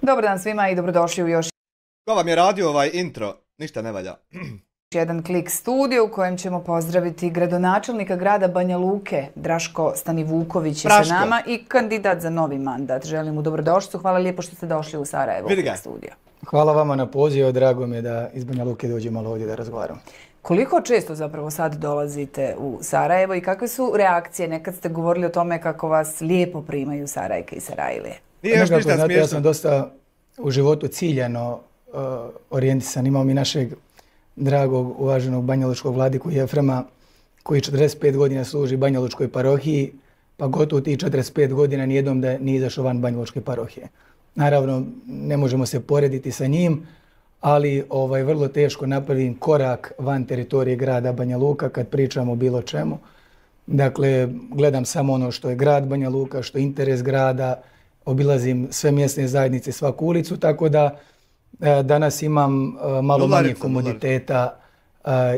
Dobar dan svima i dobrodošli u još Ko vam je radio ovaj intro? Ništa ne valja. jedan Klik studio u kojem ćemo pozdraviti gradonačelnika grada Banja Luke, Draško Stanivuković je sa nama i kandidat za novi mandat. Želim mu dobrodošlicu. Hvala lijepo što ste došli u Sarajevo Klik studio. Hvala vama na pozivu, drago mi je da iz Banja Luke dođem malo ovdje da razgovaram. Koliko često zapravo sad dolazite u Sarajevo i kakve su reakcije? Nekad ste govorili o tome kako vas lijepo primaju Sarajke i Sarajlije. Nije još ništa smiješno. Ja sam dosta u životu ciljano orijentisan. Imao mi našeg dragog, uvaženog banjalučkog vladiku Jefrema, koji 45 godina služi banjalučkoj parohiji, pa gotovo tih 45 godina nijednom da nije izašao van banjalučke parohije. Naravno, ne možemo se porediti sa njim, ali vrlo teško napravim korak van teritorije grada Banja Luka kad pričamo o bilo čemu. Dakle, gledam samo ono što je grad Banja Luka, što je interes grada, obilazim sve mjesne zajednice, svaku ulicu, tako da danas imam malo manje komoditeta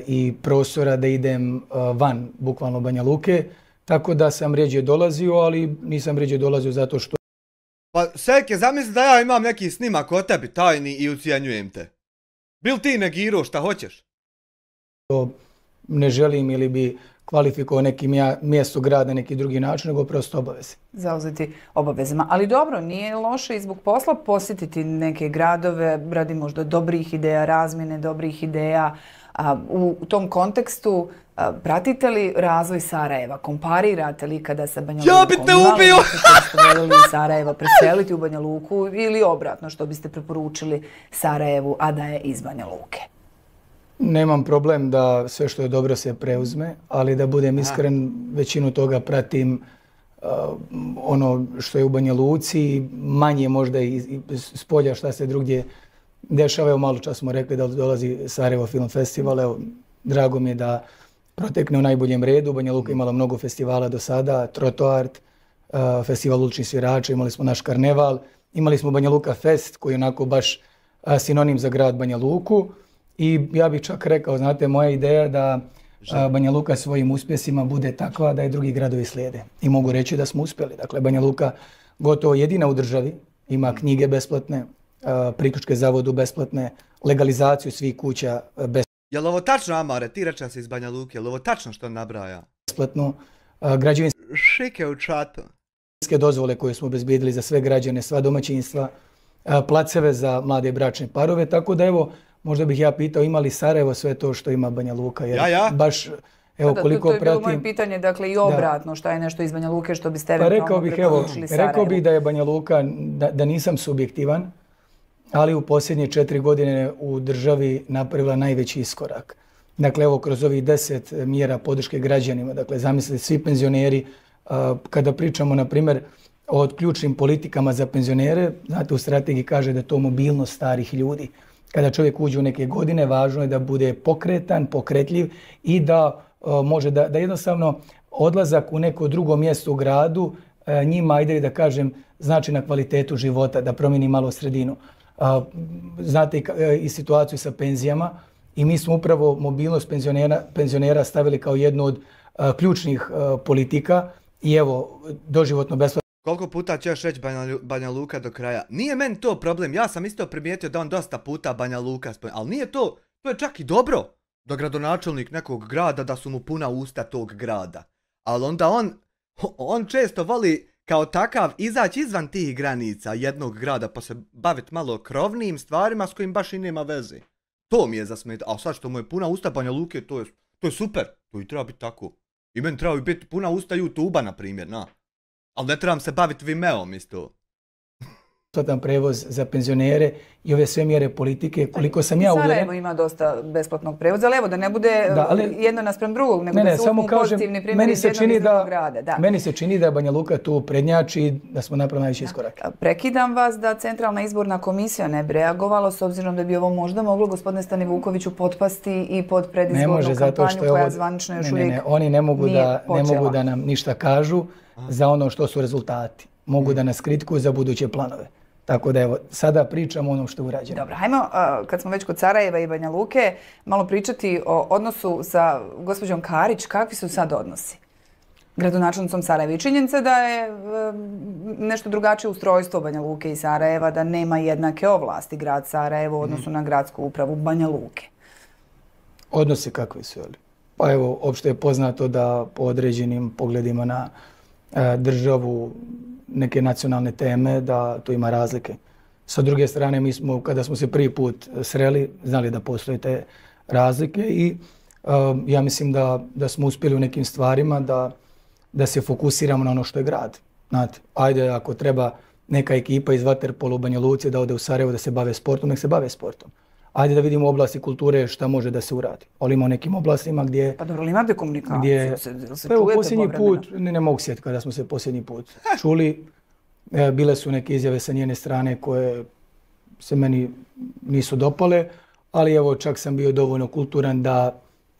i prostora da idem van, bukvalno Banja Luke, tako da sam rjeđe dolazio, ali nisam rjeđe dolazio zato što... Pa Seke, zamisli da ja imam neki snimak o tebi tajni i ucijenjujem te. Bil ti negirao šta hoćeš? Ne želim ili bi kvalifikovao neki mjesto grada na neki drugi način, nego prosto obaveze. Zauzeti obavezama. Ali dobro, nije loše i zbog posla posjetiti neke gradove radi možda dobrih ideja, razmjene dobrih ideja. U tom kontekstu pratite li razvoj Sarajeva? Komparirate li kada sa Banja Lukom? Ja bi te ubio! Ste voljeli Sarajeva preseliti u Banja Luku ili obratno što biste preporučili Sarajevu, a da je iz Banja Luke? Nemam problem da sve što je dobro se preuzme, ali da budem iskren, većinu toga pratim ono što je u Banja Luci, manje možda i s polja šta se drugdje dešava. Evo malo čas smo rekli da dolazi Sarajevo Film Festival, evo drago mi je da protekne u najboljem redu. Banja Luka imala mnogo festivala do sada, Trotoart, festival uličnih svirača, imali smo naš karneval, imali smo Banja Luka Fest koji je onako baš sinonim za grad Banja Luku. I ja bih čak rekao, znate, moja ideja da Banja Luka svojim uspjesima bude takva da i drugi gradovi slijede. I mogu reći da smo uspjeli. Dakle, Banja Luka gotovo jedina u državi, ima knjige besplatne, priključke za vodu besplatne, legalizaciju svih kuća besplatne. Je li ovo tačno, Amare? Ti rečem se iz Banja Luke. Je li ovo tačno što nabraja? Besplatno. Građevinske Šike u čatu. dozvole koje smo obezbijedili za sve građane, sva domaćinstva, placeve za mlade bračne parove. Tako da evo, možda bih ja pitao ima li Sarajevo sve to što ima Banja Luka? Jer baš, evo, koliko pratim... To je bilo moje pitanje, dakle i obratno, šta je nešto iz Banja Luke što biste eventualno preporučili Sarajevu? Rekao bih da je Banja Luka, da nisam subjektivan, ali u posljednje 4 godine u državi napravila najveći iskorak. Dakle, evo, kroz ovih 10 mjera podrške građanima, dakle, zamislite, svi penzioneri, kada pričamo, na primjer, o ključnim politikama za penzionere, znate, u strategiji kaže da je to mobilnost starih ljudi. Kada čovjek uđe u neke godine, važno je da bude pokretan, pokretljiv i da može da jednostavno odlazak u neko drugo mjesto u gradu njima, ajde da kažem, znači na kvalitetu života, da promijeni malo sredinu. Znate i situaciju sa penzijama i mi smo upravo mobilnost penzionera stavili kao jednu od ključnih politika i evo, doživotno besplatno. Koliko puta ćeš reći Banja Luka do kraja? Nije meni to problem, ja sam isto primijetio da on dosta puta Banja Luka spomenuo, ali nije to je čak i dobro da gradonačelnik nekog grada, da su mu puna usta tog grada. Ali onda on često voli kao takav izaći izvan tih granica jednog grada pa se baviti malo krovnim stvarima s kojim baš i nema veze. To mi je zasmetalo, a sad što mu je puna usta Banja Luke, to je super, to i treba biti tako. I meni treba biti puna usta YouTube-a, na primjer, na. Ali ne trebam se baviti Vimeom isto. Besplatan prevoz za penzionere i ove sve mjere politike, koliko sam ja uvjeren... Sarajevo ima dosta besplatnog prevoza, ali evo da ne bude jedno naspram drugog, nego da se uzmu pozitivni primjeri iz jednog iz drugog grada. Meni se čini da je Banja Luka tu prednjači i da smo napravili najveći iskorak. Prekidam vas da Centralna izborna komisija ne bi reagovala, s obzirom da bi ovo možda moglo gospodine Stanivukoviću potpasti i pod predizbornu kampanju koja zvanično još uvijek nije počela. Oni ne mogu da nam ništa kažu za ono što su rezultati. Mogu da nas kritikuju za buduće planove. Tako da evo, sada pričamo o onom što je urađeno. Dobro, hajmo, kad smo već kod Sarajeva i Banja Luke, malo pričati o odnosu sa gospođom Karić. Kakvi su sad odnosi? gradonačelnicom Sarajeva. I činjenica da je nešto drugačije ustrojstvo Banja Luke i Sarajeva, da nema jednake ovlasti grad Sarajevo u odnosu na gradsku upravu Banja Luke. Odnosi kakvi su, jel? Pa evo, opšte je poznato da po određenim pogledima na državu, neke nacionalne teme, da tu ima razlike. Sa druge strane, mi smo, kada smo se prvi put sreli, znali da postoje te razlike i ja mislim da smo uspjeli u nekim stvarima da se fokusiramo na ono što je grad. Znate, ajde, ako treba neka ekipa iz vaterpola u Banja Luci da ode u Sarajevo da se bave sportom, nek se bave sportom. Ajde da vidimo u oblasti kulture šta može da se uradi. Ali ima u nekim oblastima gdje... Pa dobro, li imate komunikaciju? Se pa posljednji put, ne mogu sjetiti kada smo se posljednji put čuli. Bile su neke izjave sa njene strane koje se meni nisu dopale, ali evo čak sam bio dovoljno kulturan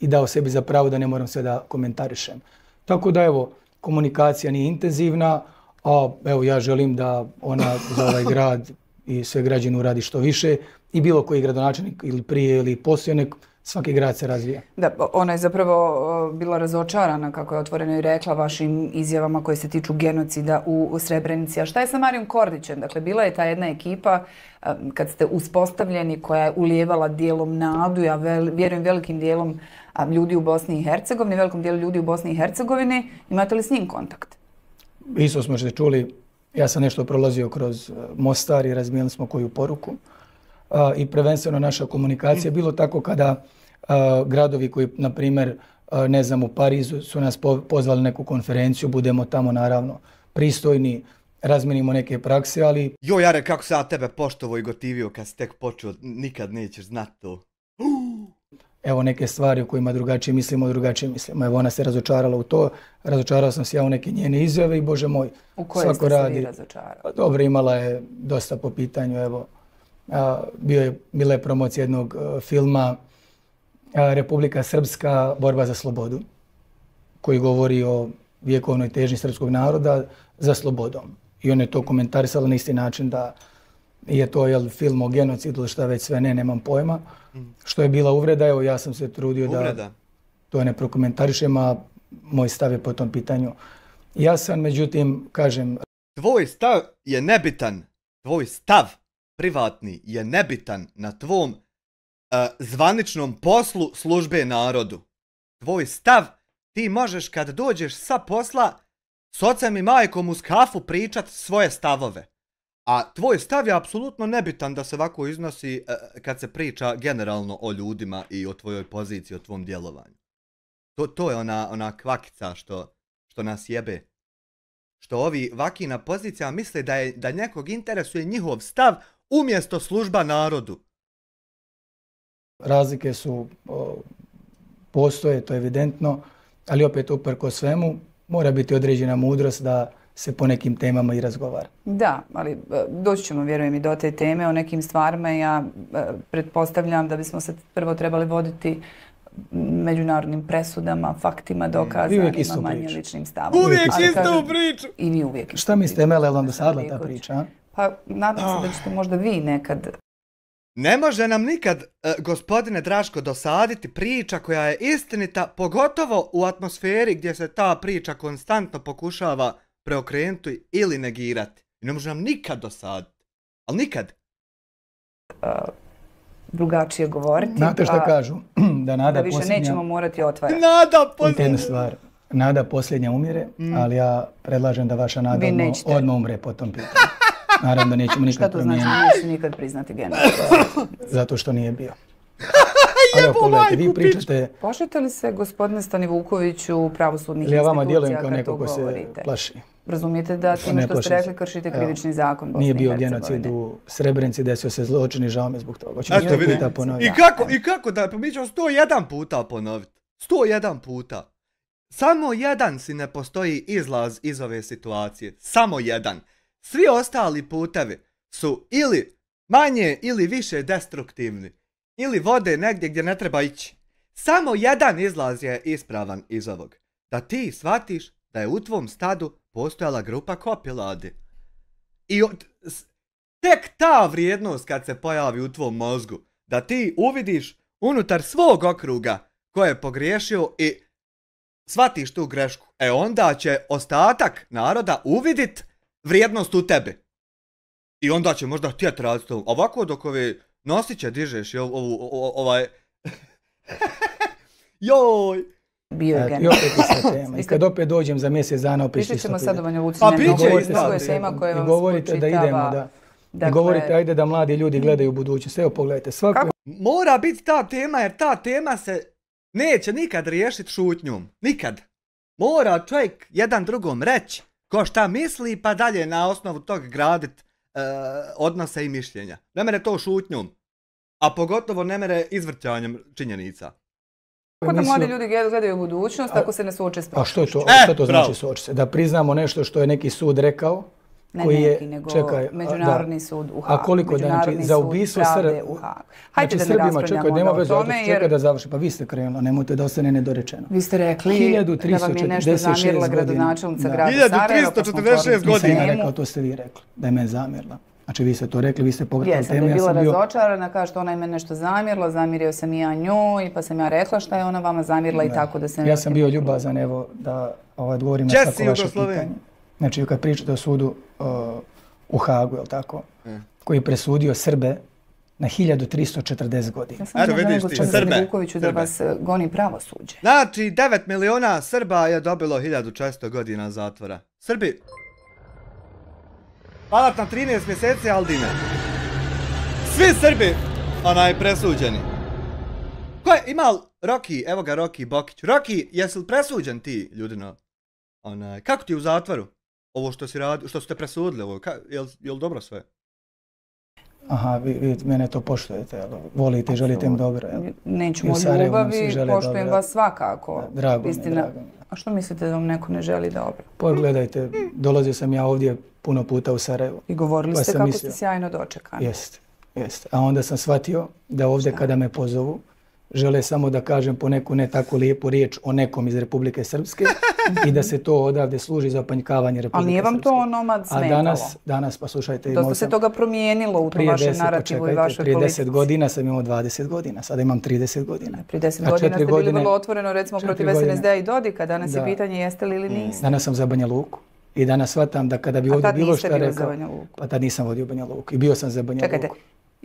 i dao sebi za pravo da ne moram sve da komentarišem. Tako da evo, komunikacija nije intenzivna, a evo ja želim da ona za ovaj grad i sve građani uradi što više i bilo koji gradonačelnik ili prije ili poslije, nek svaki grad se razvija. Da, ona je zapravo bila razočarana, kako je otvoreno i rekla, vašim izjavama koje se tiču genocida u Srebrenici. A šta je sa Marijom Kordićem? Dakle, bila je ta jedna ekipa kad ste uspostavljeni koja je ulijevala dijelom nadu, ja vjerujem velikim dijelom ljudi u Bosni i Hercegovini, velikom dijelu ljudi u Bosni i Hercegovini. Imate li s njim kontakt? Isto smo što čuli, ja sam nešto prolazio kroz Mostar i razmijenili smo koju poruku. I prvenstveno naša komunikacija bilo tako kada gradovi koji, na primjer, ne znam, u Parizu su nas pozvali neku konferenciju, budemo tamo naravno pristojni, razmijenimo neke prakse, ali... Jo, Jare, kako se ja tebe poštovo i gotivio kad si tek počeo, nikad nećeš znat to. Evo neke stvari o kojima drugačije mislimo. Evo ona se razočarala u to, razočarao sam se ja u neke njene izjave i bože moj, u koje ste se vi razočarali? Pa, dobro, imala je dosta po pitanju, evo, bila je promocija jednog filma Republika Srpska, borba za slobodu, koji govori o vjekovnoj težnji srpskog naroda za slobodom. I on je to komentarisala na isti način da je to film o genocidu ili šta već sve, nemam pojma. Što je bila uvreda, evo ja sam se trudio da to ne prokomentarišem, a moj stav je po tom pitanju jasan, međutim, kažem... Tvoj stav je nebitan, tvoj stav privatni je nebitan na tvom zvaničnom poslu službe narodu. Tvoj stav, ti možeš kad dođeš sa posla s ocem i majkom uz kafu pričat svoje stavove. A tvoj stav je apsolutno nebitan da se ovako iznosi kad se priča generalno o ljudima i o tvojoj poziciji, o tvom djelovanju. To je ona kvakica što nas jebe. Što ovi vaki na pozicijama misle da nekog interesuje njihov stav umjesto služba narodu. Razlike su, postoje, to je evidentno, ali opet uprkos svemu mora biti određena mudrost da se po nekim temama i razgovara. Da, ali doći ćemo, vjerujem, i do te teme o nekim stvarima. Ja pretpostavljam da bismo se prvo trebali voditi međunarodnim presudama, faktima, dokazanima, manje ličnim stavom. Uvijek istu priču! I vi uvijek istu. Šta mislite, Emele, vam dosadila ta priča? Pa nadam se da ćete možda vi nekad... Ne može nam nikad, gospodine Draško, dosaditi priča koja je istinita, pogotovo u atmosferi gdje se ta priča konstantno pokušava preokrenuti ili negirati. Ne može nam nikad dosaditi. Ali nikad. Drugačije govoriti. Znate što kažu? Da više nećemo morati otvarati. Nada posljednja. Stvar. Nada posljednja umire, ali ja predlažem da vaša nada odmah umre po tom pitanju. Naravno da nećemo nikad promijeniti. Šta to znači neće nikad priznati genocid? Zato što nije bio. Ali pogledajte, vi pričate... Plašite li se, gospodine Stanivukoviću, pravosudnih institucija kad to govorite? Ja vama djelujem kao neko ko se plaši. Razumijete da time što ste rekli kršite krivični zakon Bosne i Hercegovine? Nije bio genocid u Srebrenici, desio se zločin i žao me zbog toga. Eto vidim. I kako da, mi ćemo 101 puta ponoviti. 101 puta. Samo jedan si ne postoji izlaz iz ove situacije. Samo jedan. Svi ostali putevi su ili manje ili više destruktivni. Ili vode negdje gdje ne treba ići. Samo jedan izlaz je ispravan iz ovog. Da ti shvatiš da je u tvom stadu postojala grupa kopiladi. I tek ta vrijednost kad se pojavi u tvom mozgu, da ti uvidiš unutar svog okruga ko je pogriješio i shvatiš tu grešku, onda će ostatak naroda uvidit vrijednost u tebi. I onda će možda htjeti raditi to. Ovako dok ove nosiće dižeš i ovaj... Joj! Bio je I opet ista tema. I kad opet dođem za mjesec dana, opet pričat ćemo sad o Banja Luci. Pa biće ista tema koja vam govorite da idemo, da. Govorite ajde da mladi ljudi gledaju u budućnost. Evo pogledajte, svako... Mora biti ta tema, jer ta tema se neće nikad riješiti šutnjom. Nikad. Mora čovjek jedan drugom reći ko šta misli, pa dalje na osnovu tog gradit odnose i mišljenja. Ne mere to šutnjom. A pogotovo ne mere izvrćanjem činjenica. Kako da mladi ljudi gledaju u budućnost ako se ne suoče s prošlošću? A što to znači suoči se? Da priznamo nešto što je neki sud rekao? Nego Međunarodni sud u Hagu. A koliko da, znači, za ubistvo Hajde da ne raspravljamo o tome, čekaj da završi, pa vi ste krenuli, nemojte da ostane nedorečeno. Vi ste rekli da vam je nešto zamjerila gradonačelnica grada Sarajeva, pa smo 1346 godina. Nisam rekao, to ste vi rekli, da je me zamjerila. Znači vi ste to rekli, vi ste pogledali temu. Jesam, da je bila razočarana, kaže što ona je mene nešto zamjerila, zamjerio sam i ja njoj, pa sam ja rekla šta je ona vama zamjerila i tako da se... Ja sam bio ljubazan, evo, da odgovorim na svako vaše pitanje. Znači, kad pričate o sudu u Hagu, je li tako, koji je presudio Srbe na 1340 godina. Ja sam možda gospodinu Vukoviću da vas goni pravosuđe. Znači, 9 miliona Srba je dobilo 1400 godina zatvora. Srbi... Palat na 13 mjeseci, Aldine. Svi Srbi, presuđeni. Ko je imao Roki, evo ga Roki Bokić. Roki, jesi li presuđen ti, ljudino? Kako ti je u zatvoru? Ovo što si radio, što ste presudili, ovo, je li dobro sve? Aha, vi mene to poštujete, volite i želite im dobro, jel? Nećemo ljubavi, poštujem vas svakako. Drago mi. A što mislite da vam neko ne želi dobro? Pogledajte, dolazio sam ja ovdje puno puta u Sarajevo. I govorili ste kako ste sjajno dočekani. Jeste. A onda sam shvatio da ovdje kada me pozovu, žele samo da kažem po neku ne tako lijepu riječ o nekom iz Republike Srpske i da se to odavde služi za opanjkavanje Republike Srpske. Ali nije vam to onomad smetalo? A danas, pa slušajte... Dosta se toga promijenilo u tom vašem narativu i vašoj politici. Prije 10 godina sam imao 20 godina, sada imam 30 godina. Prije 10 godina ste bili vrlo otvoreno, recimo, protiv SNSD-a i Dodika. Danas je pitanje jeste li ili niste. Danas sam za Banja Luku. I danas shvatam da kada bi ovdje bilo šta rekao... Pa tad nisam vodio Banja Luku i bio sam za Banja Luku.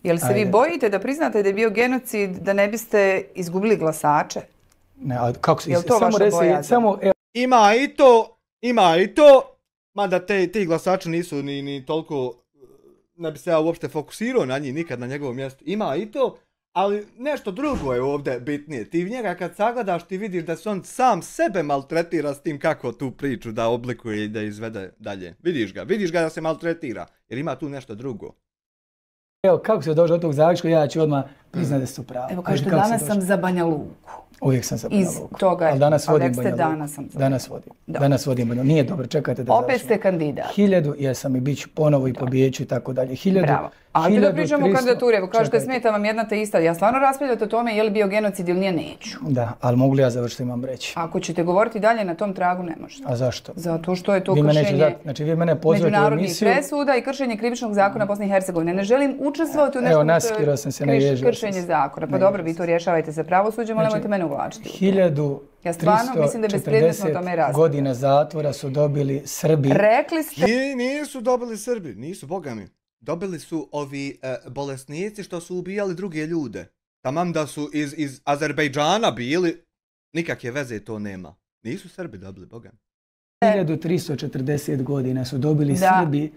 Jel se vi bojite da priznate da je bio genocid, da ne biste izgubili glasače? Ne, a kako se... Jel to vaša bojazan? Ima i to, mada ti glasači nisu ni toliko, ne bi se ja uopšte fokusirao na njih nikad na njegovom mjestu. Ima i to, ali nešto drugo je ovdje bitnije. Ti njega kad sagledaš ti vidiš da se on sam sebe maltretira s tim kako tu priču da oblikuje i da izvede dalje. Vidiš ga da se maltretira, jer ima tu nešto drugo. Evo, kako se došlo od tog zaključka, ja ću odmah priznati da su pravo. Evo, kažete, danas sam za Banja Luku. Uvijek sam za Banja Luku. Iz toga je, ali danas vodim Banja Luku. Danas vodim Banja Luku. Nije dobro, čekajte da završim. Opet ste kandidat. 1000, jesam i bit ću ponovo i pobjeću i tako dalje. Bravo. Ali da pričamo o kandidaturi, evo kažete smeta vam jedna te ista. Ja stvarno raspravljate o tome je li bio genocid ili nije, neću. Da, ali mogu li ja završiti, imam reći. Ako ćete govoriti dalje na tom tragu, ne možete. A zašto? Zato što je to kršenje međunarodnih presuda i kršenje krivičnog zakona Bosne i Hercegovine. Ne želim učestvovati u nešto kršenje zakona. Pa dobro, vi to rješavajte sa pravosuđem, ali nemojte mene uvlačiti. Ja stvarno mislim da je bespredmetno o tome raspravljati. 1340 godina zatvora su dobili Srbi. Rekli ste... Nisu dobili Srbi, nisu, boga mi. Dobili su ovi bolesnici što su ubijali druge ljude. Tamam da su iz Azerbejdžana bili, nikakve veze to nema. Nisu Srbi dobili, boga mi. 1340 godina su dobili Srbi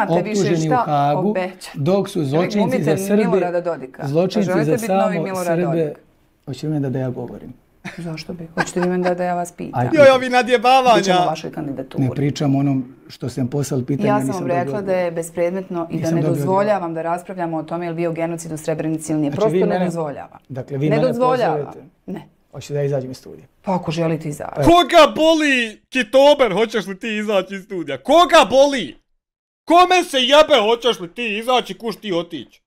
optuženi u Hagu, dok su zločinci za Srbe, zločinci za samo Srbe... Hoćete mi da ja govorim? Zašto bi? Hoćete vi meni da ja vas pitam? Joj, ovi nadjebavanja! Pričamo o vašoj kandidaturi. Ne pričam onom što sam poslali pitanje. Ja sam vam rekla da je bespredmetno i da ne dozvoljavam da raspravljamo o tome je li bio genocid u Srebrenici ili nije. Prosto ne dozvoljavam. Dakle, vi mene pozovete. Ne. Hoćete da izađem iz studija? Pa ako želite izaći. Koga boli Kitober, hoćeš li ti izaći iz studija? Koga boli? Kome se jebe, hoćeš li ti izaći, kuš ti otići?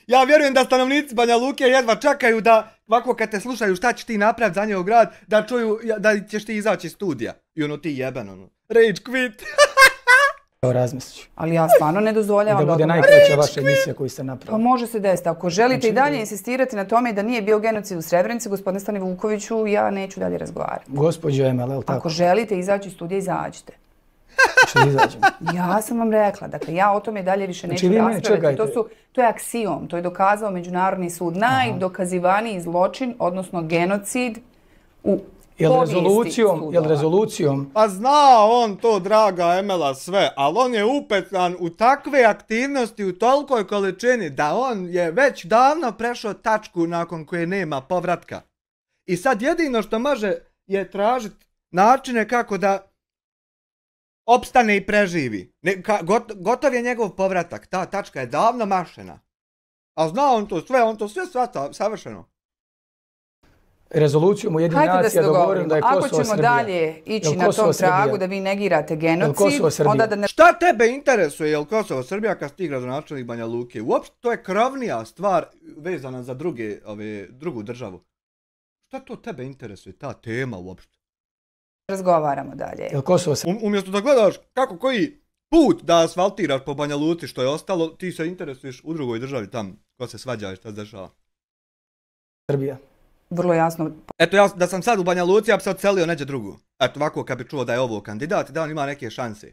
Ja vjerujem da stanovnici Banja Luke jedva čekaju da, ovako kad te slušaju šta ćeš ti napraviti za njegov grad, da čuju da ćeš ti izaći iz studija. I ono ti jeben, ono. Rage quit. Razmislit. Ali ja stvarno ne dozvoljavam da bude odgovor. najkraća vaša emisija koju ste Pa napravili. može se desiti. Ako želite i dalje insistirati na tome da nije bio genocid u Srebrenici, gospodine Stani Vukoviću, ja neću dalje razgovarati. Gospođo Emel, je li tako? Ako želite izaći iz studija, izađite. Što izađem? Ja sam vam rekla, dakle ja o tome dalje više neću raspravljati. To je aksiom, to je dokazao Međunarodni sud. Najdokazivaniji zločin, odnosno genocid u Jel rezolucijom? Pa zna on to, draga Emela, sve, ali on je upetan u takve aktivnosti u tolikoj količini da on je već davno prešao tačku nakon koje nema povratka. I sad jedino što može je tražiti načine kako da opstane i preživi. Gotov je njegov povratak, ta tačka je davno mašena. A zna on to sve shvata savršeno. Rezolucijom Ujedinjenih nacija dogovorim da je Kosovo Srbija. Ako ćemo dalje ići na tom tragu da vi negirate genocid, onda da ne... Šta tebe interesuje, je li Kosovo Srbija kad si ti gradonačelnik Banja Luke? Uopšte to je krovnija stvar vezana za drugu državu. Šta to tebe interesuje, ta tema uopšte? Razgovaramo dalje. Umjesto da gledaš kako koji put da asfaltiraš po Banja Luci što je ostalo, ti se interesuješ u drugoj državi tam ko se svađa i šta se dešava. Srbija. Vrlo jasno. Eto, ja da sam sad u Banja Luci, ja bi se odselio neđe drugu. Eto, ovako kad bi čuo da je ovo kandidat i da on ima neke šanse.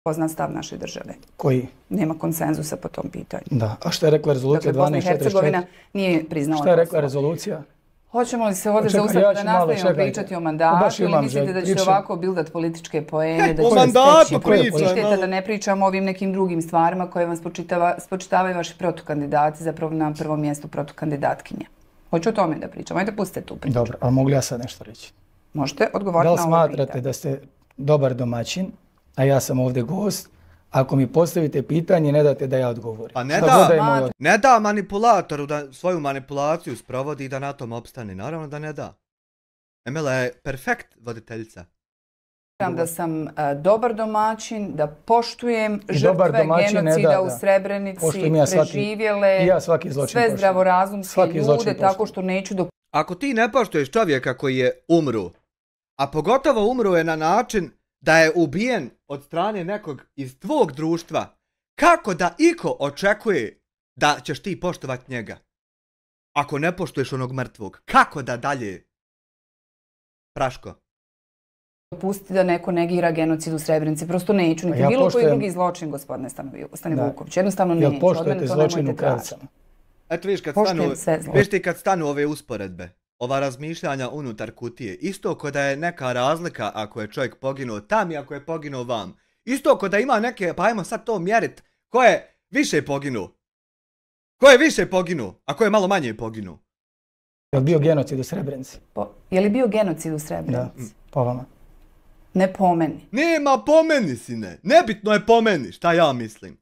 Poznat stav naše države. Koji? Nema konsenzusa po tom pitanju. Da, a što je rekla rezolucija 1244? Dakle, Bosna i Hercegovina nije priznala. Šta je rekla rezolucija? Hoćemo li se ovdje zaustaviti da nastavimo pričati o mandatu ili mislite da ćete ovako bildat političke poene, da ćete steći da ne pričamo o ovim nekim drugim stvarima koje vam spočitavaju vaši protukandidati, zapravo na prvom mjestu protukandidatkinja. Hoću o tome da pričam, ajde pustite tu priču. Dobro, ali mogu ja sad nešto reći? Možete odgovoriti na ovo pitanje. Da li smatrate da ste dobar domaćin, a ja sam ovdje gost, ako mi postavite pitanje, ne date da ja odgovorim? Pa ne da manipulatoru da svoju manipulaciju sprovodi i da na tom opstane. Naravno da ne da. Emela je perfekt voditeljica. Da sam dobar domaćin, da poštujem žrtve genocida u Srebrenici, preživjele, sve zdravorazumske ljude, tako što neću dopustiti. Ako ti ne poštuješ čovjeka koji je umru, a pogotovo umru je na način da je ubijen od strane nekog iz tvog društva, kako da iko očekuje da ćeš ti poštovati njega? Ako ne poštuješ onog mrtvog, kako da dalje? Praško. Dopustiti da neko negira genocid u Srebrenici, prosto neću, niti bilo koji drugi zločin, gospodine Stani Vuković, jednostavno neću. Jel poštujete zločin u Kravicama? Eto vidiš kad stanu ove usporedbe, ova razmišljanja unutar kutije, isto ko da je neka razlika ako je čovjek poginuo tam i ako je poginuo vam. Isto ko da ima neke, pa ajmo sad to mjerit, ko je više poginuo? Ko je više poginuo, a ko je malo manje poginuo? Je li bio genocid u Srebrenici? Je li bio genocid u Srebrenici? Da, po vama. Ne po meni. Nema po meni, sine. Nebitno je po meni, šta ja mislim.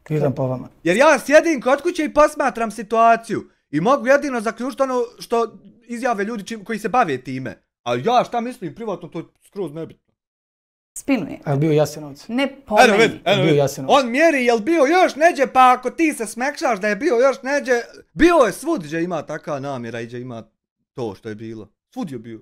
Pitam po vama. Jer ja sjedim kod kuće i posmatram situaciju. I mogu jedino zaključiti ono što izjave ljudi koji se bave time. A ja šta mislim privatno, to je skroz nebitno. Spinuje. A je bio Jasenovac? Ne po meni. On mjeri jel bio još neđe, pa ako ti se smekšaš da je bio još neđe, bio je svud gdje ima taka namjera i gdje ima to što je bilo. Svud je bio.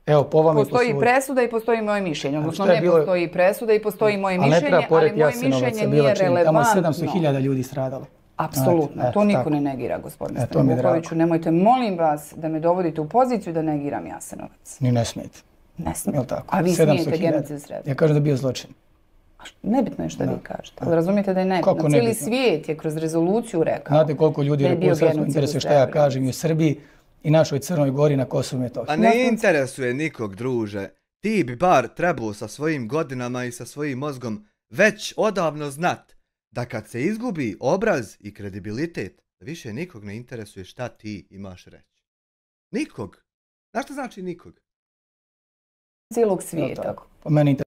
Evo, po vama postoji presuda i postoji moje mišljenje. Odnosno ne postoji presuda i postoji moje mišljenje, ali moje mišljenje nije relevantno. Tamo 700.000 ljudi stradalo. Apsolutno, to niko ne negira, gospodine Stani Vukoviću. Nemojte, molim vas, da me dovodite u poziciju da negiram Jasenovac. Ni ne smijete. Ne smijete. A vi smijete genocid u Srebrenici. Ja kažem da je bio zločin. Nebitno je što vi kažete. Ali razumijete da je nebitno. Cijeli svijet je kroz rezoluciju rekao. Znate koliko ljudi u Republici Srpskoj interesuje šta ja kažem i u Srbiji i našoj Crnoj Gori na Kosovu i Metohiji. A ne interesuje nikog, druže. Ti bi bar trebao sa svojim godinama i sa svojim mozgom već odavno znat da kad se izgubi obraz i kredibilitet, da više nikog ne interesuje šta ti imaš reći. Nikog. Znaš šta znači nikog? Cijelog svijeta. Po meni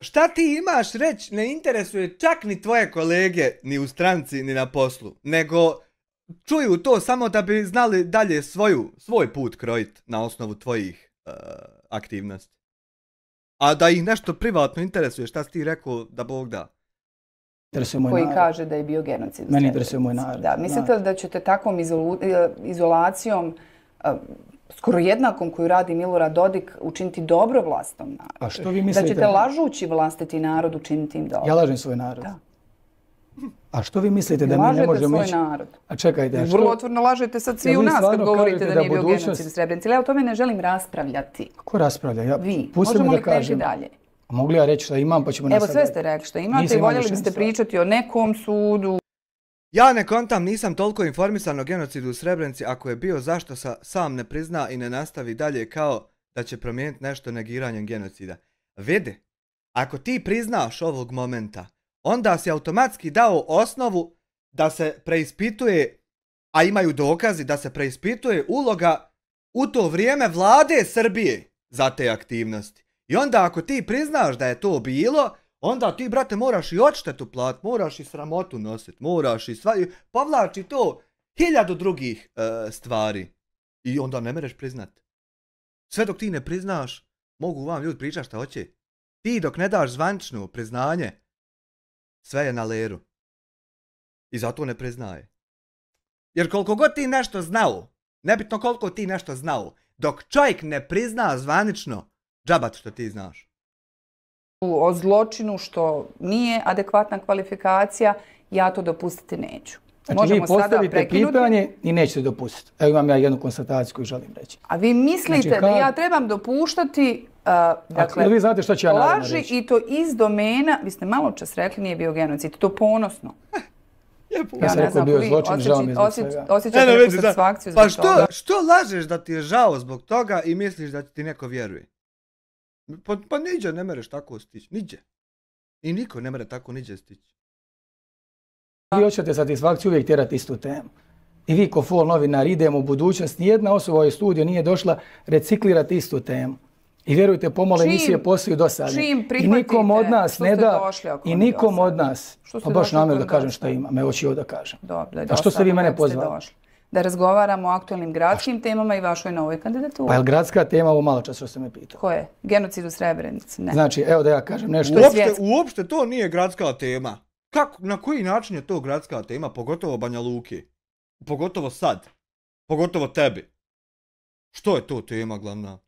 šta ti imaš reći ne interesuje čak ni tvoje kolege ni u stranci ni na poslu, nego čuju to samo da bi znali dalje svoj put krojiti na osnovu tvojih aktivnosti. A da ih nešto privatno interesuje, šta si ti rekao da Bog da? Koji kaže da je bio genocid. Meni interesuje moj narod. Da, mislite da ćete takvom izolacijom skoro jednakom koju radi Milorad Dodik, učiniti dobro vlastnom narodu. A što vi mislite? Da ćete lažući vlastiti narod učiniti im dobro. Ja lažem svoj narod. Da. A što vi mislite da mi ne možemo Lažete ići? svoj narod. A čekajte, a što? Vrlo otvoreno lažete sad svi u nas kad govorite da nije bio genocid u Srebrenici. Ali ja o tome ne želim raspravljati. Ko raspravlja? Ja, Vi. pustite Možemo me li da kreći kažem. dalje? A mogu li ja reći šta imam pa ćemo Evo nastaviti? sve ste rekli što imate Nisam i imao voljeli više biste ništa. pričati o nekom sudu. Ja ne kontam, nisam toliko informisan o genocidu u Srebrenici, ako je bio zašto sam ne prizna i ne nastavi dalje kao da će promijeniti nešto negiranjem genocida. Vidi, ako ti priznaš ovog momenta, onda si automatski dao osnovu da se preispituje, a imaju dokazi da se preispituje uloga u to vrijeme vlade Srbije za te aktivnosti. I onda ako ti priznaš da je to bilo, onda ti, brate, moraš i odštetu plat, moraš i sramotu nosit, moraš i povlači to 1000 drugih stvari. I onda ne mereš priznat. Sve dok ti ne priznaš, mogu vam ljudi pričati šta hoće. Ti dok ne daš zvanično priznanje, sve je na leru. I zato ne priznaje. Jer koliko god ti nešto znao, nebitno koliko ti nešto znao, dok čovjek ne prizna zvanično, džabat što ti znaš. O zločinu što nije adekvatna kvalifikacija, ja to dopustiti neću. Znači vi postavite pitanje i nećete dopustiti. Evo imam ja jednu konstataciju koju želim reći. A vi mislite Znači, da ja trebam dopuštati dakle, vi znate što ću ja naravno laži reći? i to iz domena, vi ste malo čas rekli nije bio genocid, to ponosno. Ja sam rekao bio zločin, žao mi je zbog svega. Osjećate neku satisfakciju zbog toga. Pa što lažeš da ti je žao zbog toga i misliš da ti neko vjeruje? Pa niđe ne mereš tako stići, niđe. I niko ne mere tako niđe stići. Vi hoćete satisfakciju uvijek tjerati istu temu. I vi ko fol novinar idemo u budućnost, nijedna osoba u ovaj studio nije došla reciklirati istu temu. I vjerujte, pomalo emisije postaju dosadne. I nikom od nas ne da, i nikom od nas, pa baš namjerno da kažem šta imam, evo ću ovo da kažem. A što ste vi mene pozvali? Da razgovaramo o aktualnim gradskim temama i vašoj novoj kandidaturi. Pa je li gradska tema ovo malo čas što ste me pitali? Ko je? Genocid u Srebrenici? Ne. Znači, evo da ja kažem nešto. Uopšte to nije gradska tema. Na koji način je to gradska tema, pogotovo Banja Luki? Pogotovo sad. Pogotovo tebi. Što je to tema glavna?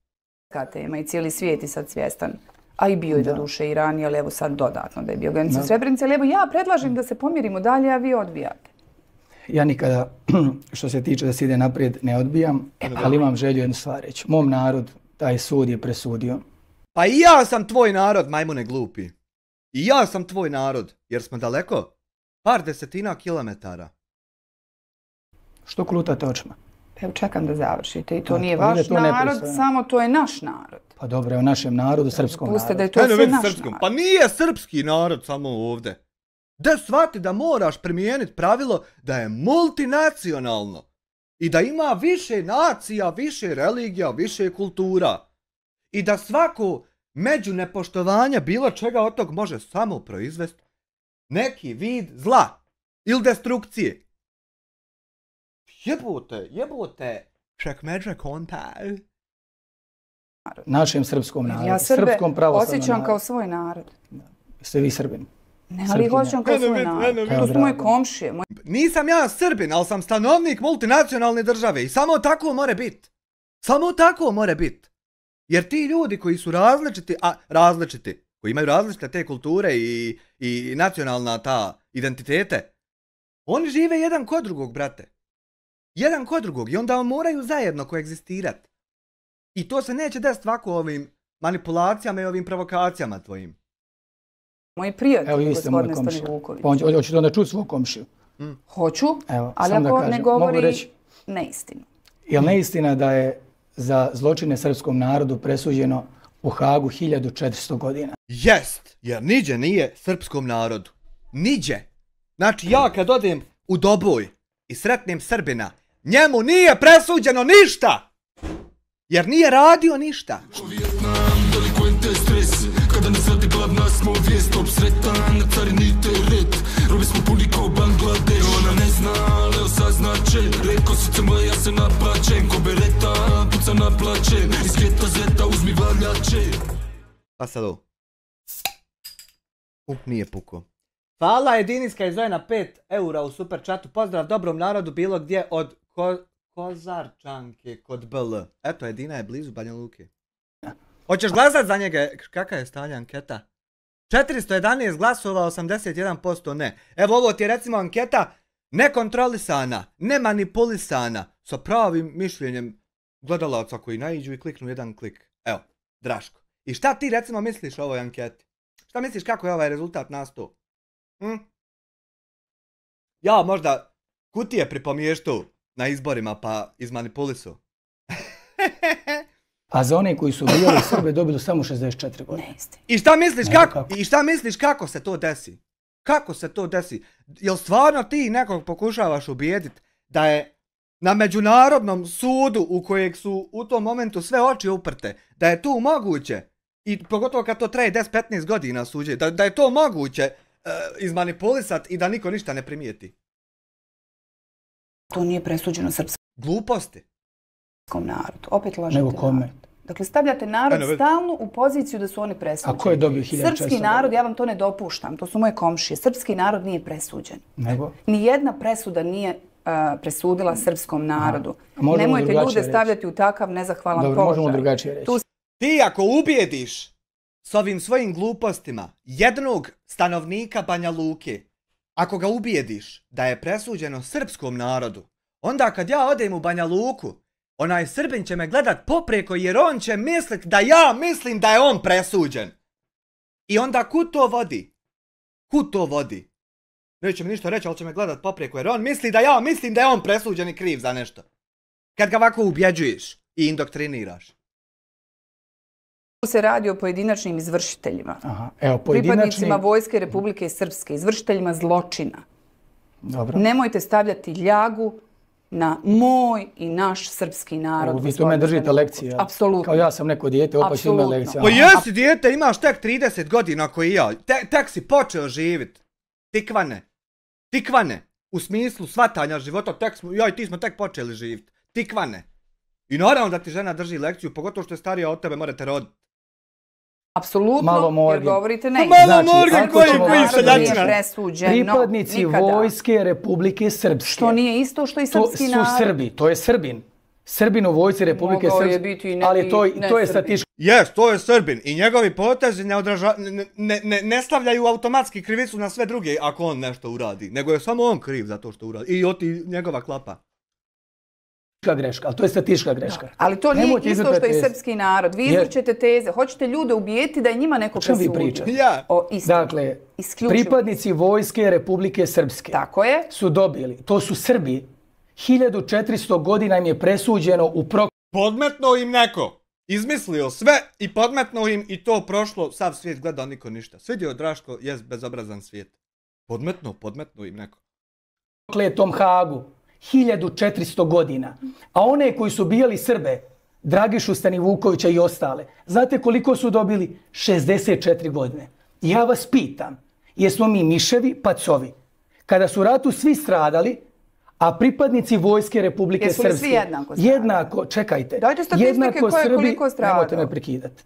Tema i cijeli svijet je sad svjestan. A i bio je do duše i ranije, ali evo sad dodatno da je bio genocid u Srebrenici. Ali evo ja predlažem da se pomirimo dalje, a vi odbijate. Ja nikada, što se tiče da se ide naprijed, ne odbijam, ali imam želju jednu stvar reći. Mom narod, taj sud je presudio. Pa i ja sam tvoj narod, majmune glupi. I ja sam tvoj narod, jer smo daleko. Par desetina kilometara. Što klutate očima? Evo čekam da završite i to nije vaš narod, samo to je naš narod. Pa dobro, o našem narodu, srpskom narodu. Pustite da je to sve naš narod. Pa nije srpski narod samo ovdje. Da shvati da moraš primijeniti pravilo da je multinacionalno. I da ima više nacija, više religija, više kultura. I da svako među nepoštovanja bilo čega od tog može samo proizvesti neki vid zla ili destrukcije. Jebote, šakmeđa konta. Našem srpskom narodu, ja srpskom pravoslavnom narodu. osjećam kao svoj narod. Ste vi Srbin? Ne, ali hoćem kao svoj narod. To su moji komšije. Nisam ja Srbin, ali sam stanovnik multinacionalne države i samo tako more biti. Samo tako more biti. Jer ti ljudi koji su različiti, koji imaju različite te kulture i nacionalna ta identitete, oni žive jedan kod drugog, brate. Jedan kod drugog i onda moraju zajedno koegzistirati. I to se neće desiti ovako ovim manipulacijama i ovim provokacijama tvojim. Moji prijatelji, gospodine Stani Vuković. Hoćete onda čuti svog komšiju? Hoću, ali ako ne govori neistinu. Je li neistina da je za zločine srpskom narodu presuđeno u Hagu 1400 godina? Jest, jer niđe nije srpskom narodu. Niđe. Znači ja kad odem u Doboj i sretnem Srbina, njemu nije presuđeno ništa! Jer nije radio ništa. Kada ne zvati glavna smo vijest obsretan, na carini teret. Robi smo puni ko Bangladeš. Ona ne zna, ali osaznače. Reko srce moje, ja se naplačem. Ko bereta, puca naplačem. Iz svijeta zeta uzmi valjače. Pa sad ovo. Nije puko. Hvala jediniska izdvojena 5 € u super chatu. Pozdrav dobrom narodu bilo gdje od Kozarčanke kod BL. Eto, Edina je blizu Banja Luke. Hoćeš glasat za njega? Kakva je stanje anketa? 411 glasova, 81% ne. Evo ovo ti je recimo anketa nekontrolisana, nemanipulisana, sa pravim mišljenjem gledalaca koji naiđu i kliknu jedan klik. Evo, Draško. I šta ti recimo misliš o ovoj anketi? Šta misliš kako je ovaj rezultat nastao? Ja možda kutije pripomještu na izborima pa izmanipulisao. A za one koji su ubijali Srbe dobili samo 64 godine. I šta misliš kako se to desi? Kako se to desi? Jel stvarno ti nekog pokušavaš ubijediti da je na međunarodnom sudu u kojeg su u tom momentu sve oči uprte, da je tu moguće, i pogotovo kad to traje 10-15 godina suđe, da je to moguće izmanipulisati i da niko ništa ne primijeti? To nije presuđeno srpskom Gluposti. narodu. Opet lažete Nego kome? narod. Dakle, stavljate narod stalno u poziciju da su oni presuđeni. A ko je dobio 1600? Srpski narod, ja vam to ne dopuštam, to su moje komšije. Srpski narod nije presuđen. Nego? Nijedna presuda nije presudila srpskom narodu. Nemojte ljude stavljati u takav nezahvalan položaj. Dobro, možemo drugačije reći. Ti ako ubijediš s ovim svojim glupostima jednog stanovnika Banja Luke, ako ga ubijediš da je presuđeno srpskom narodu, onda kad ja odem u Banja Luku, onaj Srbin će me gledat popreko jer on će mislit da ja mislim da je on presuđen. I onda kud to vodi? Kud to vodi? Neće mi ništa reći, ali će me gledat popreko jer on misli da ja mislim da je on presuđen i kriv za nešto. Kad ga ovako ubjeđuješ i indoktriniraš. Tu se radi o pojedinačnim izvršiteljima. Pripadnicima Pripadnicima Vojske Republike Srpske, izvršiteljima zločina. Dobro. Nemojte stavljati ljagu na moj i naš srpski narod. Vi to me držite lekcije. Apsolutno. Kao ja sam neko dijete, opet ću imati lekcije. Pa jesi dijete, imaš tek 30 godina koji ja. Tek si počeo živit. Tikvane. U smislu shvatanja života, ja i ti smo tek počeli živit. Tikvane. I naravno da ti žena drži lekciju, pogotovo što je starija od tebe, morate roditi. Apsolutno, jer govorite ne. Malo Morgan, koji seljačina. Pripadnici Vojske Republike Srpske. Što nije isto što i srpski narod. To su Srbi, to je Srbin. Srbin u Vojsci Republike Srpske. Ali to je statističko. Jes, to je Srbin. I njegovi potezi ne stavljaju automatski krivicu na sve druge ako on nešto uradi. Nego je samo on kriv za to što uradi. I oti njegova klapa. Greška, ali to je statistička greška. Ali to nije isto što i srpski narod. Vi izvrćete teze, hoćete ljude ubijeti da je njima neko presudio. O čem vi pričate? Dakle, pripadnici Vojske Republike Srpske su dobili, to su Srbi, 1400 godina im je presuđeno u Podmetno im neko, izmislio sve i podmetno im i to prošlo, sav svijet gledao niko ništa. Svidio Draško, jest bezobrazan svijet. Podmetno im neko. Tom Hagu. 1400 godina. A one koji su bijali Srbe, Dragišu Stanivukovića i ostale, znate koliko su dobili? 64 godine. Ja vas pitam, jesmo mi miševi, pacovi? Kada su u ratu svi stradali, a pripadnici Vojske Republike Srpske... Jesu li svi jednako stradali? Jednako, čekajte. Dajte statistike koliko stradalo. Nemojte me prekidati.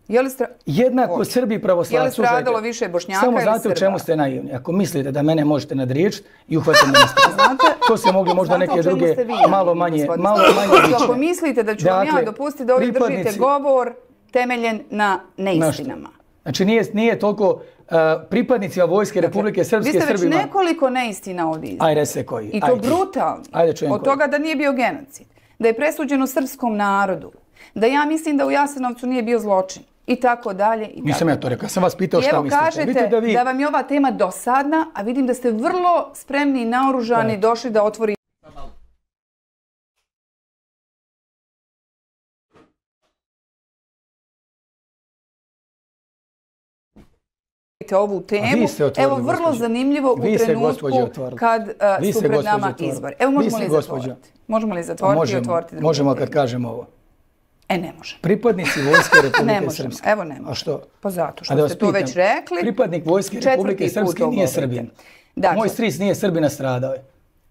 Jednako Srbi pravoslavci. Je li stradalo više Bošnjaka ili Srba? Samo znate u čemu ste naivni. Ako mislite da mene možete nadriječiti i uhvatiti me na to se mogli možda neke druge malo manje viće. Ako mislite da ću vam ja dopustiti da ovdje držite govor temeljen na neistinama. Znači nije toliko pripadnicima Vojske Republike Srpske Srbima... Vi ste već nekoliko neistina ovdje izdali. Ajde se koji. I to brutalno. Od toga da nije bio genocid. Da je presuđeno srpskom narodu. Da ja mislim da u Jasenovcu nije bio zločin. I tako dalje. Nisam ja to rekao. Ja sam vas pitao šta mislite. I evo kažete da vam je ova tema dosadna, a vidim da ste vrlo spremni i naoružani došli da otvorite ovu temu. Evo, vrlo zanimljivo u trenutku kad su pred nama izbori. Evo, možemo li zatvoriti? Možemo li zatvoriti i otvoriti drugu temu? Možemo kad kažemo ovo. Ne možemo. Pripadnici Vojske Republike Srpske. Evo ne možemo. A što? Pa zato što ste to već rekli. Pripadnik Vojske Republike Srpske nije Srbin. Moj stric nije Srbina, stradao je.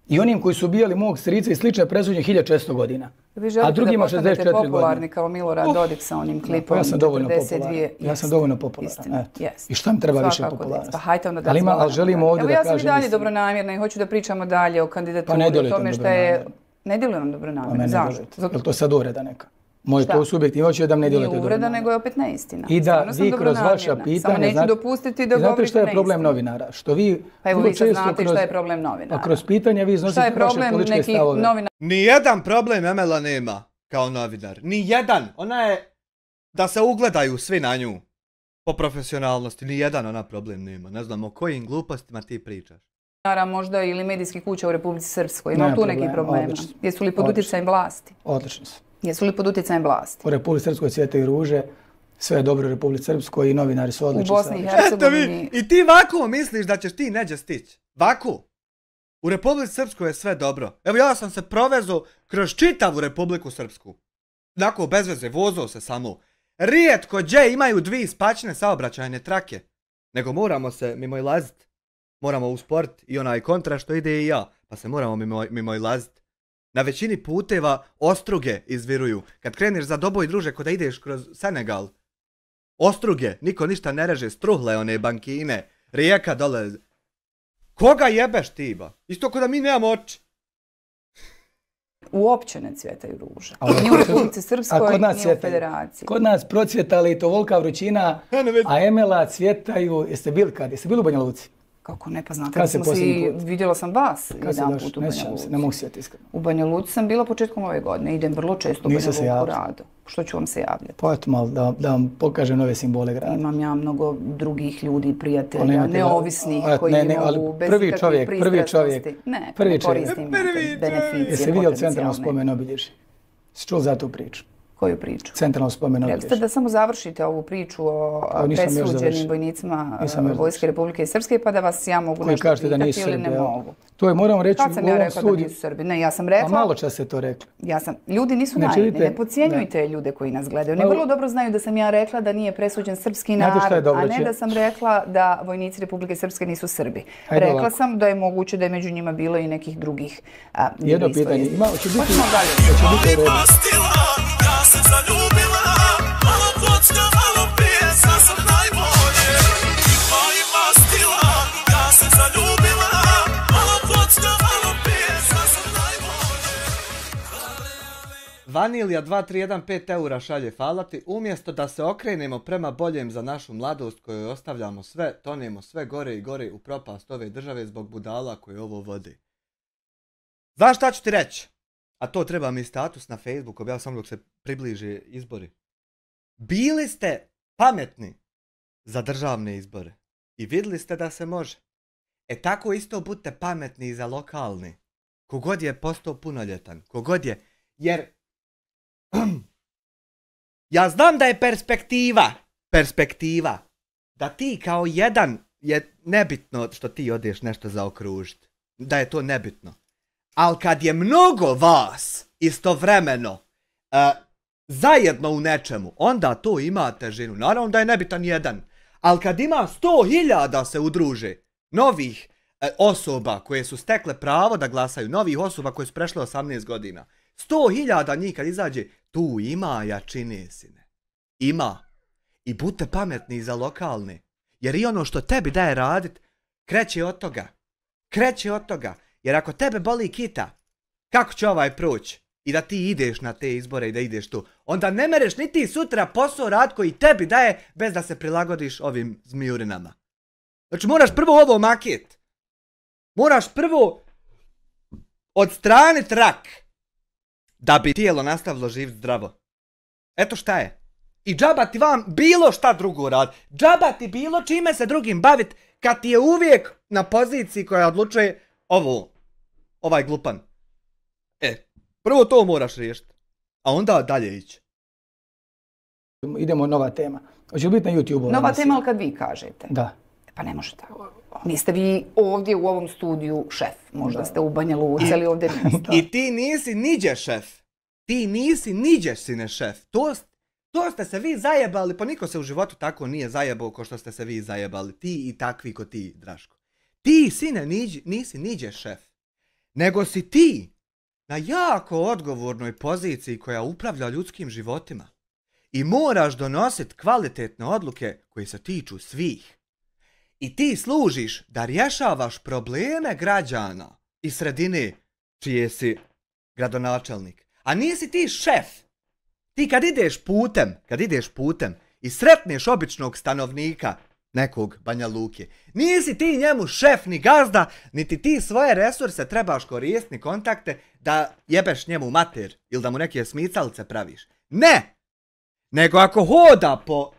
I onim koji su ubijali mog strica i slične presuđenje 1400 godina. Vi želite da postanete popularni kao Milorad Dodik sa onim klipom. Ja sam dovoljno popularan. Ja sam dovoljno popularan. I šta mi treba više popularnosti? Pa hajte onda da ali želimo ovdje da kažem... Evo ja sam i dalje dobronamjerna i hoću da pričamo dalje o kandidaturi, o tome što je Ne djelujem dobronamjerno. Zašto? Je li to sad uvreda neka? Može to subjektivno hoće da vam ne djelujete Nije dobronamjerno. uvreda, nego je opet neistina. I da vi kroz vaša pitanja... Samo neću dopustiti da govorite znate šta je problem novinara? Što vi... Pa evo vi sad znate šta je problem novinara. A kroz pitanja vi iznosite vaše političke stavove. Nijedan problem Emela nema kao novinar. Nijedan. Ona je... Da se ugledaju svi na nju. Po profesionalnosti. Nijedan ona problem nema. Ne znam o kojim glupostima ti pričaš. Možda ili medijskih kuća u Republici Srpskoj. Ima tu neki problema. Jesu li pod utjecajem vlasti? Odlično su. Jesu li pod utjecajem vlasti? U Republici Srpskoj cvjetaju ruže, sve je dobro u Republici Srpskoj i novinari su odlični. U Bosni i Hercegovini... I ti vako misliš da ćeš ti neđe stići? Vako? U Republici Srpskoj je sve dobro. Evo ja sam se provezao kroz čitavu Republiku Srpsku. Onako bez veze, vozao se samo. Rijetko gdje imaju dvije spačne saobraćajne trake. Nego moramo se mimoilaziti. Moramo usporiti i onaj kontra što ide i ja. Pa se moramo mimoilaziti. Na većini puteva ostruge izviruju. Kad kreneš za Doboj druže ko da ideš kroz Senegal. Ostruge, niko ništa ne reže, struhle one bankine, rijeka dole. Koga jebeš ti ba? Isto ko da mi nemamo oči. Uopće ne cvjetaju ruže. Ni u Republici Srpskoj, ni u Federaciji. Kod nas procvjetali i to volka vrućina, a Emela cvjetaju. Jeste bili kad? Jeste bili u Banja Luci? Kako ne, pa znate da smo svi, vidjela sam vas jedan put u Banja Luci. Ne mogu sjeti iskreno. U Banja Luci sam bila početkom ove godine, idem vrlo često u Banja Luku rado. Što ću vam se javljati? Pa eto malo da vam pokažem nove simbole grada. Imam ja mnogo drugih ljudi, prijatelja, neovisnih koji mogu bez ikakvih pristrasnosti. Ne, ne koristim beneficije. Jeste vidjeli centralno spomen obilježje? Si čuo za tu priču? Koju priču? Centralno spomen obilježje. Rekli ste da samo završite ovu priču o presuđenim vojnicima Vojske Republike Srpske, pa da vas ja mogu nešto pitati ili ne mogu. To je, moram reći, kad sam ja rekla da nisu Srbi? Ne, ja sam rekla... A malo čas ste to rekli. Ljudi nisu naivni, ne podcjenjujte ljude koji nas gledaju. Oni vrlo dobro znaju da sam ja rekla da nije presuđen srpski narod, a ne da sam rekla da vojnici Republike Srpske nisu Srbi. Rekla sam da je moguće da je među njima bilo i nekih drugih ljudi. Jedno pitanje, će biti u redu. Ja sam zaljubila, malo kocka, malo prije, sad sam najbolje. Ima ima stila, ja sam zaljubila, malo kocka, malo prije, sad sam najbolje. Vanilija 2315 eura šalje falati, umjesto da se okrenemo prema boljem za našu mladost kojoj ostavljamo sve, tonemo sve gore i gore u propast ove države zbog budala koje ovo vodi. Znaš šta ću ti reći? A to treba mi status na Facebooku, objavim samo dok se približe izbori. Bili ste pametni za državne izbore i vidjeli ste da se može. E tako isto budite pametni i za lokalni. Kogod je postao punoljetan, kogod je, jer ja znam da je perspektiva, da ti kao jedan je nebitno što ti odeš nešto zaokružiti, da je to nebitno. Ali kad je mnogo vas istovremeno zajedno u nečemu, onda to ima težinu. Naravno da je nebitan jedan. Ali kad ima 100.000 se udruže novih osoba koje su stekle pravo da glasaju, novih osoba koje su prešle 18 godina, 100.000 njih kad izađe, tu ima jačine, sine. Ima. I budite pametni za lokalne. Jer i ono što tebi daje radit, kreće od toga. Kreće od toga. Jer ako tebe boli kita, kako će ovaj proći i da ti ideš na te izbore i da ideš tu, onda ne mereš niti sutra posao rad koji tebi daje bez da se prilagodiš ovim zmijurinama. Znači moraš prvo ovo maket. Moraš prvo odstraniti rak da bi tijelo nastavilo živjeti zdravo. Eto šta je. I džaba ti vam bilo šta drugo rad. Džaba ti bilo čime se drugim bavit kad ti je uvijek na poziciji koja odlučuje ovaj glupan. Prvo to moraš riješiti, a onda dalje ići. Idemo nova tema. Hoće biti na YouTube-u? Nova tema, ali kad vi kažete. Da. Pa ne može tako. Niste vi ovdje u ovom studiju šef. Možda ste u Banja Luci, ali ovdje niste. I ti nisi niđe šef. Ti nisi niđe, sine, šef. To ste se vi zajebali, pa niko se u životu tako nije zajebao kao što ste se vi zajebali. Ti i takvi ko ti, Draško. Ti, sine, nisi niđe šef. Nego si ti na jako odgovornoj poziciji koja upravlja ljudskim životima. I moraš donositi kvalitetne odluke koje se tiču svih. I ti služiš da rješavaš probleme građana i sredine čije si gradonačelnik. A nisi ti šef. Ti kad ideš putem i sretneš običnog stanovnika nekog Banja Luke, nisi ti njemu šef ni gazda, niti ti svoje resurse trebaš koristiti, ni kontakte, da jebeš njemu mater ili da mu neke smicalice praviš. Ne! Nego ako hoda po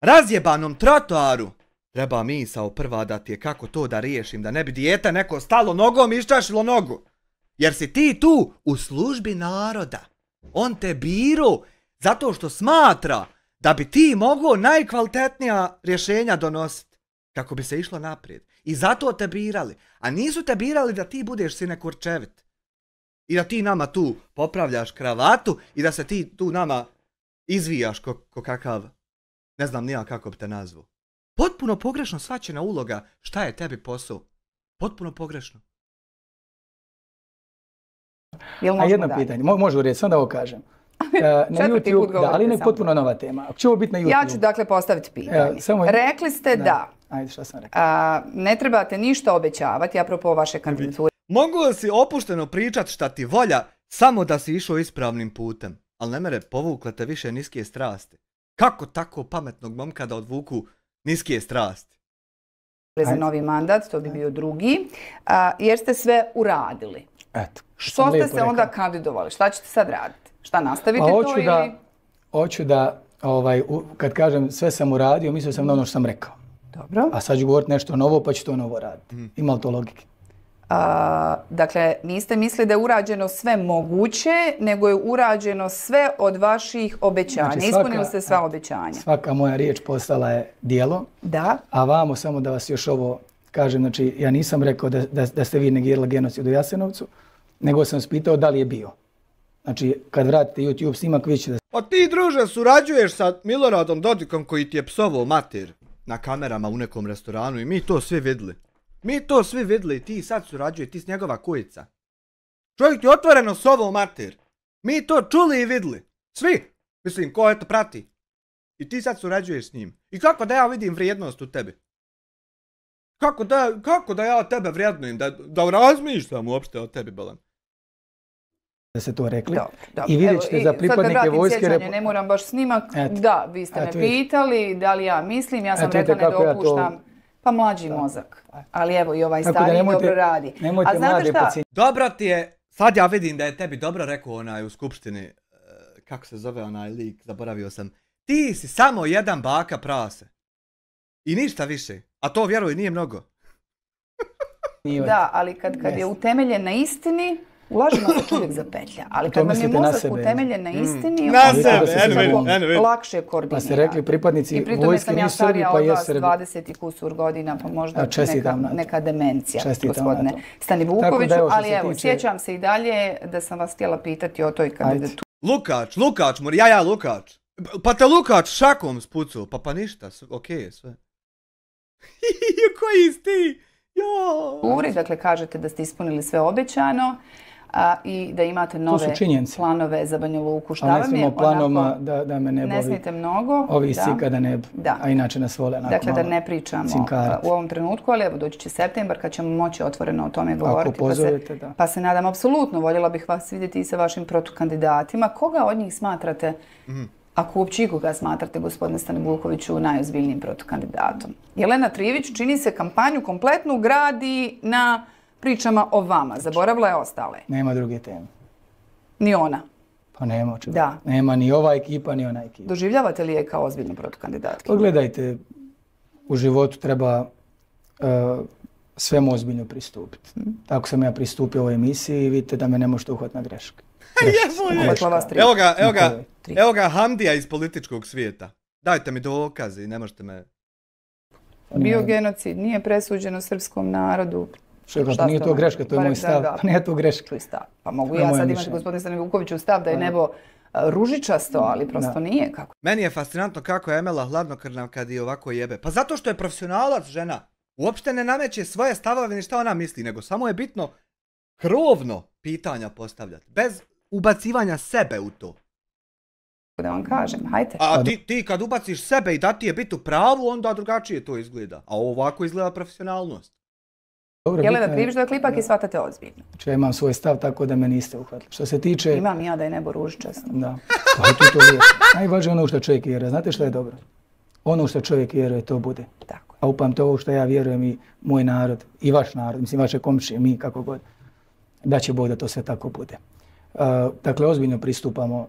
razjebanom trotoaru, treba misao prva da ti je kako to da riješim, da ne bi dijete neko stalo nogom i iščašilo nogu. Jer si ti tu u službi naroda. On te biru zato što smatra da bi ti mogao najkvalitetnija rješenja donositi kako bi se išlo naprijed. I zato te birali. A nisu te birali da ti budeš sine kurčevit. I da ti nama tu popravljaš kravatu i da se ti tu nama izvijaš ko kakav, ne znam nija kako bi te nazvao. Potpuno pogrešno shvaćena uloga šta je tebi posao. Potpuno pogrešno. A jedno pitanje, može u reći, samo da ovo kažem. Na YouTube, ali ne potpuno nova tema. Ako će ovo biti na YouTube. Ja ću dakle postaviti pitanje. Rekli ste da ajde, šta sam rekao? Ne trebate ništa obećavati apropo vaše kandidature. Mogu li si opušteno pričat šta ti volja samo da si išao ispravnim putem? Ali ne mere, povukle te više niske strasti. Kako tako pametnog momka da odvuku niske strasti? Za novi mandat, to bi bio drugi, jer ste sve uradili. Eto. Što ste se onda kandidovali? Šta ćete sad raditi? Šta nastavite to ili? Hoću da, kad kažem sve sam uradio, mislio sam na ono što sam rekao. Dobro. A sad ću govoriti nešto novo, pa ću to novo raditi. Ima li to logike? Dakle, niste mislili da je urađeno sve moguće, nego je urađeno sve od vaših obećanja. Znači, ispunili ste sva obećanja. Svaka moja riječ postala je djelo. Da. A vamo, samo da vas još ovo kažem, znači ja nisam rekao da ste vi negirali genocid u Jasenovcu, nego sam spitao da li je bio. Znači, kad vratite YouTube snimak, vi ćete... A ti, druže, surađuješ sa Miloradom Dodikom koji ti je psovao mater na kamerama u nekom restoranu i mi to svi vidjeli. Mi to svi vidjeli i ti sad surađuje, ti s njegova kujica. Čovjek ti otvoreno sovao mater. Mi to čuli i vidjeli. Svi. Mislim, ko eto prati. I ti sad surađuješ s njim. I kako da ja vidim vrijednost u tebi? Kako da ja tebe vrijednujem? Da razmišljam uopšte o tebi, Belan? Da ste to rekli. Dobro. I vidjet ćete za pripadnike vojske... Sjećanje, ne moram baš snimak. Da, vi ste me pitali da li ja mislim, ja sam rekla ne dopuštam. Pa mlađi mozak. Ali evo i ovaj stariji dobro radi. A znate šta? Dobro ti je, sad ja vidim da je tebi dobro rekao onaj u skupštini, kako se zove onaj lik, zaboravio sam. Ti si samo jedan baka prase. I ništa više. A to vjeruj nije mnogo. Da, ali kad je utemeljen na istini, ulažemo se čovjek zapetlja. Ali kad vam je mozak utemeljen na istini, lakše koordinira. Pa ste rekli pripadnici vojske nisu Srbi, pa jesu Srbi. 20 i kusur godina, pa možda neka demencija, gospodine Stanivukoviću. Ali evo, sjećam se i dalje da sam vas htjela pitati o toj kandidaturi. Lukač, ja Lukač. Pa te Lukač šakom spucao, pa ništa, okej, sve. Koji si ti? Dakle, kažete da ste ispunili sve obećano i da imate nove planove za Banja Luku. Šta vam je planoma da me ne boli. Ne smijete mnogo. Ovi sika da ne, a inače nas vole. Dakle, da ne pričamo u ovom trenutku, ali evo doći će septembar kad ćemo moći otvoreno o tome govoriti. Ako pozovete, da. Pa se nadam, apsolutno, voljela bih vas vidjeti i sa vašim protukandidatima. Koga od njih smatrate, ako uopće ikoga smatrate, gospodine Stanivukoviću, najozbiljnijim protukandidatom? Jelena Trivić čini se kampanju kompletnu gradi na pričama o vama. Zaboravila je ostale. Nema druge teme. Ni ona? Pa nema očigledno. Nema ni ova ekipa, ni ona ekipa. Doživljavate li je kao ozbiljnu protukandidatku? Pogledajte, u životu treba svemu ozbiljno pristupiti. Tako sam ja pristupio ovoj emisiji i vidite da me ne možete uhvatiti na greške. Evo ga Hamdija iz političkog svijeta. Dajte mi dokaze i ne možete me... Bio genocid, nije presuđeno srpskom narodu. Što nije to greška, to je moj stav. Pa nije to greška. Pa mogu ja sad imati gospodine Stanivukoviću stav da je nebo ružičasto, ali prosto nije. Kako? Meni je fascinantno kako je Emela hladnokrvna kad je ovako jebe. Pa zato što je profesionalac žena. Uopšte ne nameće svoje stavove ni šta ona misli, nego samo je bitno krovno pitanja postavljati. Bez ubacivanja sebe u to. Da vam kažem, hajte. A ti kad ubaciš sebe i da ti je biti u pravu, onda drugačije to izgleda. A ovako izgleda profesionalnost. Jelena Krivić, dakle ipak i shvatate ozbiljno. Ja imam svoj stav tako da me niste uhvatili. Što se tiče... Imam ja da je nebo ružičasto. Da, pa je to lijepo. Najvažnije je ono što čovjek vjeruje. Znate što je dobro? Ono što čovjek vjeruje, to bude. Tako. A upamte ovo što ja vjerujem i moj narod, i vaš narod, mislim vaše komšije, mi kako god, da će Bog da to sve tako bude. Dakle, ozbiljno pristupamo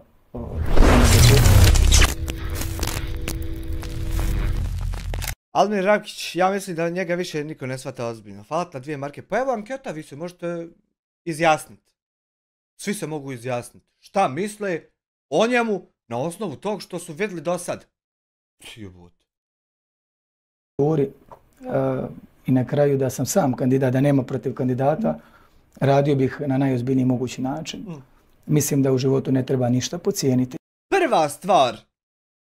Almir Rakić, ja mislim da njega više niko ne shvata ozbiljno. Hvala na 2 marke. Pa evo anketa, vi se možete izjasniti. Svi se mogu izjasniti. Šta misle o njemu na osnovu tog što su vidjeli do sad? I na kraju da sam sam kandidat, da nema protiv kandidata, radio bih na najozbiljniji mogući način. Mislim da u životu ne treba ništa podcijeniti. Prva stvar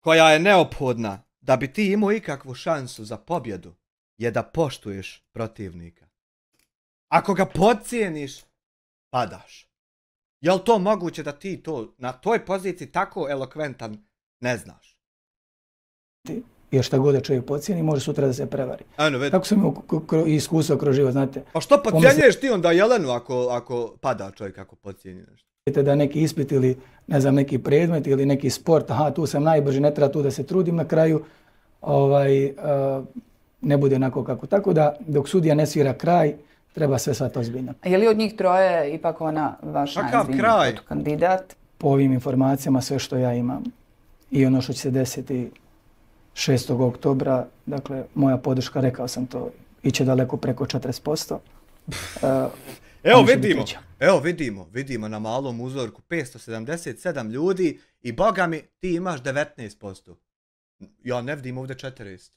koja je neophodna da bi ti imao ikakvu šansu za pobjedu je da poštuješ protivnika. Ako ga podcijeniš, padaš. Je li to moguće da ti to na toj poziciji tako elokventan ne znaš? Jer šta god da čovjek podcijeni, može sutra da se prevari. Tako sam imao iskustvo kroz život, znate. Pa što podcijenjuješ ti onda Jelenu ako pada čovjek ako podcijeni nešto? Da neki ispit ili ne znam, neki predmet ili neki sport, aha, tu sam najbrži, ne treba tu da se trudim, na kraju ne bude onako kako. Tako da dok sudija ne svira kraj, treba sve shvatiti ozbiljno. Je li od njih troje ipak ona vaš najozbiljniji kandidat? Po ovim informacijama sve što ja imam i ono što će se desiti 6. oktobra, dakle, moja podrška, rekao sam to, iće daleko preko 40%. Vidimo na malom uzorku 577 ljudi i boga mi ti imaš 19%. Ja ne vidim ovdje 40.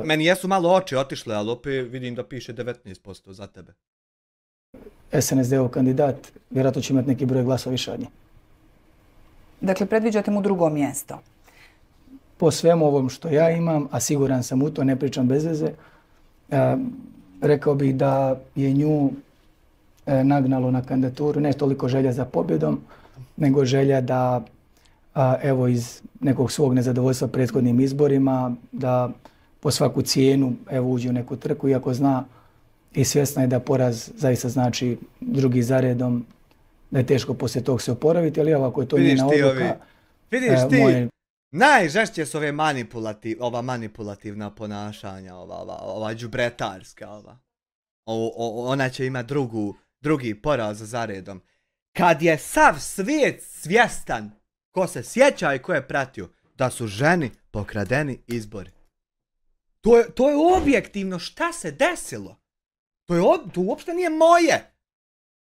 Meni jesu malo oči otišle, ali opet vidim da piše 19% za tebe. SNSD-ov kandidat vjerojatno će imati neki broj glasova više od nje. Dakle, predviđate mu drugo mjesto? Po svemu ovom što ja imam, a siguran sam u to, ne pričam bez veze, rekao bih da je nju nagnalo na kandidaturu ne toliko želja za pobjedom, nego želja da evo iz nekog svog nezadovoljstva prethodnim izborima, da po svaku cijenu evo uđe u neku trku, iako zna i svjesna je da poraz zaista znači drugi za redom, da je teško poslije tog se oporaviti, ali evo ako je to njena odluka... Vidiš ti, najžešće su ova manipulativna ponašanja, ova đubretarska, ona će imati drugi poraz za redom. Kad je sav svijet svjestan, ko se sjeća i ko je pratio, da su ženi pokradeni izbori. To je objektivno šta se desilo. To uopšte nije moje.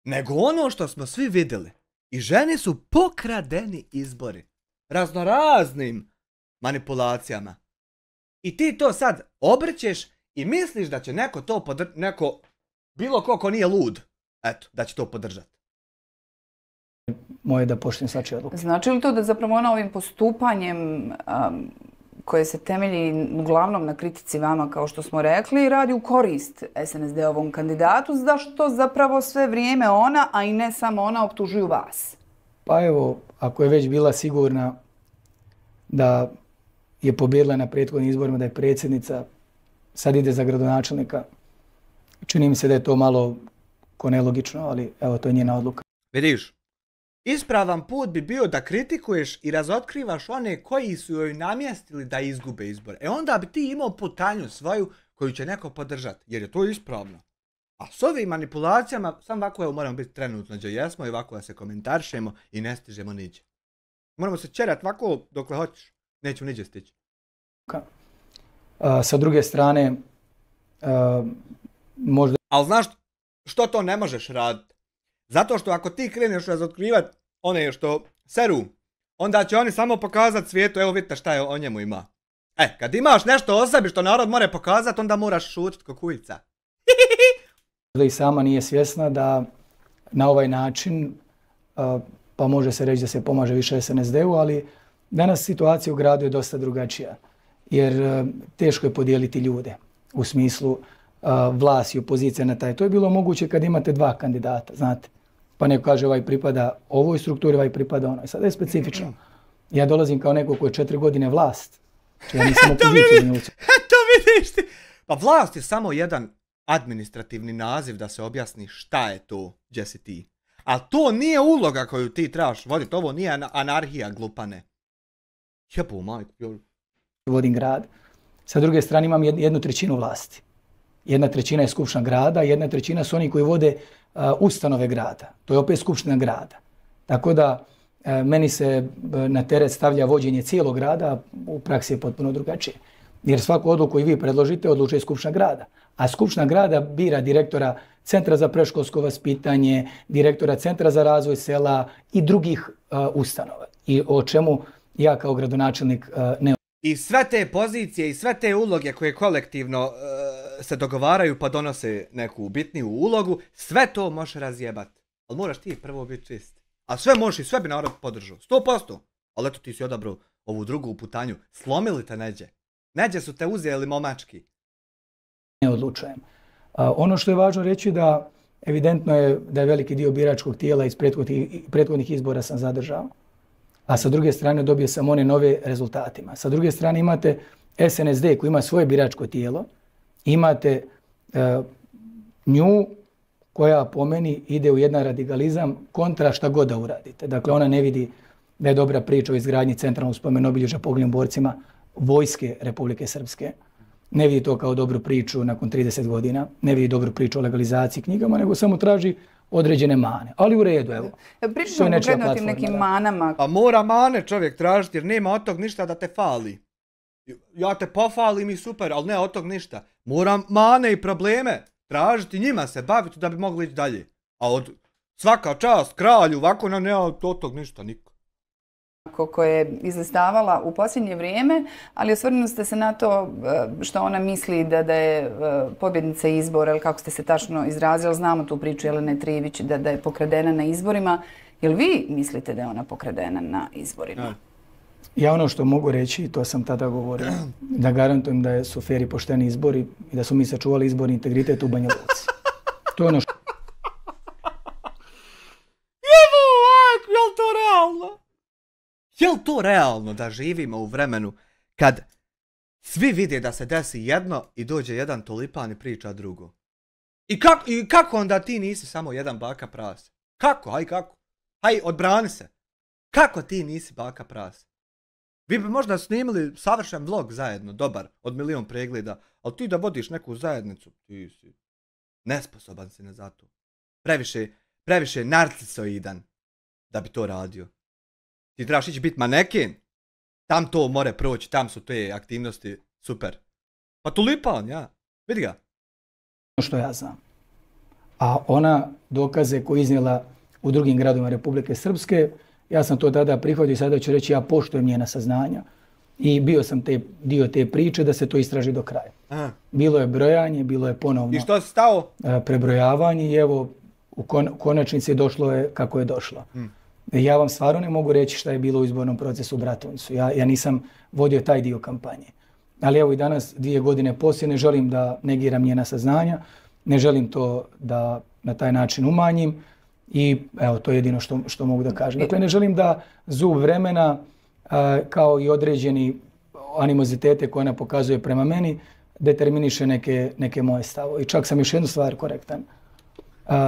Nego ono što smo svi vidjeli. I ženi su pokradeni izbori. Raznoraznim manipulacijama. I ti to sad obrćeš i misliš da će neko to bilo ko nije lud, eto, da će to podržati. Moje da poštujem svačije odluke. Znači li to da zapravo ona ovim postupanjem koje se temelji uglavnom na kritici vama, kao što smo rekli, radi u korist SNSD-ovom kandidatu, zašto zapravo sve vrijeme ona, a i ne samo ona, optužuju vas? Pa evo, ako je već bila sigurna da je pobjedila na prethodnim izborima, da je predsjednica, sad ide za gradonačelnika, čini mi se da je to malo ko nelogično, ali evo, to je njena odluka. Vidiš, ispravan put bi bio da kritikuješ i razotkrivaš one koji su joj namjestili da izgube izbore. Onda bi ti imao putanju svoju koju će neko podržati, jer je to ispravno. A s ovim manipulacijama, sam ovako evo moramo biti trenutno gdje jesmo i ovako da se komentaršemo i ne stižemo niđe. Moramo se čerati ovako dokle hoćeš, nećemo niđe stići. Sa druge strane, možda... Ali znaš što to ne možeš raditi? Zato što ako ti kreneš razotkrivati one što seru, onda će oni samo pokazati svijetu, evo vidite šta je o njemu ima. Kad imaš nešto o sebi što narod mora pokazati, onda moraš šutiti ko kujica. I sama nije svjesna da na ovaj način, pa može se reći da se pomaže više SNSD-u, ali danas situacija u gradu je dosta drugačija. Jer teško je podijeliti ljude u smislu vlast i opozicija na taj. To je bilo moguće kad imate dva kandidata, znate. Pa neko kaže ovaj pripada ovoj strukturi, ovaj pripada onoj. Sada je specifično. Ja dolazim kao neko koji je 4 godine vlast. Ja nisam opozicija. To vidiš ti. Pa vlast je samo jedan administrativni naziv da se objasni šta je to, gdje si ti. A to nije uloga koju ti trebaš voditi, ovo nije anarhija, glupane. Jebu, majku. Vodim grad. Sa druge strane imam 1/3 vlasti. 1/3 je skupština grada, 1/3 su oni koji vode ustanove grada. To je opet skupština grada. Tako da meni se na teret stavlja vođenje cijelog grada, a u praksi je potpuno drugačije. Jer svaku odluku koju vi predložite odlučuje skupština grada. A skupština grada bira direktora Centra za predškolsko vaspitanje, direktora Centra za razvoj sela i drugih ustanova. I o čemu ja kao gradonačelnik ne... I sve te pozicije i sve te uloge koje kolektivno se dogovaraju pa donose neku bitniju ulogu, sve to možeš razjebati. Ali moraš ti prvo biti čist. A sve možeš i sve bi narod podržao. 100%. Ali eto ti si odabrao ovu drugu putanju. Slomili te neđe. Neđe su te uzeli momački. Ne odlučujem. Ono što je važno reći da evidentno je da je veliki dio biračkog tijela iz prethodnih izbora sam zadržao. A sa druge strane dobio sam one nove rezultatima. Sa druge strane imate SNSD koji ima svoje biračko tijelo. Imate nju koja po meni ide u jedan radikalizam kontra šta god da uradite. Dakle, ona ne vidi da je dobra priča o izgradnji centralnog spomen-obilježja poginulim borcima vojske Republike Srpske. Ne vidi to kao dobru priču nakon 30 godina. Ne vidi dobru priču o legalizaciji knjigama, nego samo traži određene mane. Ali u redu, evo. Pričamo konkretno o tim nekim manama. A mora mane čovjek tražiti jer nema od tog ništa da te fali. Ja te pofalim i super, ali ne od tog ništa. Moram mane i probleme tražiti, njima se baviti da bi mogli ići dalje. A od svaka čast kralju, ovako ne od tog ništa niko. Koje je izlistavala u posljednje vrijeme, ali osvrnuli ste se na to što ona misli da je pobjednica izbora, ili kako ste se tačno izrazili, znamo tu priču Jelene Trivić da je pokradena na izborima. Jel vi mislite da je ona pokradena na izborima? Ja ono što mogu reći, to sam tada govorio, da garantujem da su fer i pošteni izbori i da su mi sačuvali izborni integritet u Banja Luci. To je ono što... Jel to realno? Jel to realno da živimo u vremenu kad svi vide da se desi jedno i dođe jedan tulipan i priča drugo? I kako onda ti nisi samo jedan baka prase? Kako? Kako? Odbrani se. Kako ti nisi baka prase? Vi bi možda snimili savršen vlog zajedno, dobar, od 1.000.000 pregleda, ali ti da vodiš neku zajednicu, ti si nesposoban si za to. Previše narcisoidan da bi to radio. Ti trebaš ići biti maneken, tam to more proći, tam su te aktivnosti super. Pa tulipan, ja, vidi ga. Što ja znam. A ona dokaze koje iznijela u drugim gradovima Republike Srpske, ja sam to tada prihvatio i sada ću reći ja poštujem njena saznanja i bio sam dio te priče da se to istraži do kraja. Aha. Bilo je brojanje, bilo je ponovno I što si stao? Prebrojavanje i evo u konačnici došlo je kako je došlo. Ja vam stvarno ne mogu reći šta je bilo u izbornom procesu u Bratuncu. Ja nisam vodio taj dio kampanje. Ali evo i danas, 2 godine poslije, ne želim da negiram njena saznanja, ne želim to da na taj način umanjim i evo, to je jedino što mogu da kažem. Dakle, ne želim da zub vremena, kao i određeni animozitete koje ona pokazuje prema meni, determiniše neke moje stavove. I čak sam još jednu stvar korektan.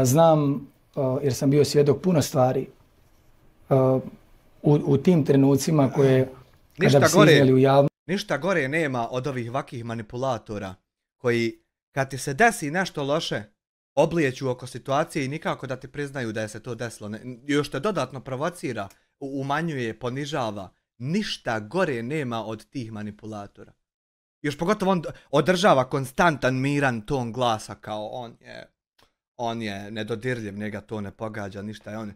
Znam, jer sam bio svjedok puno stvari, u tim trenucima koje kada bi se iznijeli u javno... Ništa gore nema od ovih vakih manipulatora koji kad ti se desi nešto loše oblijeću oko situacije i nikako da ti priznaju da je se to desilo. Još te dodatno provocira, umanjuje, ponižava. Ništa gore nema od tih manipulatora. Još pogotovo on održava konstantan miran ton glasa kao on je nedodirljiv, njega to ne pogađa, ništa je on.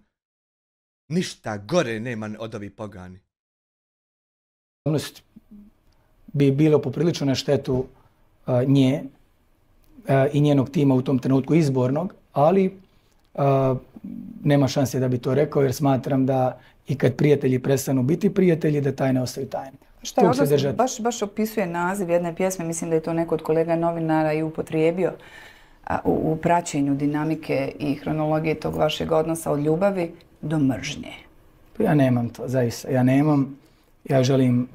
Ništa gore nema od ovih pogani. Bi bilo poprilično na štetu nje i njenog tima u tom trenutku izbornog, ali nema šanse da bi to rekao jer smatram da i kad prijatelji prestanu biti prijatelji, da tajne ostaju tajne. Šta je odnosno, baš opisuje naziv jedne pjesme, mislim da je to neko od kolega novinara i upotrijebio u praćenju dinamike i hronologije tog vašeg odnosa od ljubavi do mržnje. Ja nemam to, zaista. Ja nemam. Ja želim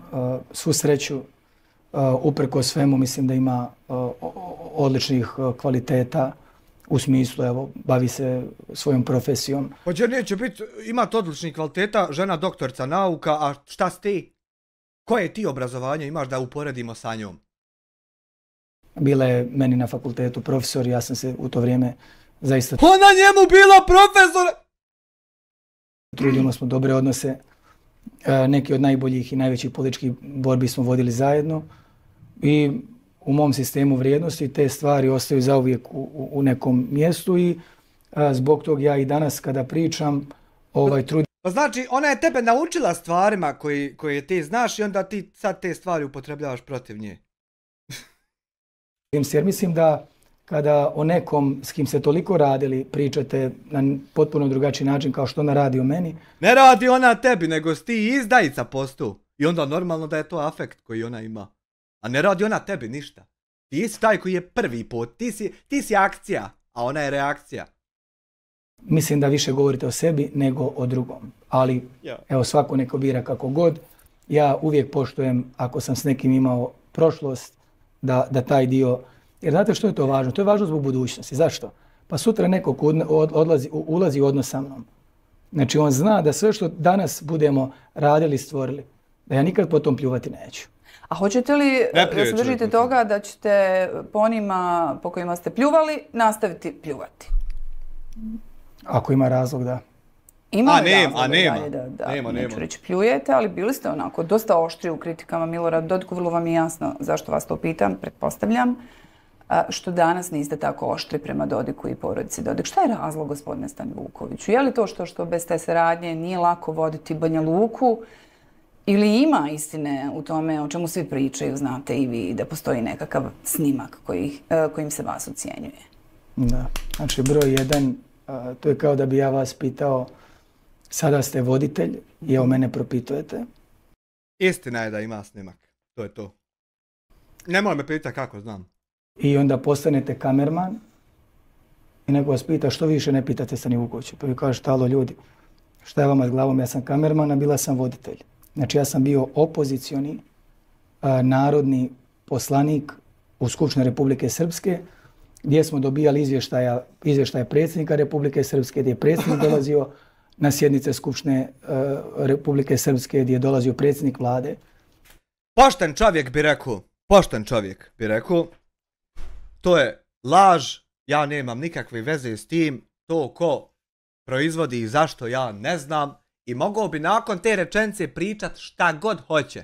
svu sreću upreko svemu. Mislim da ima odličnih kvaliteta u smislu, evo, bavi se svojom profesijom. Hoće neće biti, imati odličnih kvaliteta, žena doktorica nauka, a šta si ti? Koje ti obrazovanje imaš da uporedimo sa njom? Bila je meni na fakultetu profesor, ja sam se u to vrijeme zaista Ona njemu bila profesor! trudimo smo dobre odnose. Neki od najboljih i najvećih političkih borbi smo vodili zajedno i u mom sistemu vrijednosti te stvari ostaju zauvijek u nekom mjestu i zbog tog ja i danas kada pričam trudim. Pa znači, ona je tebe naučila stvarima koje ti znaš i onda ti sad te stvari upotrebljavaš protiv nje. Jer mislim da kada o nekom s kim se toliko radili pričate na potpuno drugačiji način kao što ona radi o meni. Ne radi ona tebi, nego si ti izdajica postu. I onda normalno da je to afekt koji ona ima. A ne radi ona tebi ništa. Ti si taj koji je prvi put, ti si akcija, a ona je reakcija. Mislim da više govorite o sebi nego o drugom. Ali evo, svako neko bira kako god. Ja uvijek poštujem ako sam s nekim imao prošlost da taj dio. Jer znate što je to važno? To je važno zbog budućnosti. Zašto? Pa sutra neko ulazi u odnos sa mnom. Znači on zna da sve što danas budemo radili, stvorili, da ja nikad potom pljuvati neću. A hoćete li da se držite toga da ćete po onima po kojima ste pljuvali nastaviti pljuvati? Ako ima razlog, da. Ima nema. Neću reći pljujete, ali bili ste onako dosta oštri u kritikama Miloradu Dodiku, vrlo vam je jasno zašto vas to pitam, pretpostavljam. Što danas niste tako oštri prema Dodiku i porodici Dodik. Šta je razlog, gospodine Stanivukoviću? Je li to što bez te saradnje nije lako voditi Banja Luku? Ili ima istine u tome o čemu svi pričaju, znate i vi, da postoji nekakav snimak kojim se vas ocjenjuje? Da, znači broj 1, to je kao da bi ja vas pitao, sada ste voditelj i evo mene propitujete. Istina je da ima snimak, to je to. Nemoj me pitati kako znam. I onda postanete kamerman i neko vas pita što više ne pitate Stanivukovića. Pa vi kažete, alo ljudi, šta je vama s glavom, ja sam kamerman, a bila sam voditelj. Znači ja sam bio opozicioni narodni poslanik u Skupštini Republike Srpske, gdje smo dobijali izvještaje predsjednika Republike Srpske, gdje je predsjednik dolazio na sjednice Skupštine Republike Srpske, gdje je dolazio predsjednik vlade. Pošten čovjek bi rekao, to je laž, ja nemam nikakve veze s tim, to ko proizvodi i zašto ja ne znam i mogao bi nakon te rečenice pričat šta god hoće.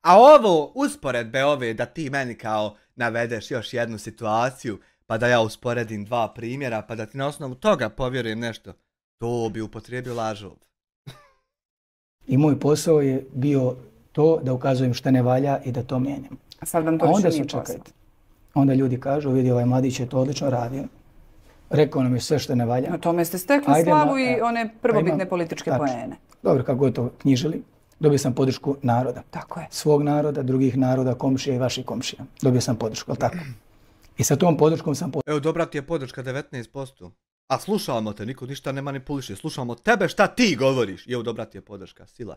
A ovo usporedbe ove da ti meni kao navedeš još jednu situaciju, pa da ja usporedim 2 primjera, pa da ti na osnovu toga povjerujem nešto, to bi upotrijebio lažov. I moj posao je bio to da ukazujem šta ne valja i da to mijenjam. A sad vam to više nije posao. Onda ljudi kažu, vidi ovaj mladić je to odlično radio. Rekao nam je sve što ne valja. Na tome ste stekli slavu i one prvobitne političke poene. Dobro, kako je to knjižili, dobio sam podršku naroda. Tako je. Svog naroda, drugih naroda, komšija i vaših komšija. Dobio sam podršku, ali tako? I sa tom podrškom sam... Evo, dobra ti je podrška 19%. A slušamo te, niko ništa ne manipuliše. Slušamo tebe šta ti govoriš. I evo, dobra ti je podrška, sila.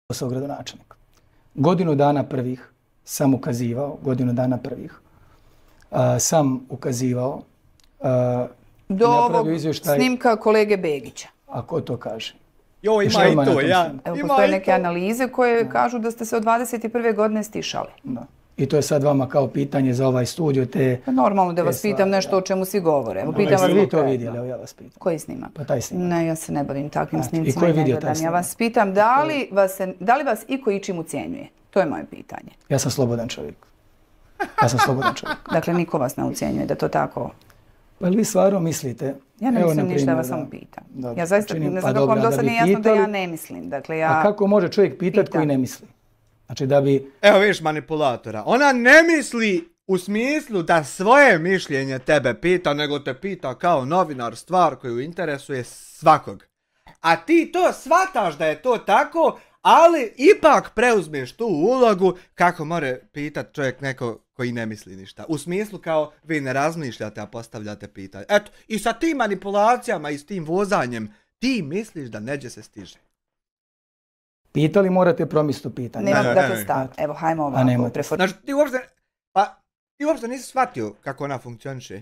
Posao gradonačelnika. Godinu dana prvih sam ukazivao, sam ukazivao do ovog snimka kolege Begića. A ko to kaže? Jo, ima i to, ja. Evo, postoje neke analize koje kažu da ste se od 21. godine stišali. Da. I to je sad vama kao pitanje za ovaj studio te... Normalno da vas pitam nešto o čemu svi govore. Evo, pitam vas vi to vidjeli, evo ja vas pitam. Koji snimak? Pa taj snimak. Ne, ja se ne bavim takvim snimcima. I ko je vidio taj snimak? Ja vas pitam da li vas iko ičim ucijenjuje? To je moje pitanje. Ja sam slobodan čovjek. Dakle, niko vas ne ucijenjuje da to tako... Pa li vi stvarno mislite? Ja ne mislim ništa, vas samo pitam. Ja zaista ne znam kako vam do sad nije jasno da ja ne mislim. A kako može čovjek pitati koji ne misli? Znači da bi... Evo vidiš manipulatora. Ona ne misli u smislu da svoje mišljenje tebe pita, nego te pita kao novinar stvar koju interesuje svakog. A ti to shvataš da je to tako, ali ipak preuzmeš tu ulogu kako more pitat čovjek neko koji ne misli ništa. U smislu kao vi ne razmišljate, a postavljate pitanje. Eto, i sa tim manipulacijama i s tim vozanjem ti misliš da neđe se stiže. Pitali morate promisliti pitanje. Nemam dakle stav. Evo, hajmo ovako. Znači ti uopšte, pa Ti uopšte nisi shvatio kako ona funkcioniše.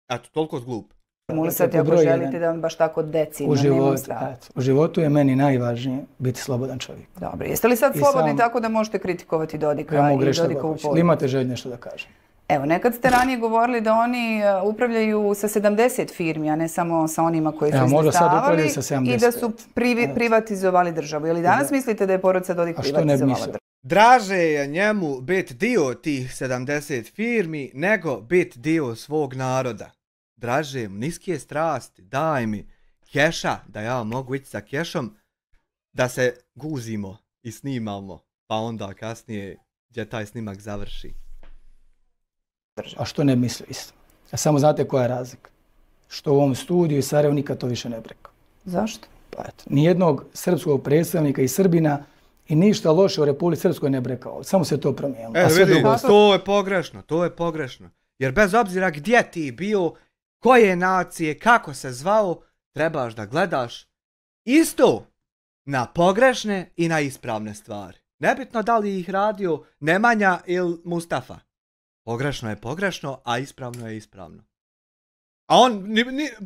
Eto, toliko glup. Stimulisati ako broj želite jedan. da vam baš tako decidno U nema životu, strah. eto, u životu je meni najvažnije biti slobodan čovjek. Dobro, jeste li sad I slobodni sam- tako da možete kritikovati Dodika Ja mogu i reći šta Dodikovu god hoćete. politiku? Imate želju nešto da kažem. Evo, nekad ste ranije govorili da oni upravljaju sa 70 firmi, a ne samo sa onima koji su Evo, možda sad izlistavali upravljaju sa 75. i da su privatizovali državu. Je li danas mislite da je porodica Dodik A što ne bi privatizovala mislio? državu? Draže je njemu biti dio tih 70 firmi nego biti dio svog naroda. Draže mu niske strasti, daj mi keša da ja mogu ići sa kešom da se guzimo i snimamo, pa onda kasnije gdje taj snimak završi. A što ne bi mislio isto? A samo znate koja je razlika? Što u ovom studiju i Sarajevu nikad to više ne bi rekao. Zašto? Pa eto, nijednog srpskog predstavnika i Srbina i ništa loše u Republici Srpskoj ne bi rekao. Samo se to promijenilo. A sve Vidi, drugo, to je pogrešno, to je pogrešno. Jer bez obzira gdje ti bio, koje nacije, kako se zvao, trebaš da gledaš isto na pogrešne i na ispravne stvari. Nebitno da li ih radio Nemanja ili Mustafa. Pogrešno je pogrešno, a ispravno je ispravno. A on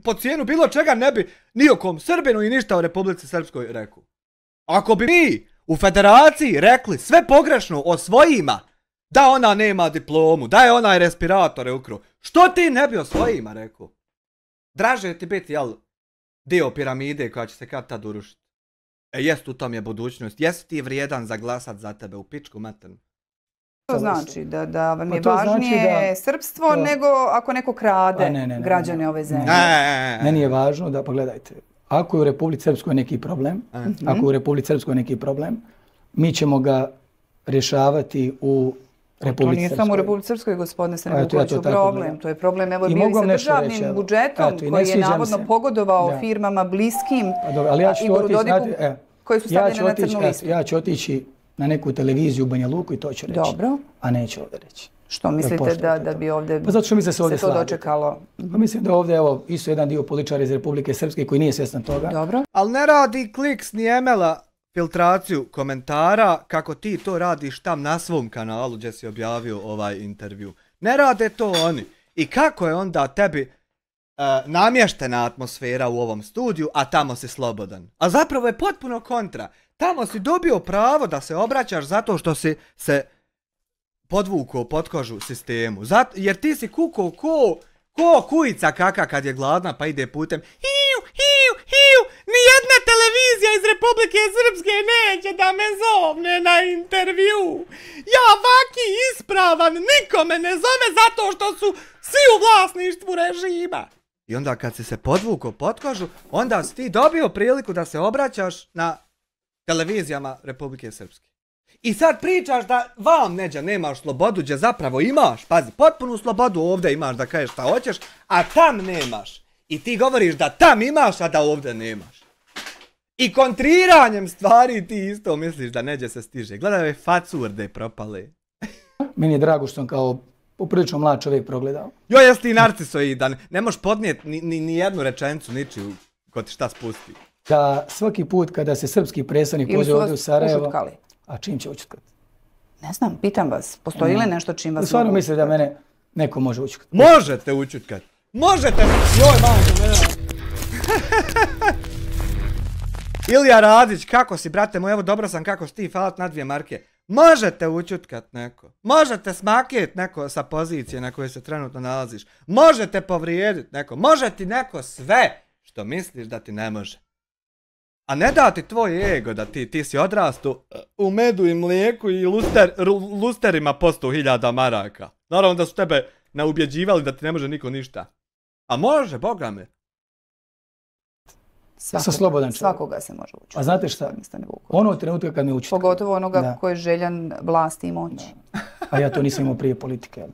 po cijenu bilo čega ne bi ni o kom Srbinu i ništa o Republici Srpskoj rekao. Ako bi mi u federaciji rekli sve pogrešno o svojima, da ona nema diplomu, da je onaj respiratore ukro, što ti ne bi o svojima rekao? Draže je ti biti, jel, dio piramide koja će se kad tad urušiti. Jest u tom je budućnost, jesi ti vrijedan za glasat za tebe u pičku maternu. To znači da vam je Pa to znači važnije da- srpstvo nego ako neko krade ne, građane ove zemlje. Meni je važno da, pogledajte, ako je u Republici Srpskoj neki problem, ako je u Republici Srpskoj neki problem, mi ćemo ga rješavati u To Republici nije Srpskoj. samo u Republici Srpskoj, gospodine A eto, ja to Sredokoviću, tako problem. gledam. To je problem, evo, I bio i mogu sa vam nešto državnim reći, evo. budžetom Eto, i ne koji je sviđa mi navodno se. pogodovao Da. firmama bliskim Pa dobro, ali ja ću Igoru otići, Dodiku, znate, koji su stavljene na crnu listu. ja ću otići na neku televiziju u Banja Luku i to ću reći. Dobro. A neću ovdje reći. Što mislite poštujete da to. bi ovdje Pa zato što mislim da se ovdje to slavite. dočekalo? Pa mislim da ovdje, evo, isto jedan dio političara iz Republike Srpske koji nije svjestan toga. Dobro. Ali ne radi Kliks ni Emela filtraciju komentara kako ti to radiš tam na svom kanalu gdje si objavio ovaj intervju. Ne rade to oni. I kako je onda tebi namještena atmosfera u ovom studiju, a tamo si slobodan? A zapravo je potpuno kontra. Tamo si dobio pravo da se obraćaš zato što si se podvukao pod kožu sistemu. Jer ti si kukao ko kujica kaka kad je gladna pa ide putem. Hiu, nijedna televizija iz Republike Srpske neće da me zovne na intervju. Ja vaki ispravan, niko me ne zove zato što su svi u vlasništvu režima. I onda kad si se podvukao pod kožu, onda si ti dobio priliku da se obraćaš na televizijama Republike Srpske. I sad pričaš da vam neđa nemaš slobodu, gdje zapravo imaš, pazi, potpunu slobodu ovdje imaš da kažeš šta hoćeš, a tam nemaš. I ti govoriš da tam imaš, a da ovdje nemaš. I kontriranjem stvari ti isto misliš da neđe se stiže. Gledaj ove facurde propale. Meni je drago što sam kao poprilično mlad čovjek progledao. Joj, jesi ti narcisoidan, ne možeš podnijeti ni jednu rečenicu ničiju ko ti šta spusti. Da svaki put kada se srpski predstavnik Ili pozove su ovdje u vas Sarajevo, ušutkali? a čim će učutkati? Ne znam, pitam vas, postoji li nešto čim vas Stvarno mogu misli da ušutkati? mene neko može učutkati. Možete učutkat. Možete. Joj, manko, mene. Ilija Radić, kako si, brate moj, evo dobro sam kako si ti, falat na 2 marke. Možete učutkat neko. Možete smaket neko sa pozicije na kojoj se trenutno nalaziš. Možete povrijediti neko. Može ti neko sve što misliš da ti ne može. A ne da ti tvoj ego da ti si odrastu u medu i mlijeku i lusterima po 100.000 maraka. Naravno da su tebe naubjeđivali da ti ne može niko ništa. A može, boga me. Sam slobodan čovjek. Svakoga se može učiti. A znate šta? Ono trenutka kad me učite. Pogotovo onoga koji je željan vlasti i moći. A ja to nisam imao prije politike.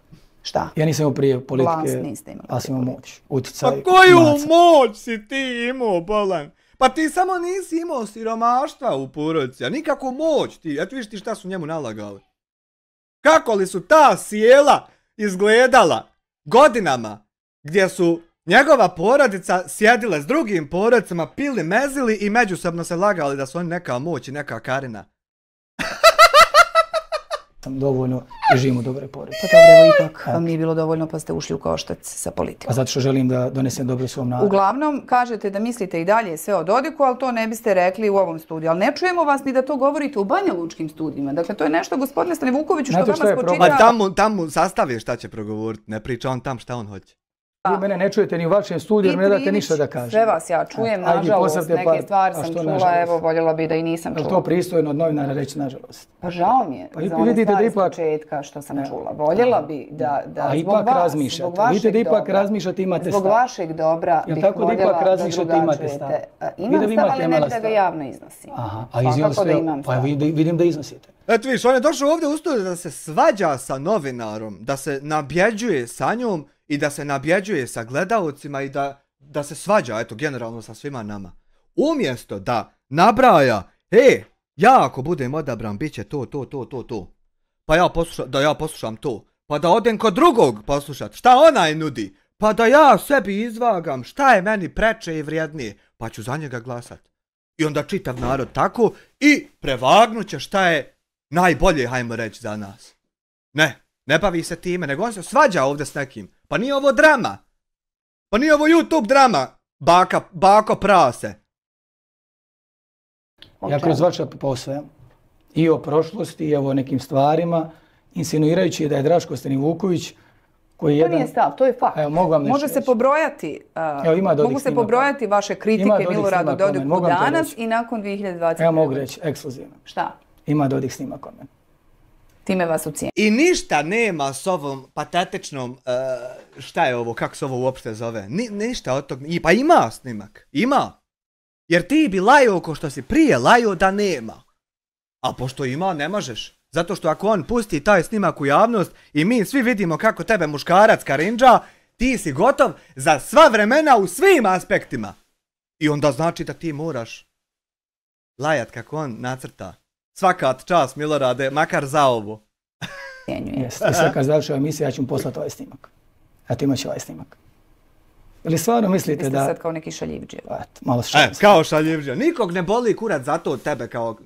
Šta? Ja nisam imao prije politike, Vlast niste imali. ali sam imao moć, utjecaj. Pa koju maca. moć si ti imao, bolan? Pa ti samo nisi imao siromaštva u porodici, a nikakvu moć ti. Eto vidiš ti šta su njemu nalagali. Kako li su ta sjela izgledala godinama gdje su njegova porodica sjedile s drugim porodicama, pili, mezili i međusobno se lagali da su oni neka moć i neka Karina. sam dovoljno i živim u dobroj porodici. Pa dobro, evo ipak vam nije bilo dovoljno pa ste ušli u koštac sa politikom. Pa zato što želim da donesem dobro svom narodu. Uglavnom, kažete da mislite i dalje sve o Dodiku, ali to ne biste rekli u ovom studiju. Ali ne čujemo vas ni da to govorite u Banja Lučkim studijima. Dakle, to je nešto, gospodine Stanivukoviću, što vama spočita... Ma tamo sastavi šta će progovoriti, ne priča on tam šta on hoće. Vi mene ne čujete ni u vašem studiju jer mi ne date ništa da kažem. Sve vas ja čujem, nažalost, neke stvari sam čula, evo, voljela bi da i nisam čula. Je to pristojno od novinara reći nažalost? Pa žao mi je za one stvari s početka što sam čula. Voljela bi da zbog vas, zbog vašeg dobra, zbog vašeg dobra bih voljela da drugačujete. Imam stav, ali ne bi da ga javno iznosim. Pa vidim da iznosite. Eto viš, on je došao ovdje u studiju da se svađa sa novinarom, da se nabjeđuje sa njom i da se nabjeđuje sa gledaocima i da se svađa, eto, generalno sa svima nama. Umjesto da nabraja, ja ako budem odabran, bit će to. Pa ja poslušam to. Pa da odem kod drugog poslušat, šta onaj nudi. Pa da ja sebi izvagam, šta je meni preče i vrijednije, pa ću za njega glasat. I onda čitav narod tako i prevagnuće šta je najbolje, hajmo reći, za nas. Ne bavi se time, nego on se svađa ovdje s nekim. Pa nije ovo drama. Pa nije ovo YouTube drama. Bako prase. Ja kroz vaša posvaja i o prošlosti i o nekim stvarima, insinuirajući da je Draško Stanivuković koji je jedan... To nije stav, to je fakt. Evo, mogu vam može se pobrojati, mogu se pobrojati vaše kritike Miloradu Dodiku danas i nakon 2020. Evo mogu reći, ekskluzivno. Šta? Ima Dodik snimak od mene. Time vas ucijenio. I ništa nema s ovom patetičnom, šta je ovo, kako se ovo uopšte zove, ništa od tog, pa ima snimak, ima. Jer ti bi lajao ko što si prije lajao da nema. A pošto ima, ne možeš. Zato što ako on pusti taj snimak u javnost i mi svi vidimo kako tebe muškarac karindža, ti si gotov za sva vremena u svim aspektima. I onda znači da ti moraš lajat kako on nacrta. Svaka čast, Milorade, makar za ovo. I sad kad završi emisija, ja ću mu poslati ovaj snimak. A ti imaš ovaj snimak. Ili stvarno mislite da... Vi ste sad kao neki šaljivđija. Malo šalim. Kao šaljivđija. Nikog ne boli kurac zato od tebe kao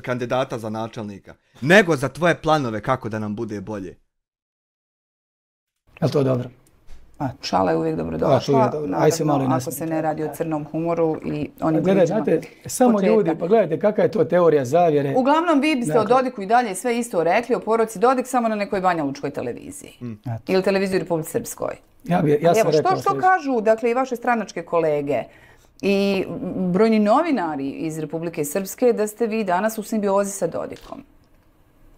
kandidata za načelnika. Nego za tvoje planove kako da nam bude bolje. Je li to dobro? Šala je uvijek dobro došla. Naravno, ako se ne radi o crnom humoru i onim pričama. Znate, samo ljudi, pa gledajte kakva je to teorija zavjere. Uglavnom, vi biste o Dodiku i dalje sve isto rekli o poroci Dodik samo na nekoj Banja Lučkoj televiziji. Ili televiziji u Republici Srpskoj. Evo, što kažu, dakle, i vaše stranačke kolege i brojni novinari iz Republike Srpske da ste vi danas u simbiozi sa Dodikom?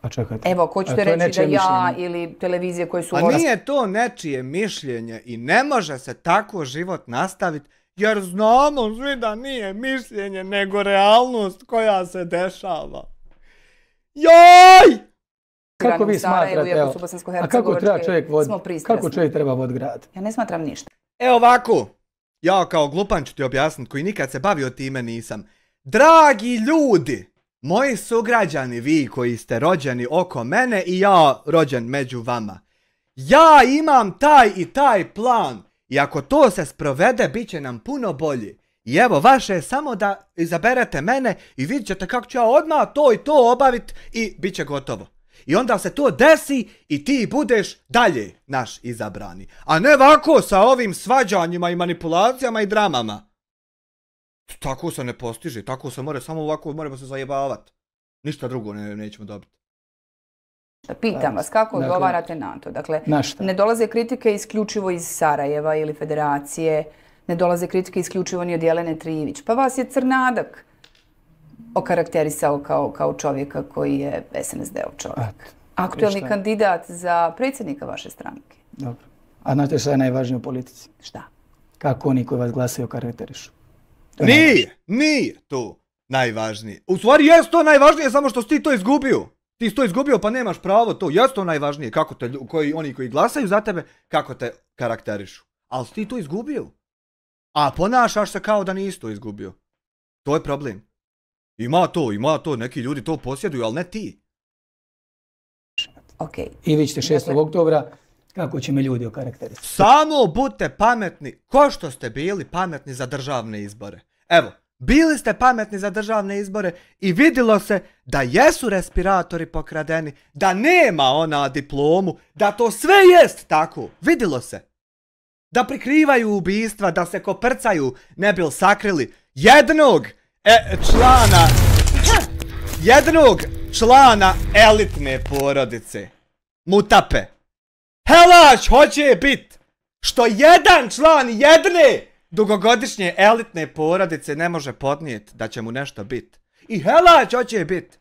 A čekajte. Evo, ako ćete reći da ja ili televizije koje su... A nije to nečije mišljenje i ne može se tako život nastaviti jer znamo svi da nije mišljenje nego realnost koja se dešava. Joj! Kako vi smatrate, evo, a kako treba čovjek kako čovjek treba voditi grad? Ja ne smatram ništa. Evo ovako, ja kao glupan ću ti objasniti koji nikad se bavio time nisam. Dragi ljudi, moji sugrađani, vi koji ste rođeni oko mene i ja rođen među vama. Ja imam taj i taj plan i ako to se sprovede, bit će nam puno bolje. I evo, vaše je samo da izaberete mene i vidjet ćete kako ću ja odmah to i to obaviti i bit će gotovo. I onda se to desi i ti budeš dalje naš izabrani. A ne ovako sa ovim svađanjima i manipulacijama i dramama. Tako se ne postiže, tako se more, samo ovako moramo se zajebavati. Ništa drugo nećemo dobiti. Pitam vas, kako odgovarate na to? Dakle, ne dolaze kritike isključivo iz Sarajeva ili Federacije, ne dolaze kritike isključivo ni od Jelene Trivić. Pa vas je Crnadak okarakterisao kao čovjeka koji je SNSD-ov čovjek. Aktuelni kandidat za predsjednika vaše stranke. Dobro. A znate što je najvažnije u politici? Šta? Kako oni koji vas glasaju karakterišu. Nije to najvažnije. U stvari jest to najvažnije, samo što si ti to izgubio. Ti si to izgubio pa nemaš pravo to. Jest to najvažnije, kako te, oni koji glasaju za tebe, kako te karakterišu. Ali si ti to izgubio. A ponašaš se kao da nisi to izgubio. To je problem. Ima to, neki ljudi to posjeduju, ali ne ti. I vi ćete 6. oktobra, kako će me ljudi okarakterisati? Samo budite pametni, ko što ste bili pametni za državne izbore. Evo, Bili ste pametni za državne izbore i vidjelo se da jesu respiratori pokradeni, da nema ona diplomu, da to sve jest tako. Vidjelo se. Da prikrivaju ubistva, da se koprcaju, ne bil sakrili jednog člana elitne porodice. Mutape. Helać hoće bit što jedan član jedne dugogodišnje elitne porodice ne može podnijeti da će mu nešto bit. I Helać hoće bit.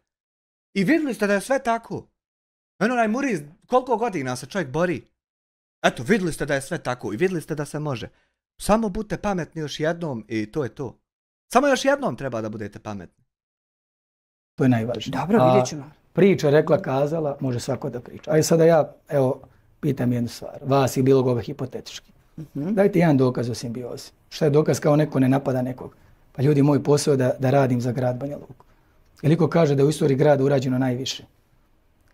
I vidjeli ste da je sve tako. Onaj Muriz, koliko godina se čovjek bori. Eto, vidjeli ste da je sve tako i vidjeli ste da se može. Samo budite pametni još jednom i to je to. Samo još jednom treba da budete pametni. To je najvažnije. Dobro, vidjet ćemo. Priča, rekla, kazala, može svako da priča. Ajde sada ja, evo, pitam jednu stvar. Vas i bilo koga hipotetički. Dajte jedan dokaz o simbiozi. Šta je dokaz kao neko ne napada nekog? Pa ljudi, moj posao je da radim za grad Banja Luku. Ili ko kaže da je u istoriji grada urađeno najviše?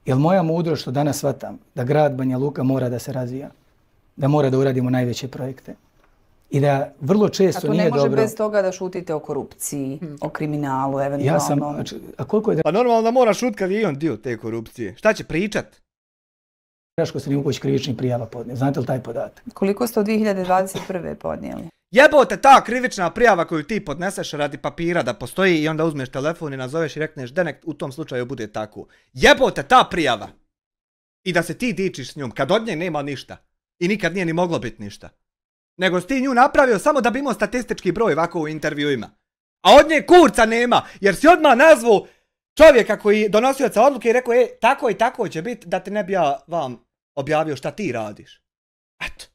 Jel moja mudrost što danas shvatam da grad Banja Luka mora da se razvija? Da mora da uradimo najveće projekte? I da vrlo često nije dobro... A to ne može bez toga da šutite o korupciji, o kriminalu, eventualno... Ja sam... A koliko je... Pa normalno da mora šut kad je i on dio te korupcije. Šta će pričat? Raško Srnjuković krivičnih prijava podnio. Znate li taj podatak? Koliko ste od 2021. podnijeli? Jebote, ta krivična prijava koju ti podneseš radi papira da postoji i onda uzmeš telefon i nazoveš i rekneš da nek u tom slučaju bude tako. Jebote, ta prijava! I da se ti dičiš s njom, kad od nje nema ništa. I nikad nije ni moglo biti ništa. Nego si ti nju napravio samo da bi imao statistički broj ovako u intervjuima. A od nje kurca nema, jer si odmah nazvao čovjeka koji donosioca odluke i rekao, tako i tako će biti da te ne bi ja vam objavio šta ti radiš. Eto.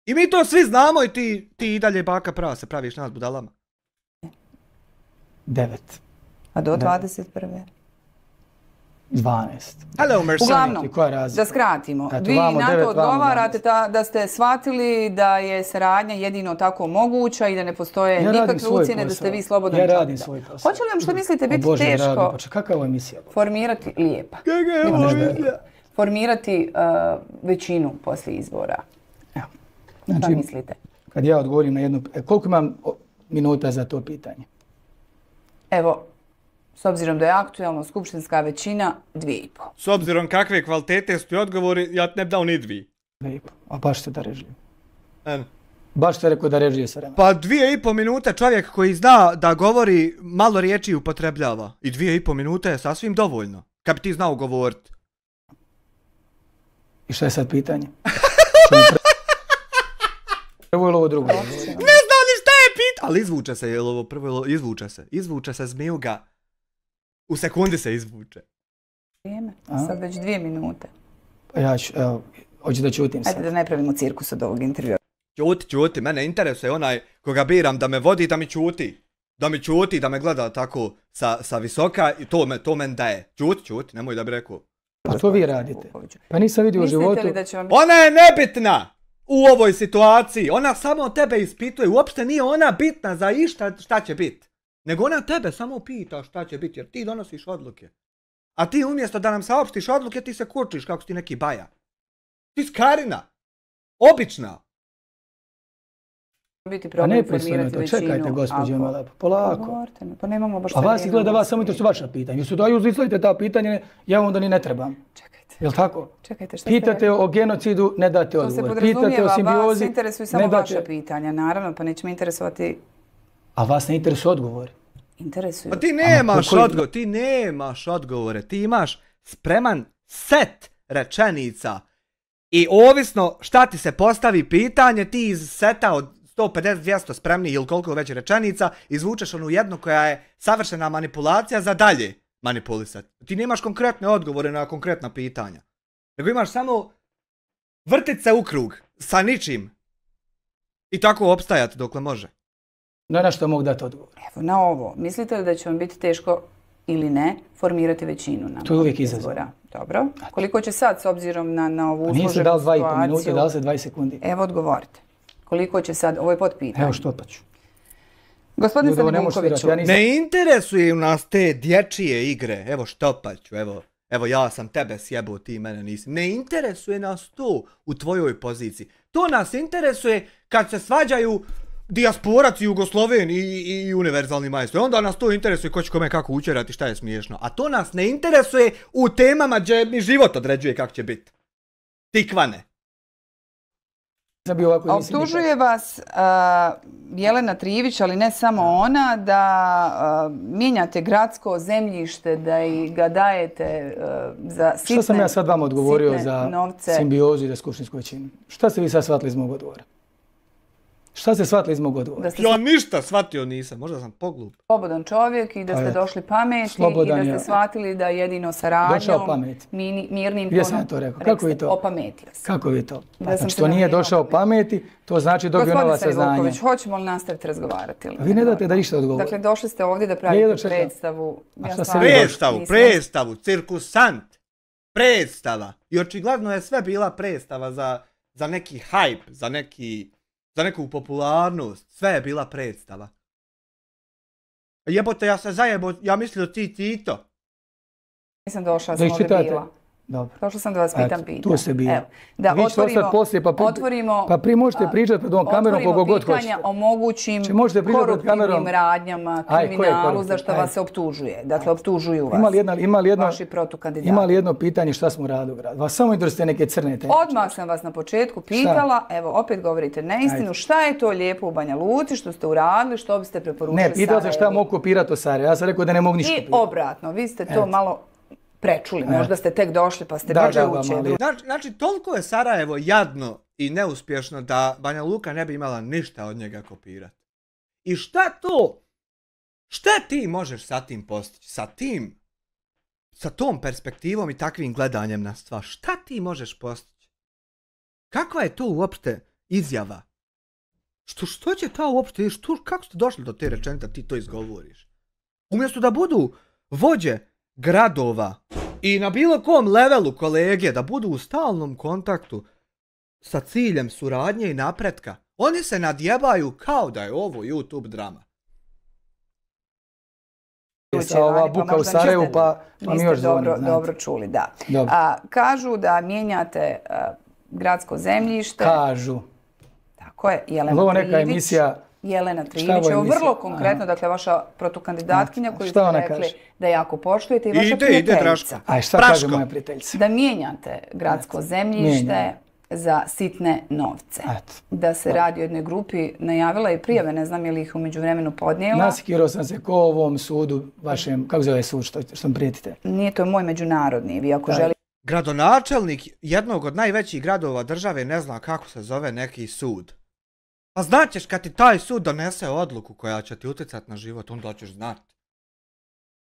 I mi to svi znamo i ti i dalje baka prava se praviš nas budalama. 9. A do 21. 12. Hello, Mercedes. Uglavnom, da skratimo. Vi na to odgovarate da ste shvatili da je saradnja jedino tako moguća i da ne postoje nikakve ucjene, da ste vi slobodno čovjek. Ja radim svoj posao. Hoće li vam što mislite biti teško kakva emisija? Formirati, lijepa. Formirati većinu poslije izbora? Šta mislite? Kad ja odgovorim na jednu... Koliko imam minuta za to pitanje? Evo, s obzirom da je aktualno skupštinska većina, 2,5. S obzirom kakve kvalitete su ti odgovori, ja ne bi dao ni 2. 2,5. A baš ste da režije. Baš ste rekao da režije sa vremena. Pa 2,5 minute čovjek koji zna da govori malo riječi upotrebljava. I 2,5 minute je sasvim dovoljno. Kad bi ti znao govoriti. I šta je sad pitanje? Prvo ili ovo drugo? Ne znam ni šta je pitanje. Ali izvuče se, je li ovo prvo, izvuče se. Izvuče se zmijuga. U sekundi se izvuče. Vrijeme, sad već 2 minute. Pa ja ću, evo, hoću da čutim sad. Ajde da ne pravimo cirkus od ovog intervjua. Čuti, mene interesuje onaj koga biram da me vodi, da mi čuti. Da mi čuti, da me gleda tako sa visoka i to men daje. Čuti, nemoj da bi rekao. Pa to vi radite. Pa nisam vidio u životu. Ona je nebitna u ovoj situaciji. Ona samo tebe ispituje. Uopšte nije ona bitna za išta šta će biti. Nego ona tebe samo pita šta će biti, jer ti donosiš odluke. A ti umjesto da nam saopštiš odluke, ti se kurčiš kako si ti neki baja. Ti skarina. Obična. A ne pristojno to, čekajte gospođo Melepo, polako. Pa nemamo baš... A vas izgleda vas samo interesu vaša pitanja. Jesu daju izgledajte ta pitanja, ja onda ni ne trebam. Čekajte. Jel' tako? Čekajte, šta pitate o genocidu, ne date odgovor. Pitate o simbiozi, vas interesuju samo vaša pitanja, naravno, pa neće me interesovati... A vas ne interesuju odgovori? Interesuju. Pa ti nemaš odgovore, ti imaš spreman set rečenica. I ovisno šta ti se postavi pitanje, ti iz seta od 150-200 spremnih ili koliko već rečenica, izvučeš onu jednu koja je savršena manipulacija za dalje manipulisati. Ti nemaš konkretne odgovore na konkretna pitanja. Nego imaš samo vrtit se u krug sa ničim. I tako opstajati dokle može. Na što mogu dati odgovor? Evo, na ovo. Mislite li da će vam biti teško ili ne formirati većinu na to je uvijek izazov. Dobro. Koliko će sad s obzirom na ovu usluženu situaciju? Nije se dal 2,5 minute, dal se 20 sekundi. Evo, odgovorite. Koliko će sad, ovo je potpitanje. Evo što pa ću. Gospodin Srnjukoviću. Ne interesuju nas te dječije igre. Evo štopaću, evo ja sam tebe sjebao, ti mene nisi. Ne interesuje nas to u tvojoj poziciji. To nas interesuje kad se svađaju dijasporac, Jugosloven i univerzalni majstor. Onda nas to interesuje ko će kome kako učerati, šta je smiješno. A to nas ne interesuje u temama gdje mi život određuje kako će biti. Tikvane. Optužuje vas Jelena Trivić, ali ne samo ona, da mijenjate gradsko zemljište, da ga dajete za sitne novce. Šta sam ja sad vam odgovorio za simbiozu i za skupštinsku većinu? Šta ste vi sad shvatili iz mog odgovora? Šta ste shvatili iz mog odgovora? Ja ništa shvatio nisam, možda sam poglup. Slobodan čovjek i da ste došli pameti i da ste shvatili da jedino saradnjom, mirnim tonom. Gdje sam to rekao? Kako vi to? Opametio sam. Kako vi to? Znači to nije došao pameti, to znači dobio nova saznanja. Gospodin Vuković, hoćemo li nastaviti razgovarati? Vi ne date da ništa odgovori. Dakle, došli ste ovdje da pravite predstavu. Predstavu, cirkusant. Predstava. I očigledno je sve bila predstava za neki hype, za neku popularnost. Sve je bila predstava. Jebote, ja se zajebo, ja mislio ti Tito. Nisam došla, sam ovdje bila. Dobro. Došla sam da vas pitam pitanje. Tu se bio. Da, vi ćete ostati poslije, pa prije možete pričati pred ovom kamerom koliko god hoćete. Otvorimo pitanja o mogućim koruptivnim radnjama, kriminalu za što vas se optužuje. Dakle, optužuju vas vaši protukandidati. Ima li jedno pitanje šta smo radili u gradu? Vas samo interesuje neke crne teme. Odmah sam vas na početku pitala, evo opet govorite neistinu, šta je to lijepo u Banja Luci, što ste uradili, što biste preporučili Sarajevu? Ne, pitao sam šta mogu kopirati o Sarajevu. Ja sam rekao da ne mogu ništa kopirati. I obratno, vi ste to malo prečuli, možda ste tek došli pa ste brže učili. Znači, toliko je Sarajevo jadno i neuspješno da Banja Luka ne bi imala ništa od njega kopirati. I šta ti možeš sa tim postići? Sa tom perspektivom i takvim gledanjem na stvar, šta ti možeš postići? Kakva je to uopšte izjava? Što će ta uopšte, kako ste došli do te rečenice da ti to izgovoriš? Umjesto da budu vođe gradova i na bilo kom levelu kolege da budu u stalnom kontaktu sa ciljem suradnje i napretka, oni se nadjebaju kao da je ovo YouTube drama. Ova buka u Sarajevu pa mi još zvoni. Dobro čuli, da. Kažu da mijenjate gradsko zemljište. Kažu. Tako je, Jelena Trivić, evo vrlo konkretno, dakle vaša protukandidatkinja koju ste rekli da jako poštujete i vaša prijateljica. A šta kaže moja prijateljica? Da mijenjate gradsko zemljište za sitne novce. Da se radi o jednoj grupi, najavila i prijave, ne znam je li ih u međuvremenu podnijela. Nasikirao sam se ko u ovom sudu vašem, kako zove sud što mi prijetite? Nije to moj međunarodni, vi ako želite. Gradonačelnik jednog od najvećih gradova države ne zna kako se zove neki sud. Pa znaćeš kad ti taj sud donese odluku koja će ti utjecati na život, onda ćeš znati.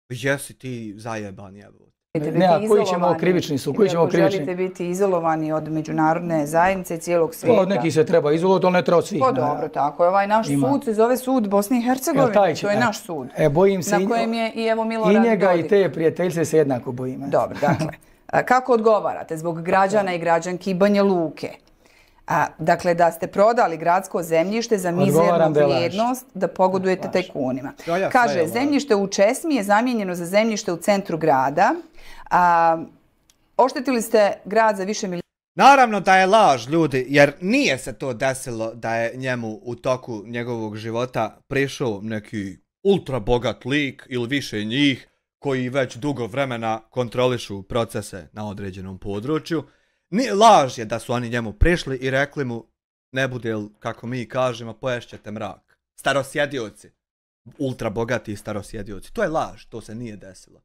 Jesi ti zajeban, jebo. Ne, a koji ćemo krivični sud? Ako želite biti izolovani od međunarodne zajednice i cijelog svijeta. Od nekih se treba izolovati, ali ne treba od svih. Pa dobro, tako je. Ovaj naš sud se zove sud Bosne i Hercegovine. To je naš sud. Bojim se na kojem je i evo Milorad Dodik. I njega i te prijateljice se jednako bojim. Dobro, dakle. Kako odgovarate zbog građana i građanki Banja Luke? Dakle, da ste prodali gradsko zemljište za mizernu vrijednost, da pogodujete tajkunima. Kaže, zemljište u Česmi je zamijenjeno za zemljište u centru grada. Oštetili ste grad za više milijuna. Naravno da je laž, ljudi, jer nije se to desilo da je njemu u toku njegovog života prišao neki ultra bogat lik ili više njih koji već dugo vremena kontrolišu procese na određenom području. Laž je da su oni njemu prišli i rekli mu, ne bude li, kako mi kažemo, poješćete mrak. Starosjedioci. Ultra bogati starosjedioci. To je laž, to se nije desilo.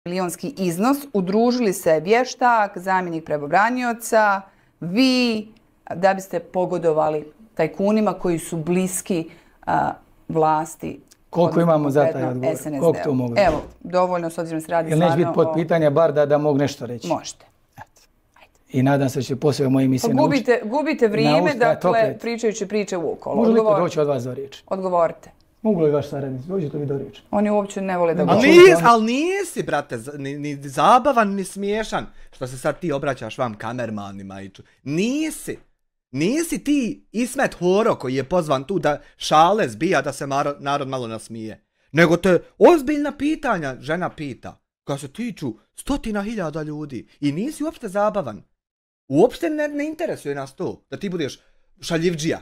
Milionski iznos, udružili se vještak, zamjenik pravobranioca, vi, da biste pogodovali tajkunima koji su bliski vlasti. Koliko imamo za taj odgovor? Koliko to mogu? Evo, dovoljno, s obzirom se radi stvarno o... Jel neće biti pod pitanja bar da mogu nešto reći? Možete. I nadam se da će poslije moje emisije naučiti. Gubite vrijeme, dakle, pričajući priče u okolo. Može li to doći od vas do riječi? Odgovorite. Mogu li vaš saradnic? Dođete li do riječi? Oni uopće ne vole da govore. Ali nisi, brate, ni zabavan, ni smiješan, što se sad ti obraćaš vam kamermanima i nisi. Nisi ti Ismet Horo koji je pozvan tu da šale zbija da se narod malo nasmije. Nego te ozbiljna pitanja žena pita koja se tiču 100.000 ljudi i nisi uopšte zabavan. Uopšte ne interesuje nas to da ti budeš šaljivđija.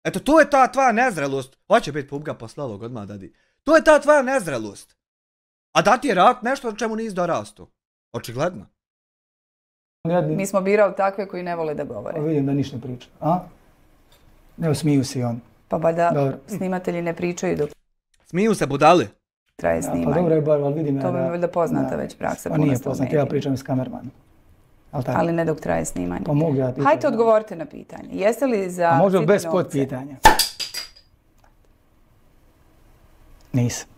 Eto, to je ta tvoja nezrelost. Hoće biti pubga posle ovog odmah dadi. To je ta tvoja nezrelost. A da ti je rat nešto o čemu nisi dorastu. Očigledno. Mi smo birali takve koji ne vole da govore. Vidim da ništa ne priča. A? Evo, smiju se i on. Pa da snimatelji ne pričaju dok Smiju se budali. traje snimanje. Pa dobro je bar, ali vidim To bi mi valjda poznata već praksa. Pa nije poznata, ja pričam s kamermanom. Ali ne dok traje snimanje. Pa mogu ja. Hajde odgovorite na pitanje. Jeste li za možda sitne bez novce? potpitanja. Nisam.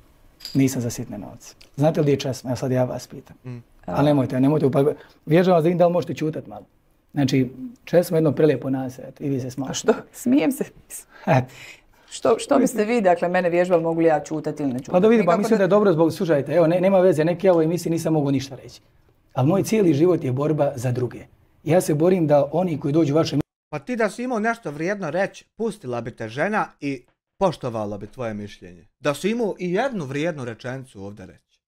Nisam za sitne novce. Znate li gdje je česma? Evo sad ja vas pitam. Ali nemojte. Vježam vas da da li možete čutati malo. Znači, česma je jedno prelijepo naselje. I vi se smašate. A što? Smijem se. Što biste vi, dakle, mene vježbali, mogu li ja čutati ili ne čutati? Pa da vidim, pa mislim da je dobro zbog, slušajte, evo, nema veze, neki ja u ovoj emisiji nisam mogao ništa reći. Ali moj cijeli život je borba za druge. Ja se borim da oni koji dođu u vašem... Pa ti da si imao nešto vrijedno reći, pustila bi te žena i poštovala bi tvoje mišljenje. Da si imao i jednu vrijednu rečenicu ovdje reći.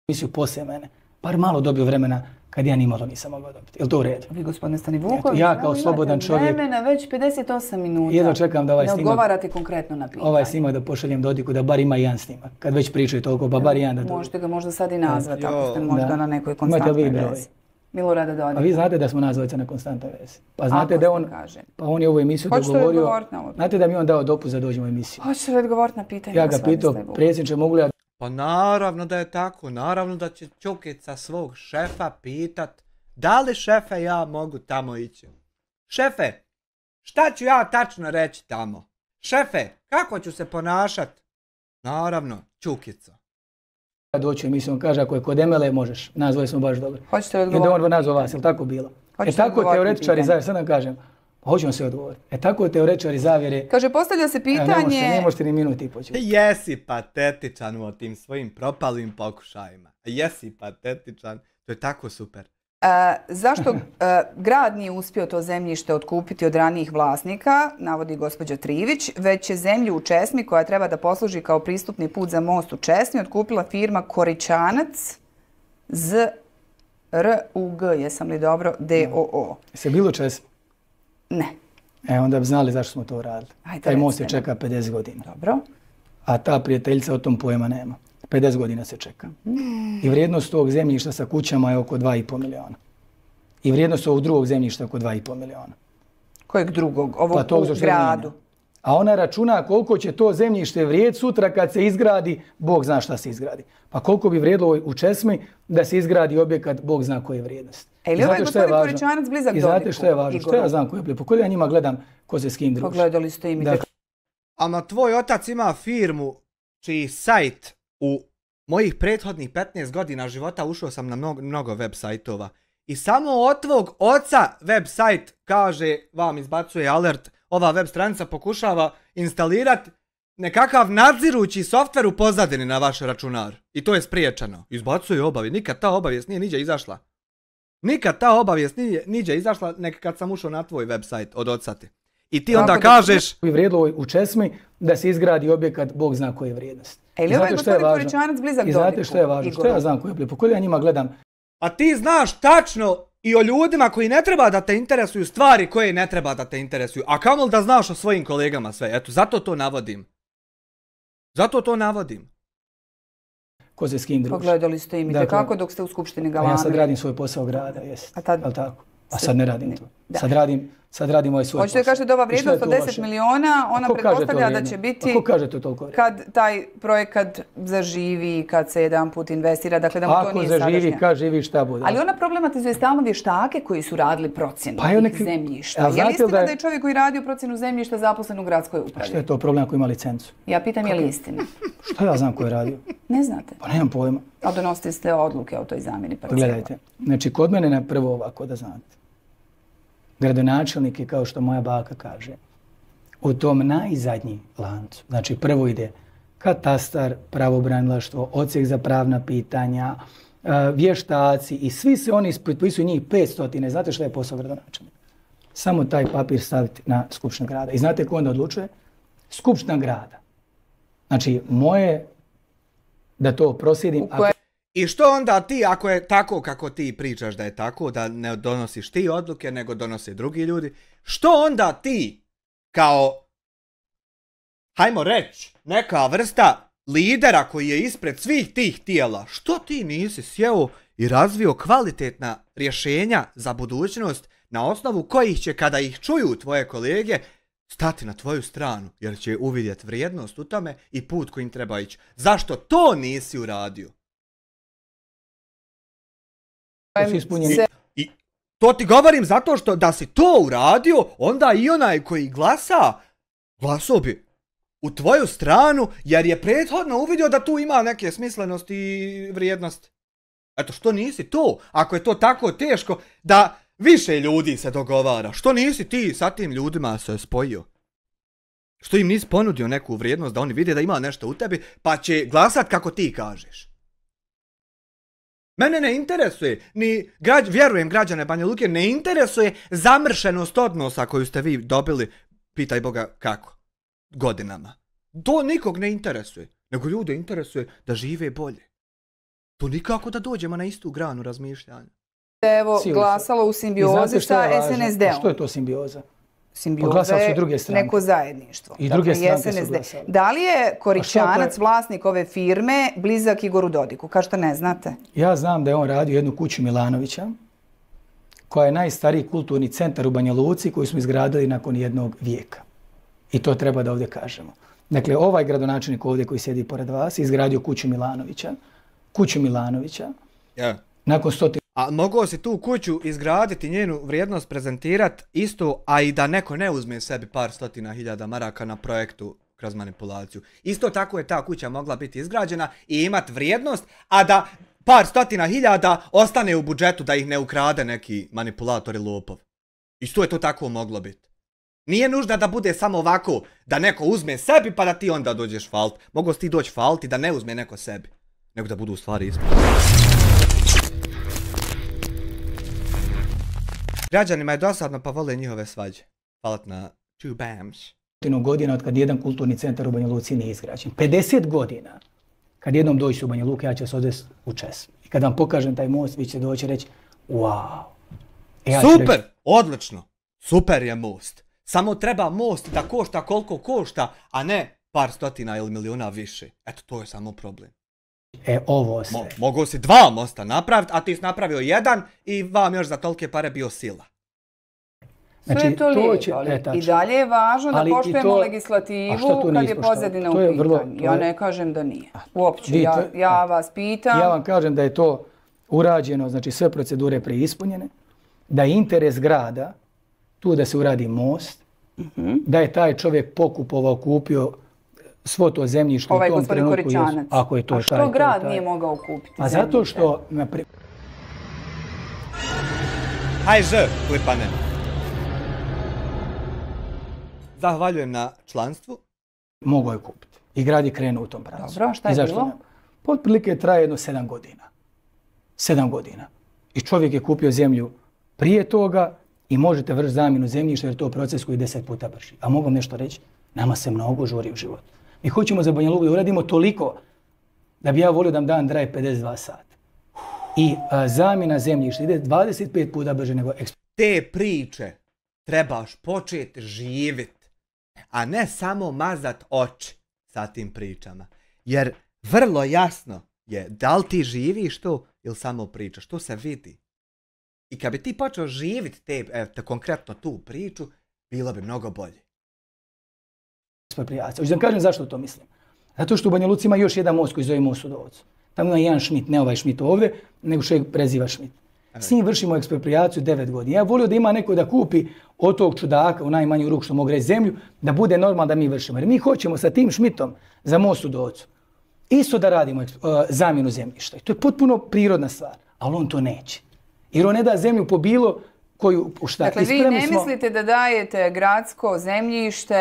Emisiju poslije mene, bar malo dobio vremena kad ja nimalo nisam mogao dobiti. Jel to u redu? Vi, gospodine Stanivuković, ja kao slobodan čovjek... vremena već 58 minuta. Jedno čekam da ovaj snimak... Ne odgovarate konkretno na pitanje. Ovaj snimak da pošaljem Dodiku, da bar ima jedan snimak. Kad već pričaju toliko, pa bar jedan da dođe. Možete ga možda sad i nazvati, ako ste možda na nekoj konstantnoj vezi. Milorada Dodika. A vi znate da smo nas dvojica na konstantnoj vezi. Pa znate da on... Pa on je ovu emisiju dogovorio... Znate da mi on dao dopust da dođemo u emisiju. Hoćete li odgovoriti na pitanje? Ja ga pitao, predsjedniče, mogu li ja... Pa naravno da je tako, naravno da će Ćukica svog šefa pitat da li šefe ja mogu tamo ići. Šefe, šta ću ja tačno reći tamo? Šefe, kako ću se ponašat? Naravno, Ćukica. Doći u emisiju, on kaže ako je kod Emele možeš, nas dvoje smo baš dobri. Hoćete li odgovoriti? I da on nazvao vas, je li tako bilo? Tako teoretičari zavjere, sad nam kažem, hoćemo se odgovoriti. Tako teoretičari zavjere... Kaže, postavlja se pitanje... Ne možete ni minuti i početi. Jesi patetičan u tim svojim propalim pokušajima. Jesi patetičan, to je tako super. Zašto grad nije uspio to zemljište otkupiti od ranijih vlasnika, navodi gospođa Trivić, već je zemlju u Česmi koja treba da posluži kao pristupni put za most u Česmi otkupila firma Koričanac ZRUG, jesam li dobro, DOO. Jeste bilo u Česmi? Ne. Onda bi znali zašto smo to radili. Taj most se čeka 50 godina. Dobro. A ta prijateljica o tom pojma nema. 50 godina se čeka. I vrijednost tog zemljišta sa kućama je oko 2,5 miliona. I vrijednost ovog drugog zemljišta je oko 2,5 miliona. Kojeg drugog? Ovog u gradu? A ona računa koliko će to zemljište vrijediti sutra kad se izgradi, Bog zna šta se izgradi. Pa koliko bi vrijedilo u Česmi da se izgradi objekat, Bog zna koje je vrijednost. Ili ovaj gospodin Koričanac blizak Dodiku? I znate što je važno? Što ja znam koje je blipo? Koliko ja njima gledam ko se s kim druži? Pogledali ste im i tako. Ama tvoj otac ima firmu čiji sajt u mojih prethodnih 15 godina života ušao sam na mnogo web sajtova. I samo od tvog oca web sajt kaže, vam izbacuje alert, ova web stranica pokušava instalirati nekakav nadzirući softver u pozadini na vaš računar. I to je spriječeno. Izbacuje obavijest. Nikad ta obavijest nije niđe izašla. Nikad ta obavijest nije niđe izašla nek kad sam ušao na tvoj web sajt od ocati. I ti onda kažeš... Bi vrijedilo u Česmi da se izgradi objekat, Bog zna koje je vrijednost. Ili ovaj gospodin Koričanac blizak Dodiku? I znate što je važno? Što ja znam koje je blipo? Koliko ja njima gledam? A ti znaš tačno i o ljudima koji ne treba da te interesuju stvari koje ne treba da te interesuju. A kamoli da znaš o svojim kolegama sve. Eto, zato to navodim. Zato to navodim. Ko se s kim druži? Pogledali ste im i tekako dok ste u Skupštini galamili. Ja sad radim svoj posao grada, jest. Ali tako? A sad ne radim to. Sad radim ovaj svoj posao. Hoćete kažete da ova vrijednost od 10 miliona, ona pretpostavlja da će biti... Ko kaže to toliko vrijedno? Kad taj projekat zaživi, kad se jedan put investira, dakle da mu to nije sadašnja. Ako zaživi, kad živi, šta bude. Ali ona problematizuje stalno vještake koji su radili procjenu tih zemljišta. Je li istina da je čovjek koji radio procjenu zemljišta zaposlen u gradskoj upravi? Šta je to problem ako ima licencu? Ja pitam je li istina? Šta ja znam ko je radio? Ne znate? Pa nemam pojma. A donosite ste odluke o toj zamjeni parcela? Gledajte, znači kod mene na prvo ovako da znate. Gradonačelnik je, kao što moja baka kaže, u tom najzadnji lancu. Znači prvo ide katastar, pravobranilaštvo, odsjek za pravna pitanja, vještaci i svi se oni potpisuju njih 500. Znate što je posao gradonačelnika? Samo taj papir staviti na Skupštinu grada. I znate ko onda odlučuje? Skupština grada. Znači moje da to prosjedim... I što onda ti, ako je tako kako ti pričaš da je tako, da ne donosiš ti odluke, nego donose drugi ljudi, što onda ti, kao, hajmo reći, neka vrsta lidera koji je ispred svih tih tijela, što ti nisi sjeo i razvio kvalitetna rješenja za budućnost na osnovu kojih će, kada ih čuju tvoje kolege, stati na tvoju stranu, jer će uvidjeti vrijednost u tome i put kojim treba ići. Zašto to nisi uradio? I to ti govorim zato što da si to uradio, onda i onaj koji glasao bi u tvoju stranu, jer je prethodno uvidio da tu ima neke smislenosti i vrijednosti. Eto, što nisi to? Ako je to tako teško da više ljudi se dogovara, što nisi ti sa tim ljudima se spojio? Što im nisi ponudio neku vrijednost da oni vide da ima nešto u tebi, pa će glasat kako ti kažeš? Mene ne interesuje, vjerujem građane Banja Luke, ne interesuje zamršenost odnosa koju ste vi dobili, pitaj Boga kako, godinama. To nikog ne interesuje, nego ljude interesuje da žive bolje. To nikako da dođemo na istu granu razmišljanja. Evo, glasalo u simbiozi sa SNSD-om. Što je to simbioza? Simbioza je neko zajedništvo. I druge stranke su glasale. Da li je Koričanac, vlasnik ove firme, blizak Igoru Dodiku? Kao što ne znate? Ja znam da je on radio jednu kuću Milanovića, koja je najstariji kulturni centar u Banja Luci koji smo izgradili nakon jednog vijeka. I to treba da ovdje kažemo. Dakle, ovaj gradonačelnik ovdje koji sjedi pored vas je izgradio kuću Milanovića. Nakon 100. A mogao si tu kuću izgraditi, njenu vrijednost prezentirati isto, a i da neko ne uzme sebi par stotina hiljada maraka na projektu kroz manipulaciju. Isto tako je ta kuća mogla biti izgrađena i imati vrijednost, a da par stotina hiljada ostane u budžetu da ih ne ukrade neki manipulator i lopov. Isto je to tako moglo biti. Nije nužda da bude samo ovako, da neko uzme sebi pa da ti onda dođeš falt. Mogao si ti doći falt i da ne uzme neko sebi, nego da budu u stvari ispod. Građanima je dosadno pa vole njihove svađe. Falat na two bams. Godina od kad jedan kulturni centar u Banja Luci nije izgrađen. 50 godina. Kad jednom dođete u Banja Luku, ja ću se odvesti u Čes. I kad vam pokažem taj most, vi ćete doći i reći, wow. Super, odlično. Super je most. Samo treba most da košta koliko košta, a ne par stotina ili milijuna više. Eto, to je samo problem. Ovo sve. Mogu si 2 mosta napraviti, a ti si napravio 1 i vam još za tolike pare bio sila. Znači, sve je to lijepo, ali i dalje je važno da poštujemo legislativu kad je pozadina u pitanju. Ja ne kažem da nije. Uopće, ja vas pitam. Ja vam kažem da je to urađeno, znači sve procedure preispunjene, da je interes grada tu da se uradi most, da je taj čovjek pokupovao, kupio svo to zemljište u tom trenutku. Koričanac. Ako je to a što grad nije mogao kupiti zemljište? A zato što... Hajže, Klipane. Zahvaljujem na članstvu. Mogao je kupiti. I grad je krenuo u tom pravcu. Dobro, šta je bilo? Otprilike traje jedno 7 godina. 7 godina. I čovjek je kupio zemlju prije toga i možete vršiti zamjenu zemljišta jer je to proces koji je 10 puta brži. A mogu nešto reći? Nama se mnogo žuri u životu. Mi hoćemo za Banja Luku da uradimo toliko da bi ja volio da dan traje 52 sata. I zamjena zemljišta ide 25 puta brže nego te priče trebaš početi živjeti, a ne samo mazat oči sa tim pričama. Jer vrlo jasno je da li ti živiš to ili samo pričaš. To se vidi. I kad bi ti počeo živjeti konkretno tu priču, bilo bi mnogo bolje. Ekspropriacija. Hoću da vam kažem zašto to mislim. Zato što u Banja Luci ima još jedan most koji zove Most u Dovcu. Tamo ima jedan Šmit, ne ovaj Šmit ovdje, nego što je preziva Šmit. S njim vršimo ekspropriaciju 9 godina. Ja volio da ima neko da kupi od tog čudaka u najmanju ruku što mogu reći zemlju, da bude normalno da mi vršimo. Jer mi hoćemo sa tim Šmitom za Most u Dovcu isto da radimo zamjenu zemljišta. I to je potpuno prirodna stvar, ali on to neće. Jer on ne da zemlju po bilo koju šta. Dakle, vi ne mislite da dajete gradsko zemljište,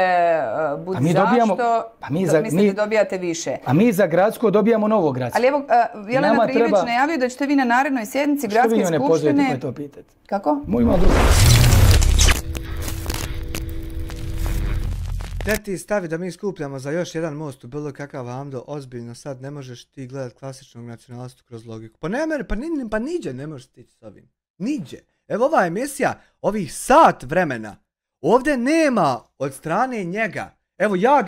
budi zašto, mislite da dobijate više. A mi za gradsko dobijamo novo gradsko. Ali evo, Jelena Privić najavio da ćete vi na narednoj sjednici gradske skupštine... Što vi ne pozovete koje to pitati? Kako? Moj ima drugo. Te ti stavi da mi skupljamo za još jedan most u bilo kakav Amdo, ozbiljno sad ne možeš ti gledat klasičnog nacionalistu kroz logiku. Pa ne, pa niđe ne možeš stići s ovim. Niđe. Evo ova emisija, ovih sat vremena, ovdje nema od strane njega. Evo ja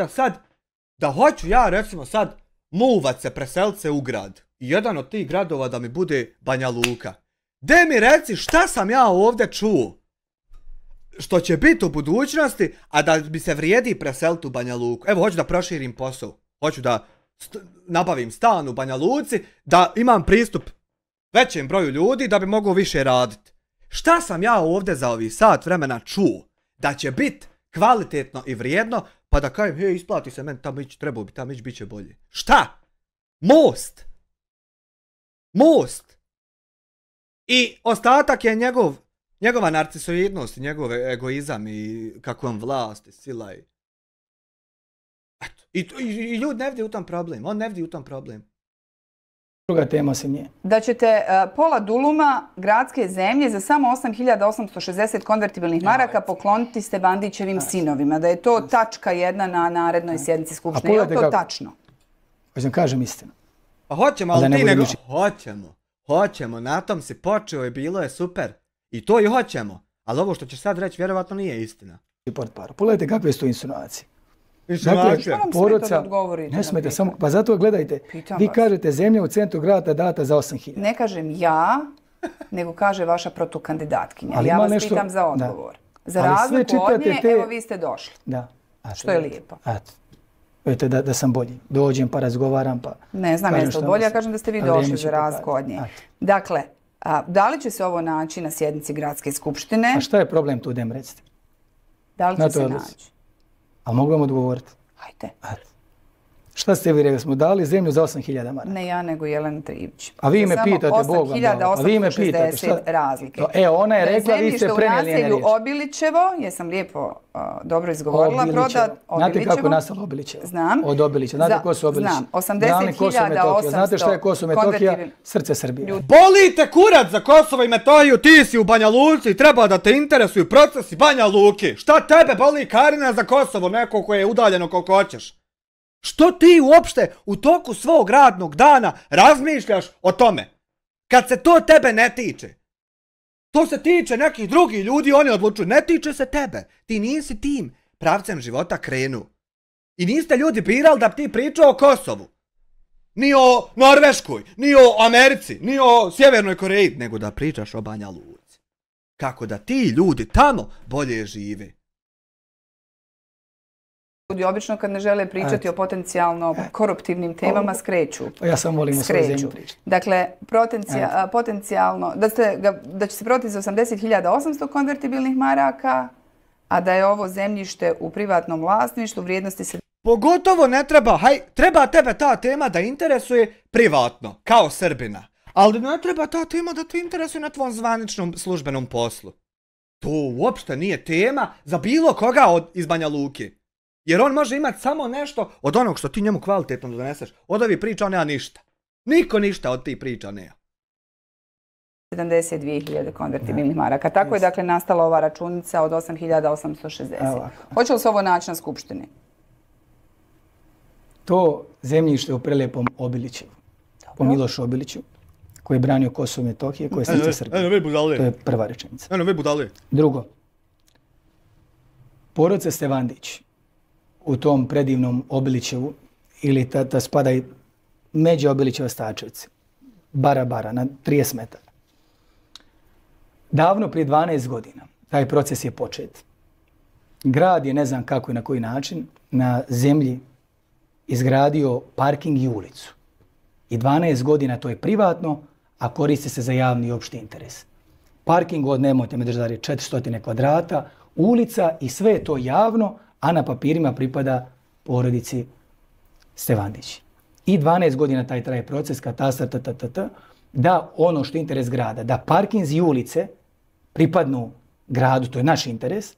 da hoću ja recimo sad muvat se, preselit se u grad. I jedan od tih gradova da mi bude Banja Luka. De mi reci šta sam ja ovdje čuo? Što će biti u budućnosti, a da bi se vrijedi preseliti u Banja Luku. Evo, hoću da proširim posao. Hoću da nabavim stan u Banja Luci, da imam pristup većem broju ljudi, da bi mogao više raditi. Šta sam ja ovdje za ovih sat vremena čuo? Da će biti kvalitetno i vrijedno, pa da kažem, hej, isplati se meni, tamo ići, trebao bi tamo ići, bit će bolje. Šta? Most! Most! I ostatak je njegova narcisoidnost i njegov egoizam i kako on vlast i sila i... Eto. I ljudi ne vidi u tom problem. On ne vidi u tom problem. Druga tema se nije. Da ćete pola duluma gradske zemlje za samo 8.860 konvertibilnih maraka pokloniti Stevandićevim sinovima. Da je to tačka jedna na narednoj sjednici Skupštine. Je li to tačno? Hoćem kažem istinu. Pa hoćemo, ali ti nego... Hoćemo, na tom si počeo i bilo je super. I to i hoćemo. Ali ovo što ćeš sad reći vjerovatno nije istina. Pogledajte kakve su to insinuacije. Insinuacije? Porodca, ne smete, samo, pa zato gledajte, vi kažete zemlja u centru grada data za 8.000. Ne kažem ja, nego kaže vaša protukandidatkinja. Ja vas pitam za odgovor. Za razliku od nje, evo vi ste došli. Da. Što je lijepo. Vidite da sam bolji. Dođem pa razgovaram pa... Ne znam jeste li bolje, ja kažem da ste vi došli za razliku od nje. Dakle, da li će se ovo naći na sjednici Gradske skupštine? A šta je problem tu, dem recite? Da li će se naći? A mogu vam odgovoriti? Hajde. Šta ste vi rekli? Smo dali zemlju za 8.000 maraka. Ne ja, nego Jelena Trivić. A vi me pitate, Bog vam dao. A vi me pitate, šta? Razlike. Ona je rekla, vi ste prenijeli njene riječi. Zemljište u naselju Obilićevo, jesam lijepo dobro izgovorila, prodat Obilićevo. Znate kako je nastalo Obilićevo? Znam. Od Obilića. Znate ko su Obilići? Znam. 80.800 Znate šta je Kosovo i Metokija? Srce Srbije. Boli te kurac za Kosovo i Metohiju, ti si u Banja Luci i treba da te interesuju procesi Banja Luki. Šta tebe boli Karina za Kosovo, neko koje je udaljeno koliko hoćeš? Što ti uopšte u toku svog radnog dana razmišljaš o tome? Kad se to tebe ne tiče. To se tiče nekih drugih ljudi, oni odlučuju. Ne tiče se tebe. Ti nisi tim pravcem života krenu. I niste ljudi birali da bi ti pričao o Kosovu. Ni o Norveškoj, ni o Americi, ni o Sjevernoj Koreji, nego da pričaš o Banja Luci. Kako da ti ljudi tamo bolje žive. Ljudi obično kad ne žele pričati o potencijalno koruptivnim temama skreću. Ja sam volim o svojoj zemlji pričati. Dakle, potencijalno, da će se prodati za 80.800 konvertibilnih maraka, a da je ovo zemljište u privatnom vlasništvu vrijednosti se... Pogotovo ne treba, treba tebe ta tema da interesuje privatno, kao Srbina. Ali ne treba ta tema da te interesuje na tvom zvaničnom službenom poslu. To uopšte nije tema za bilo koga iz Banja Luke. Jer on može imati samo nešto od onog što ti njemu kvalitetno doneseš. Od ovih priča on nema ništa. Niko ništa od tih priča nema. 72.000 konvertibilnih maraka. Tako je dakle nastala ova računica od 8.860. Hoće li se ovo naći na skupštini? To zemljište u prelijepom Obilićevu. Po Milošu Obiliću, koji je branio Kosovo i Metohije, koji je srce Srbije. To je prva rečenica. Drugo, porodica Stevandić u tom predivnom Obilićevu, ili ta spada i među Obilićeva Stačevci, bara na 30 metara. Davno prije 12 godina taj proces je počet. Grad je, ne znam kako i na koji način, na zemlji izgradio parking i ulicu. I 12 godina to je privatno, a koristi se za javni i opšti interes. Parking od, nemojte me držati, 400 kvadrata, ulica i sve je to javno, a na papirima pripada porodici Stevandić. I 12 godina taj traje proces, katastar, da ono što je interes grada, da parkinzi i ulice pripadnu gradu, to je naš interes,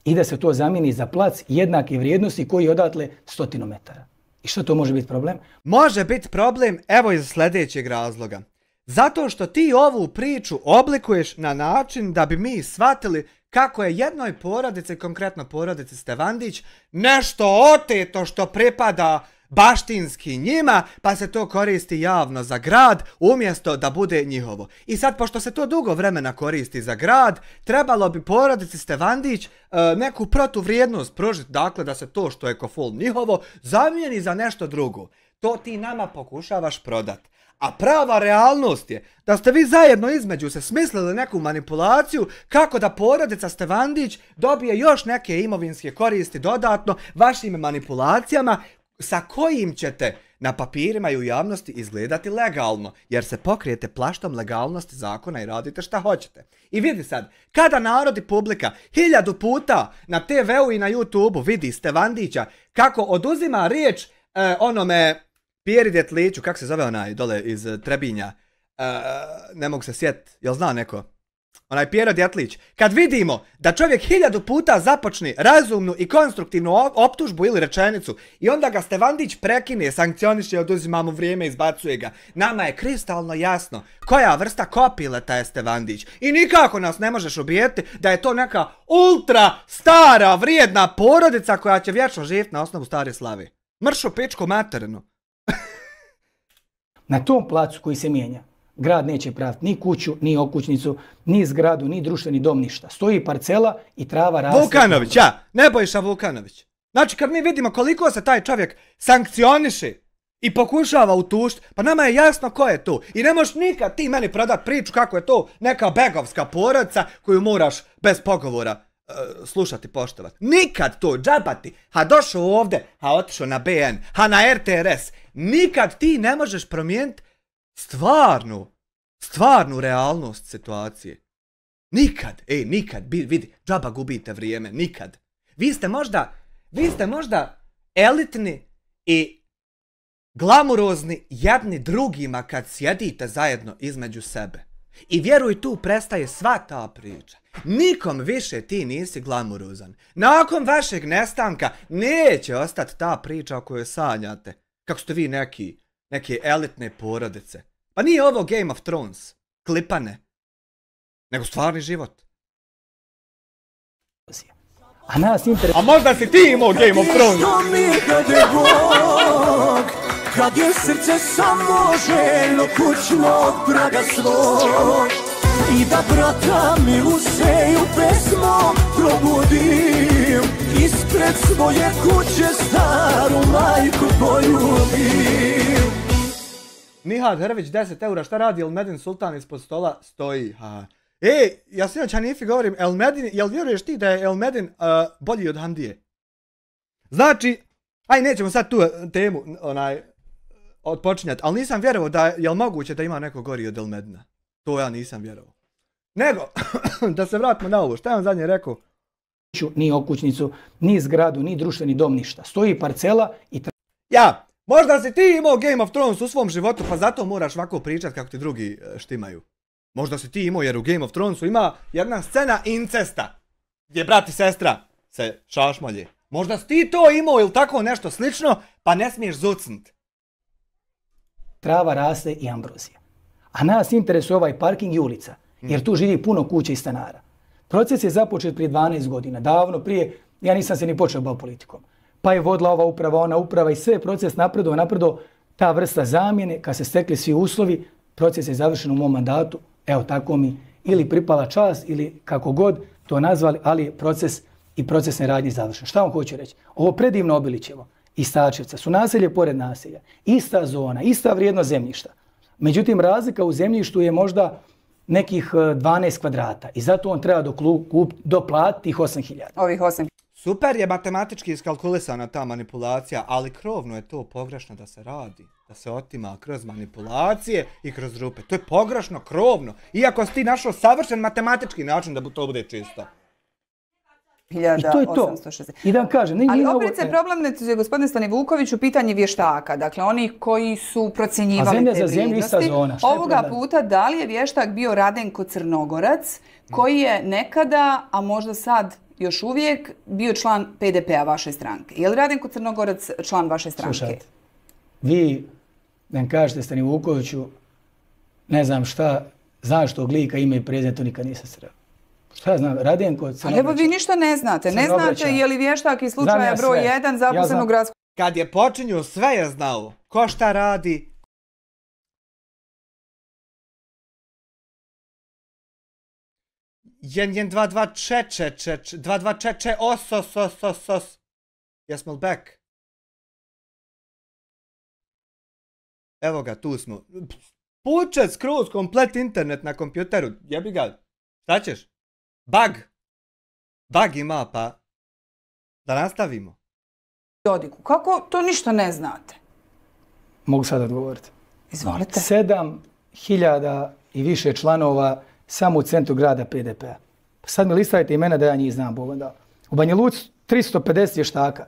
i da se to zamijeni za plac jednake vrijednosti koji je odatle 100 metara. I što to može biti problem? Može biti problem, evo iz sljedećeg razloga. Zato što ti ovu priču oblikuješ na način da bi mi shvatili kako je jednoj porodici, konkretno porodici Stevandić, nešto oteto što pripada baštinski njima, pa se to koristi javno za grad, umjesto da bude njihovo. I sad, pošto se to dugo vremena koristi za grad, trebalo bi porodici Stevandić neku protuvrijednost pružiti, dakle da se to što je kofol njihovo zamijeni za nešto drugo. To ti nama pokušavaš prodat. A prava realnost je da ste vi zajedno između se smislili neku manipulaciju kako da porodica Stevandić dobije još neke imovinske koristi dodatno vašim manipulacijama sa kojim ćete na papirima i u javnosti izgledati legalno, jer se pokrijete plaštom legalnosti zakona i radite šta hoćete. I vidi sad, kada narod i publika 1000 puta na TV-u i na YouTube-u vidi Stevandića kako oduzima riječ onome Pjeri Djetliću, kako se zove onaj dole iz Trebinja, ne mogu se sjetiti, jel zna neko? Onaj Pjero Djetlić. Kad vidimo da čovjek 1000 puta započne razumnu i konstruktivnu optužbu ili rečenicu i onda ga Stevandić prekine, sankcioniše, oduzima mu vrijeme, izbacuje ga, nama je kristalno jasno koja vrsta kopileta je Stevandić. I nikako nas ne možeš ubijeti da je to neka ultra stara vrijedna porodica koja će vječno živjeti na osnovu stare slave. Mršu pičku materinu. Na tom placu koji se mijenja, grad neće praviti ni kuću, ni okućnicu, ni zgradu, ni društveni dom, ništa. Stoji parcela i trava raste. Vukanović, Nebojša Vukanović. Znači kad mi vidimo koliko se taj čovjek sankcioniše i pokušava utušiti, pa nama je jasno ko je to. I ne možeš nikad ti meni prodat priču kako je to neka begovska porodica koju moraš bez pogovora slušati, poštovati. Nikad to, džabati. Ha došao ovdje, ha otišao na BN, ha na RTRS. Nikad ti ne možeš promijeniti stvarnu realnost situacije. Nikad, nikad, vidi, džaba gubite vrijeme, nikad. Vi ste možda elitni i glamurozni jedni drugima kad sjedite zajedno između sebe. I vjeruj, tu prestaje sva ta priča. Nikom više ti nisi glamurozan. Nakon vašeg nestanka neće ostati ta priča o kojoj sanjate. Kako ste vi neke elitne porodice. Pa nije ovo Game of Thrones, klipane, nego stvarni život. A nas A možda si ti imao Game of Thrones? Kad je srce samo željno kućnog praga svog i da brata mi useju pesmom probudim ispred svoje kuće staru majku poljubim. Nihad Hrvić 10 eura, šta radi Elmedin Sultan ispod stola? Stoji. Ja sinoć Hanifi govorim, Elmedin, jel vjeruješ ti da je Elmedin bolji od Hamdije? Znači, nećemo sad tu temu odpočinjati, ali nisam vjerovao da je moguće da ima neko gori od Elmedina. To ja nisam vjerovao. Nego, da se vratimo na ovo, šta je on zadnje rekao? Ni okućnicu, ni zgradu, ni društveni dom, ništa. Stoji parcela i... Možda si ti imao Game of Thrones u svom životu, pa zato moraš ovako pričati kako ti drugi štimaju. Možda si ti imao, jer u Game of Thronesu ima jedna scena incesta, gdje brat i sestra se šašmolje. Možda si ti to imao ili tako nešto slično, pa ne smiješ zucnut. Trava raste i ambrozija. A nas interesuje ovaj parking i ulica, jer tu živi puno kuća i stanara. Proces je započet prije 12 godina, davno prije, ja nisam se ni počeo baviti politikom. Pa je vodila ova uprava, ona uprava i sve proces napredo, ta vrsta zamjene, kad se stekli svi uslovi, proces je završen u mom mandatu, evo tako mi ili pripala čast ili kako god to nazvali, ali je proces i procesne radnje završen. Šta vam hoću reći? Ovo predivno Obilićevo i Stačevca su naselje pored naselja, ista zona, ista vrijednost zemljišta. Međutim, razlika u zemljištu je možda nekih 12 kvadrata i zato on treba doplatiti tih 8.000. Ovih 8. Super je matematički iskalkulisana ta manipulacija, ali krovno je to pogrešno da se radi. Da se otima kroz manipulacije i kroz rupe. To je pogrešno, krovno. Iako si ti našao savršen matematički način da to bude čisto. I to je to. I da vam kažem, ali opet se problem, gospodine Stanivukoviću, pitanje vještaka. Dakle, oni koji su procjenjivali te vrijednosti. Ovoga puta, da li je vještak bio Radenko Crnogorac, koji je nekada, a možda sad još uvijek, bio član PDP-a vaše stranke? Je li Radenko Crnogorac član vaše stranke? Slušajte, vi da vam kažete Stanivukoviću, ne znam šta, znaš tog lika, ime i prezime, to nikad nisam sreo. Šta ja znam, Radenko od Ali evo vi ništa ne znate. Ne znate je li vještak iz slučaja broj 1 zaposlen u gradskoj... Kad je počinju, sve je znao. Ko šta radi. Jen 2 čeče os. Jesmo li back? Evo ga, tu smo. Puče skroz komplet internet na kompjuteru. Jebi ga. Šta ćeš? Bug. Bug ima, pa da nastavimo. Dodiku. Kako to ništa ne znate? Mogu sad odgovoriti. Izvolite. 7.000 i više članova samo u centru grada PDP-a. Pa sad mi listajte imena da ja njih znam, Bogom dao. U Banja Luci 350 vještaka.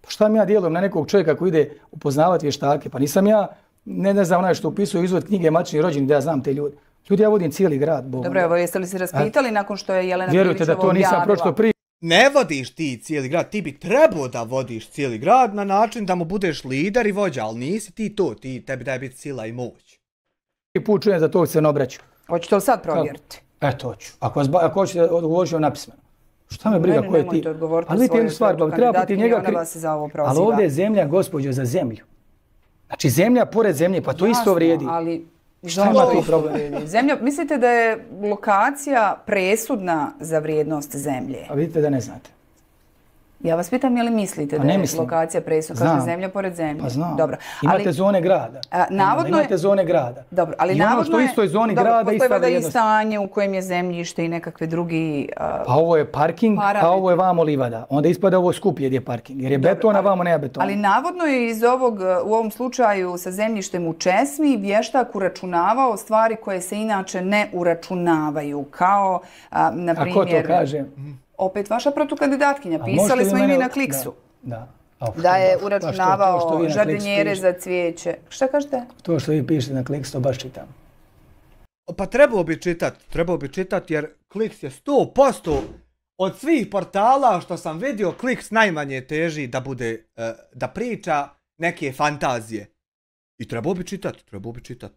Pa šta mi ja dijelim na nekog čovjeka koji ide upoznavati vještake? Pa nisam ja, ne znam onaj što upisuje izvod knjige matičnih rođeni da ja znam te ljude. Ljudi, ja vodim cijeli grad, Bogom. Dobro, evo, jeste li se raspitali nakon što je Jelena Vjerujte da to nisam pročito prije. Ne vodiš ti cijeli grad, ti bi trebao da vodiš cijeli grad na način da mu budeš lider i vođa, ali nisi ti to, tebi daj biti sila i moć. I put čujem za to se ne obraću. Hoćete li sad provjeriti? Eto, hoću. Ako hoćete odgovoriti vam napismeno. Šta me briga ko je ti? Ali vidite jednu stvar, treba protiv njega... Ali ovdje je zemlja, gospođo, za zemlju. Znači zemlja pored zemlje, pa to isto vrijedi. Ali šta ima tu problem? Zemlja, mislite da je lokacija presudna za vrijednost zemlje? A vidite da ne znate. Ja vas pitam je li mislite da je lokacija presudna, kaže zemlja pored zemlje? Pa znam. Dobro. Imate zone grada. Imate zone grada. Dobro, ali i ono što u istoj zoni grada ista vrijednost. I stanje u kojem je zemljište i nekakve drugi... Pa ovo je parking, a ovo je vamo livada. Onda ispada ovo skuplje gdje je parking, jer je beton, a vamo nema betona. Ali navodno je u ovom slučaju sa zemljištem u Česmi vještak uračunavao stvari koje se inače ne uračunavaju. Kao, na primjer... A ko to kaže? Opet vaša protukandidatkinja, pisali smo i mi na Kliksu. Da je uračunavao žardinjere za cvijeće. Šta kažete? To što vi pišete na Kliksu, to baš čitam. Pa trebao bi čitat jer Kliks je 100% od svih portala što sam vidio, Kliks najmanje teži da priča neke fantazije. I trebao bi čitat.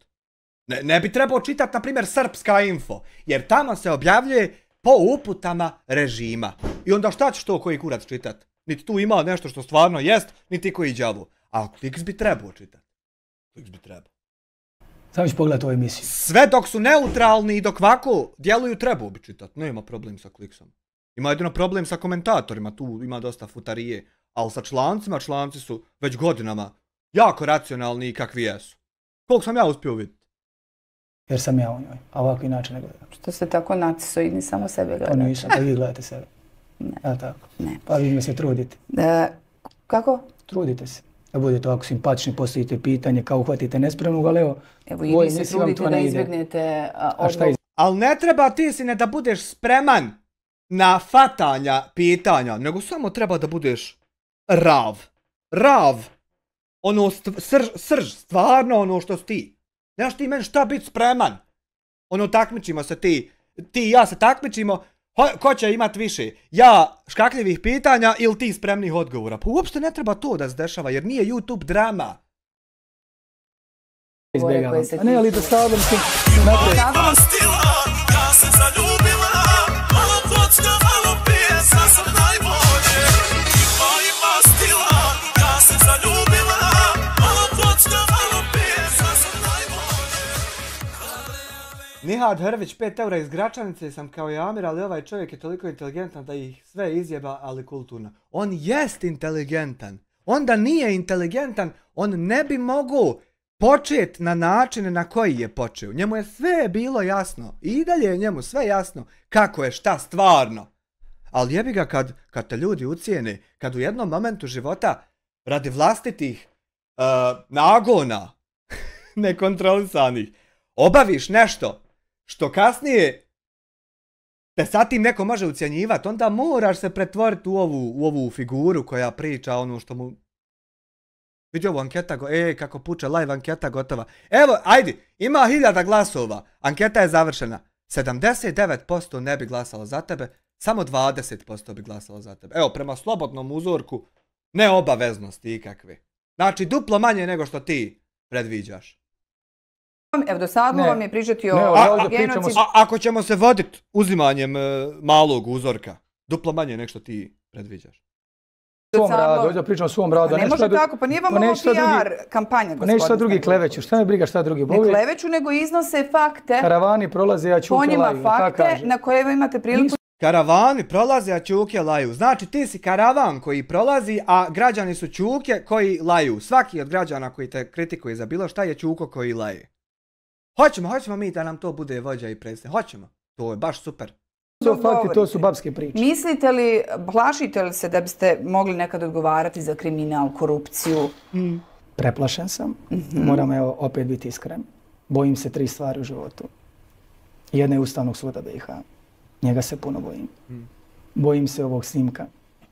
Ne bi trebao čitat, na primjer, Srpska info, jer tamo se objavljuje po uputama režima. I onda šta ćeš to koji kurac čitat? Niti tu ima nešto što stvarno jest, niti koji đavo. A Kliks bi trebao čitat. Samo ću pogledati ovu emisiju. Sve dok su neutralni i dok ovako djeluju, trebao bi čitat. Nema problem sa Kliksom. Ima jedino problem sa komentatorima, tu ima dosta futarije. Ali sa člancima, članci su već godinama jako racionalni i kakvi jesu. Koliko sam ja uspio vidjeti? Jer sam ja u njoj, a ovako inače ne gledam. Što ste tako narcisoidni, samo sebe gledate? To nisam, pa vi gledate sebe. Ne. Ja tako. Ne. Pa vi mi se trudite. Kako? Trudite se. Da budete ovako simpatični, postavite pitanje, kao uhvatite nespremnog, ali evo... Evo i vi se trudite da izbjegnete odgovor. Ali ne treba ti si ne da budeš spreman na fatanja pitanja, nego samo treba da budeš rav. Ono srž, stvarno ono što si ti. Nemaš ti meni šta biti spreman. Ono, takmičimo se ti i ja se takmičimo, ko će imat više? Ja škakljivih pitanja ili ti spremnih odgovora? Pa uopšte ne treba to da se dešava, jer nije YouTube drama. Izbjegavam. A ne, ali da stavljam s tim... Ja se zaljubila, malo kocka, malo pije, sad sam najbolje. Ima stila, ja se zaljubila, malo kocka, malo pije, sad sam najbolje. Nihad Hrvić, 5 eura iz Gračanice, sam kao Jamir, ali ovaj čovjek je toliko inteligentan da ih sve izjeba, ali kulturno. On jest inteligentan. Onda nije inteligentan, on ne bi mogao počet na način na koji je počeo. Njemu je sve bilo jasno. I dalje je njemu sve jasno kako je šta stvarno. Ali jebi ga kad te ljudi ucijene, kad u jednom momentu života radi vlastitih nagona nekontrolisanih obaviš nešto što kasnije te sa tim neko može ucijenjivati, onda moraš se pretvoriti u ovu figuru koja priča ono što mu... Vidi ovo anketa, kako puče live, anketa gotova. Evo, ajde, ima 1000 glasova, anketa je završena. 79% ne bi glasalo za tebe, samo 20% bi glasalo za tebe. Evo, prema slobodnom uzorku, neobaveznosti ikakve. Znači, duplo manje nego što ti predviđaš. Evo, dosadilo Ne. vam je pričati Ne, o ovdje pričamo genocidu. Ako ćemo se voditi uzimanjem malog uzorka, duplo manje nek što ti predviđaš. svom radu, ovdje pričam o svom radu. Pa ne može tako, pa nije vam ovo PR kampanja, Pa gospodine. neće šta drugi kleveću, šta me briga šta drugi. Ne kleveću, nego iznose fakte, Karavani prolaze, ja ću po njima laju, tako fakte kaže. na koje vi imate priliku. Karavani prolaze, a čuke laju. Znači ti si karavan koji prolazi, a građani su čuke koji laju. Svaki od građana koji te kritikuje za bilo šta je čuko koji laje. Hoćemo mi da nam to bude vođa i predsjednik. Hoćemo. To je baš super. To fakti, to su babske priče. Mislite li, plašite li se da biste mogli nekad odgovarati za kriminal, korupciju? Preplašen sam, moram evo opet biti iskren. Bojim se 3 stvari u životu. Jedna je Ustavnog suda BiH. Njega se puno bojim. Bojim se ovog snimka.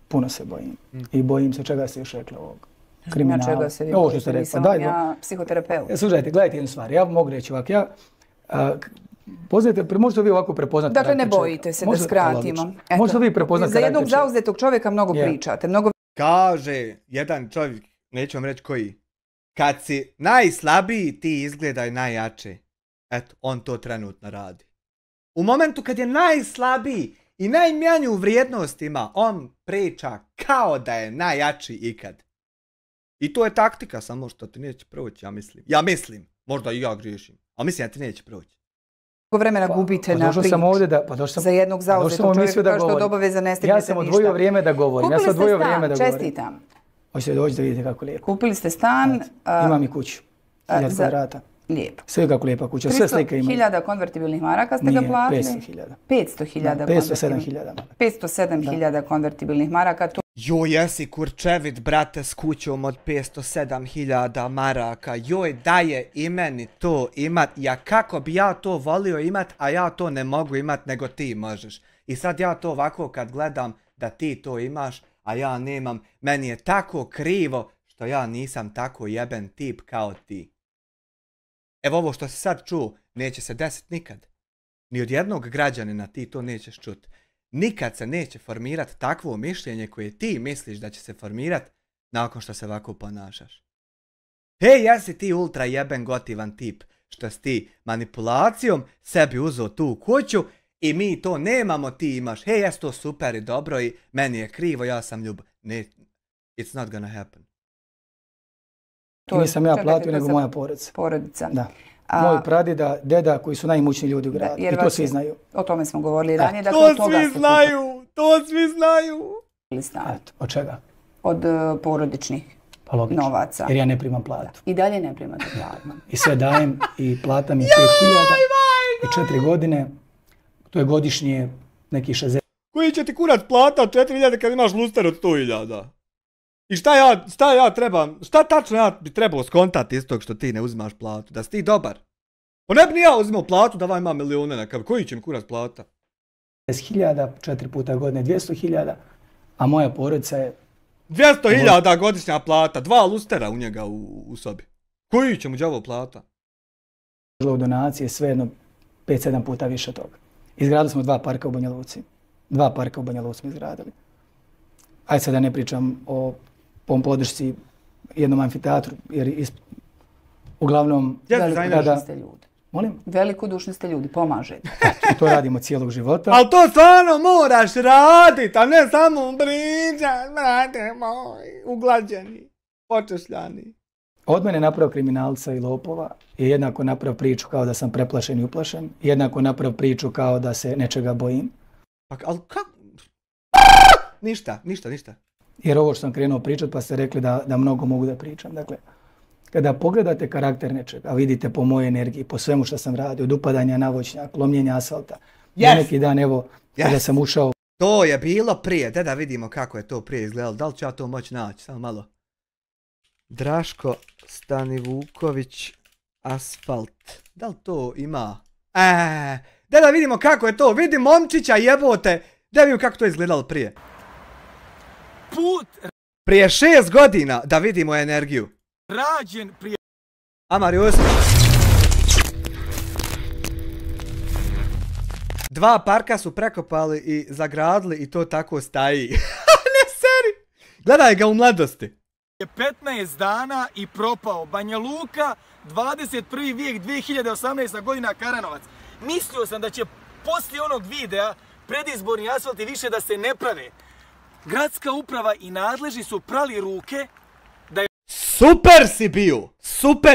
Puno se bojim. I bojim se čega se još rekla ovog kriminala. Čega se vi Ovo što bojite, ste rekli. nisam Pa vam daj, ja psihoterapeut. slušajte, gledajte jednu stvar. Ja mogu reći ovako. Poznajte, možete vi ovako prepoznati Dakle, ne karakter čovjeka. bojite se da Možda- skratimo. logično. Možete vi prepoznati Za jednog karakter čovjeka. zauzetog čovjeka mnogo Je. pričate, mnogo Kaže jedan čovjek, neću vam reći koji. Kad si najslabiji, ti izgledaj najjače. Eto, on to trenutno radi. U momentu kad je najslabiji i najmanju vrijednost ima, on priča kao da je najjači ikad. I to je taktika, samo što ti neće proći, ja mislim. Ja mislim, možda i ja griješim, ali mislim da ti neće proći. vremena gubite na došao priču. sam ovdje da, došao sam, Za jednog došao zauzetog sam u čovjeka emisiju da kao što od govorim. obaveza ne stigne Ja se sam ništa. odvojio vrijeme da govorim. Kupili Ja sam odvojio ste vrijeme stan, da govorim. čestitam. Hoćete doći da vidite kako lijepo. Kupili ste stan, Imam i kuću. 1000 za- kvadrata. lijepo. Sve kako lijepa kuća. Sve slike imaju. 300.000 konvertibilnih maraka ste ga Nije, platili? 500.000. 500.000 507.000. 507.000 konvertibilnih maraka. To Joj, jesi kurčevit, brate, s kućom od 507.000 maraka. Joj, daje i meni to imat. Ja kako bi ja to volio imat, a ja to ne mogu imat, nego ti možeš. I sad ja to ovako kad gledam da ti to imaš, a ja nemam, meni je tako krivo što ja nisam tako jeben tip kao ti. Evo ovo što si sad čuo, neće se desiti nikad. Ni od jednog građanina ti to nećeš čut. Nikad se neće formirat takvo mišljenje koje ti misliš da će se formirat nakon što se ovako ponašaš. Hej, jesi ti ultra jeben gotivan tip što si ti manipulacijom sebi uzeo tu kuću i mi to nemamo, ti imaš. Hej, jes to super i dobro i meni je krivo, ja sam ljub. Ne, it's not gonna happen. je- Nisam ja čekajte, platio, to nego sad moja porodica. porodica. Da. A- Moj pradeda, deda koji su najimućniji ljudi u gradu. jer I to vas svi je- znaju. O tome smo govorili ranije. Dakle, To od toga svi ste znaju, to svi znaju. kupili stan. Eto, od čega? Od porodičnih Pa logično. novaca. Jer ja ne primam platu. I dalje ne primate platu. I sve dajem i plata mi je 5.000 i 4 godine. To je godišnje neki 60. Koji će ti kurac plata od 4.000 kad imaš luster od 100.000? I šta ja trebam, šta tačno ja bi trebao skontati iz tog što ti ne uzimaš platu? Da si ti dobar? Pa ne bi ni ja uzimao platu da vam ima milijune neka, koji će mi kurac plata? 10.000, 4 puta godine 200.000, a moja porodica je 200.000 godišnja plata, 2 lustera u njega u sobi. Koji će mu đavo plata? uložila u donacije, svejedno 5-7 puta više toga. Izgradili smo 2 parka u Banja Luci. 2 parka u Banja Luci smo izgradili. Ajde sad da ne pričam o podršci jednom amfiteatru, jer uglavnom... Velikodušni ste ljudi. Molim? Velikodušni ste ljudi, pomažete. I to radimo cijelog života. Ali to stvarno moraš radit, a ne samo pričat, brate moj, uglađeni, počešljani. Od mene napravio kriminalca i lopova je jednako napravio priču kao da sam preplašen i uplašen. Jednako napravio priču kao da se nečega bojim. Pa, ali kako? Ništa. Jer ovo što sam krenuo pričat pa ste rekli da mnogo mogu da pričam. Dakle, kada pogledate karakter nečega, a vidite po mojoj energiji, po svemu što sam radio, od upadanja na voćnjak, lomljenja asfalta. Yes. Neki dan, evo, kada sam ušao... To je bilo prije, da vidimo kako je to prije izgledalo. Da li ću ja to moći naći? Samo malo. Draško Stanivuković asfalt. Da li to ima? Da vidimo kako je to. Vidi momčića jebote. Da vidimo kako to je izgledalo prije. Prije 6 godina da vidimo energiju. Rađen prije... Amarius. 2 parka su prekopali i zagradili i to tako staji. Ne seri. Gledaj ga u mladosti. je 15 dana i propao. Banja Luka, 21. vijek, 2018. godina, Karanovac. Mislio sam da će poslije onog videa predizborni asfalti više da se ne prave. Gradska uprava i nadležni su prali ruke da je... Super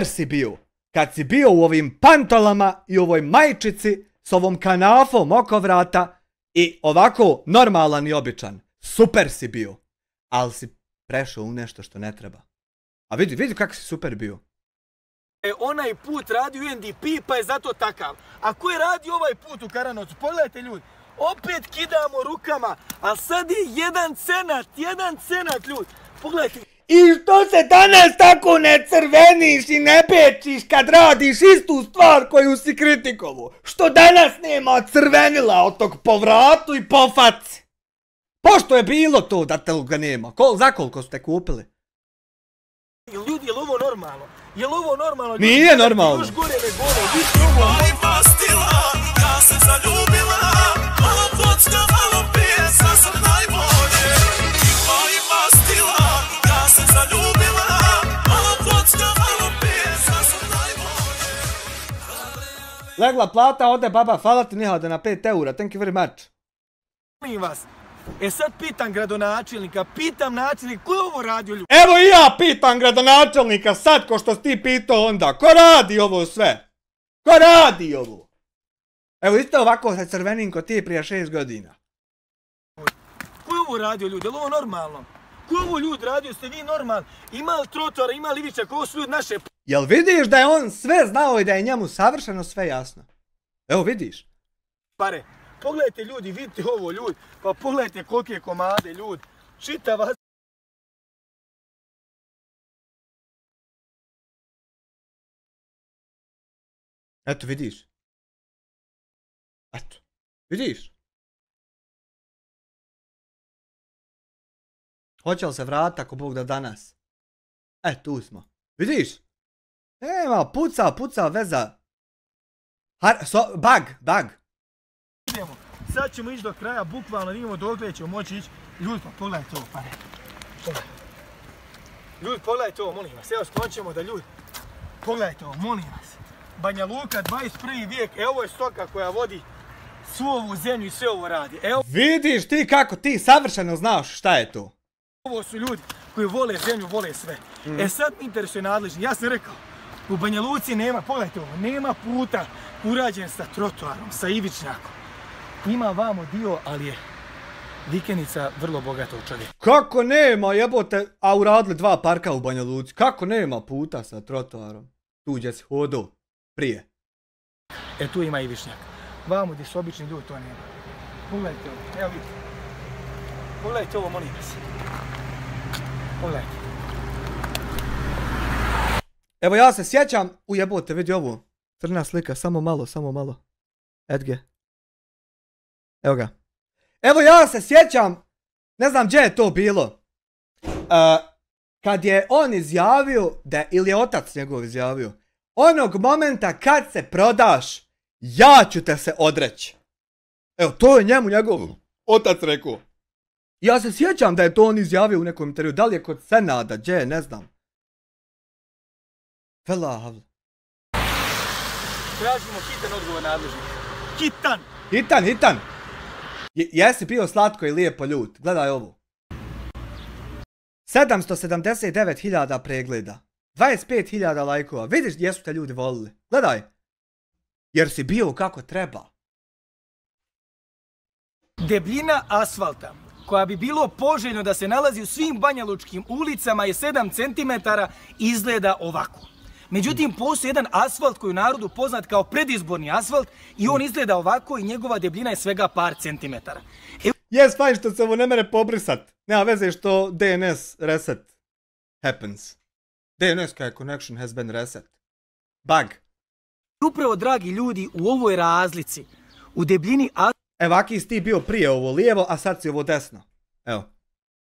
si bio. Kad si bio u ovim pantolama i ovoj majčici s ovom kanafom oko vrata i ovako normalan i običan. Super si bio. Ali si prešao u nešto što ne treba. A vidi kako si super bio. Onaj put radi UNDP pa je zato takav. A ko je radi ovaj put u Karanovcu? Pogledajte ljudi. Opet kidamo rukama. A sad je 1 cenat ljudi. Pogledajte. I što se danas tako ne crveniš i ne pečiš kad radiš istu stvar koju si kritikovo? Što danas nema crvenila od tog po vratu i po faci? Pošto je bilo to da te ga nema? Za koliko ste kupili? Ljudi, je li ovo normalno? Je li ovo normalno? Nije normalno. Još gore ne gore. Ima stila, ja se zaljubila, malo kocka, malo pije, sasvim najbolje. Ima stila, ja se zaljubila, malo kocka, malo pije, sasvim najbolje. Legla plata, ode baba, hvala ti Nihade na 5 eura, thank you very much. Molim vas. Sad pitam gradonačelnika, pitam načelnika, ko je ovo radio ljudi? Evo i ja pitam gradonačelnika sad ko što si ti pitao onda. Ko radi ovo sve? Ko radi ovo? Evo isto ovako sa crvenim ko ti prije 6 godina. Ko je ovo radio ljudi? Je li ovo normalno? Ko je ovo ljudi radio? Ste vi normalni? Ima li trotora, ima li Ivića, ko su ljudi naše... Jel vidiš da je on sve znao i da je njemu savršeno sve jasno? Evo vidiš. Pare. Pogledajte ljudi, vidite ovo ljudi, pa pogledajte kolike komade ljudi, čitava... Eto vidiš. Eto, vidiš. Hoće li se vratiti ako Bog da danas? Tu smo. Vidiš? Nema, puca, veza. Bug. Idemo, sad ćemo ići do kraja, bukvalno vidimo dokle ćemo moći ići. Ljudi, pa pogledajte ovo, pare. Ljudi, pogledajte ovo, molim vas. Evo, sklonit ćemo da ljudi... Pogledajte ovo, molim vas. Banja Luka, 21. vijek, evo je stoka koja vodi svu ovu zemlju i sve ovo radi. Evo... Vidiš ti kako ti savršeno znaš šta je to. Ovo su ljudi koji vole zemlju, vole sve. Sad mi interesuje nadležni, ja sam rekao, u Banja Luci nema, pogledajte ovo, nema puta urađen sa trotoarom, sa ivičnjakom. Ima vamo dio, ali je vikendica vrlo bogatog čovjeka. Kako nema, jebote, a uradili 2 parka u Banja Luci. Kako nema puta sa trotoarom? Tu gdje si hodao prije. Tu ima ivičnjak. Vamo gdje su obični ljudi, to nema. Pogledajte ovo, evo vidite. Pogledajte ovo, molim vas. Pogledajte. Evo ja se sjećam, jebote, vidi ovo. Crna slika, samo malo. Edge. Evo ga. Evo ja se sjećam, ne znam gdje je to bilo. Kad je on izjavio, ili je otac njegov izjavio, onog momenta kad se prodaš, ja ću te se odreći. Evo, to je njegov otac rekao. Ja se sjećam da je to on izjavio u nekom intervju, da li je kod Senada, gdje, ne znam. Felav. Tražimo hitan odgovor nadležnika. Hitan. Jesi bio slatko i lijepo ljut. Gledaj ovo. 779.000 pregleda. 25.000 lajkova. Vidiš gdje su te ljudi volili. Gledaj. Jer si bio kako treba. Debljina asfalta, koja bi bilo poželjno da se nalazi u svim banjalučkim ulicama, je 7 cm, izgleda ovako. Međutim, postoji jedan asfalt koji je u narodu poznat kao predizborni asfalt i on izgleda ovako i njegova debljina je svega par centimetara. Jes, fajn što se ovo ne mere pobrisat. Nema veze što DNS reset happens. DNS connection has been reset. Bug. Upravo, dragi ljudi, u ovoj razlici, u debljini Evaki si ti bio prije ovo lijevo, a sad si ovo desno. Evo.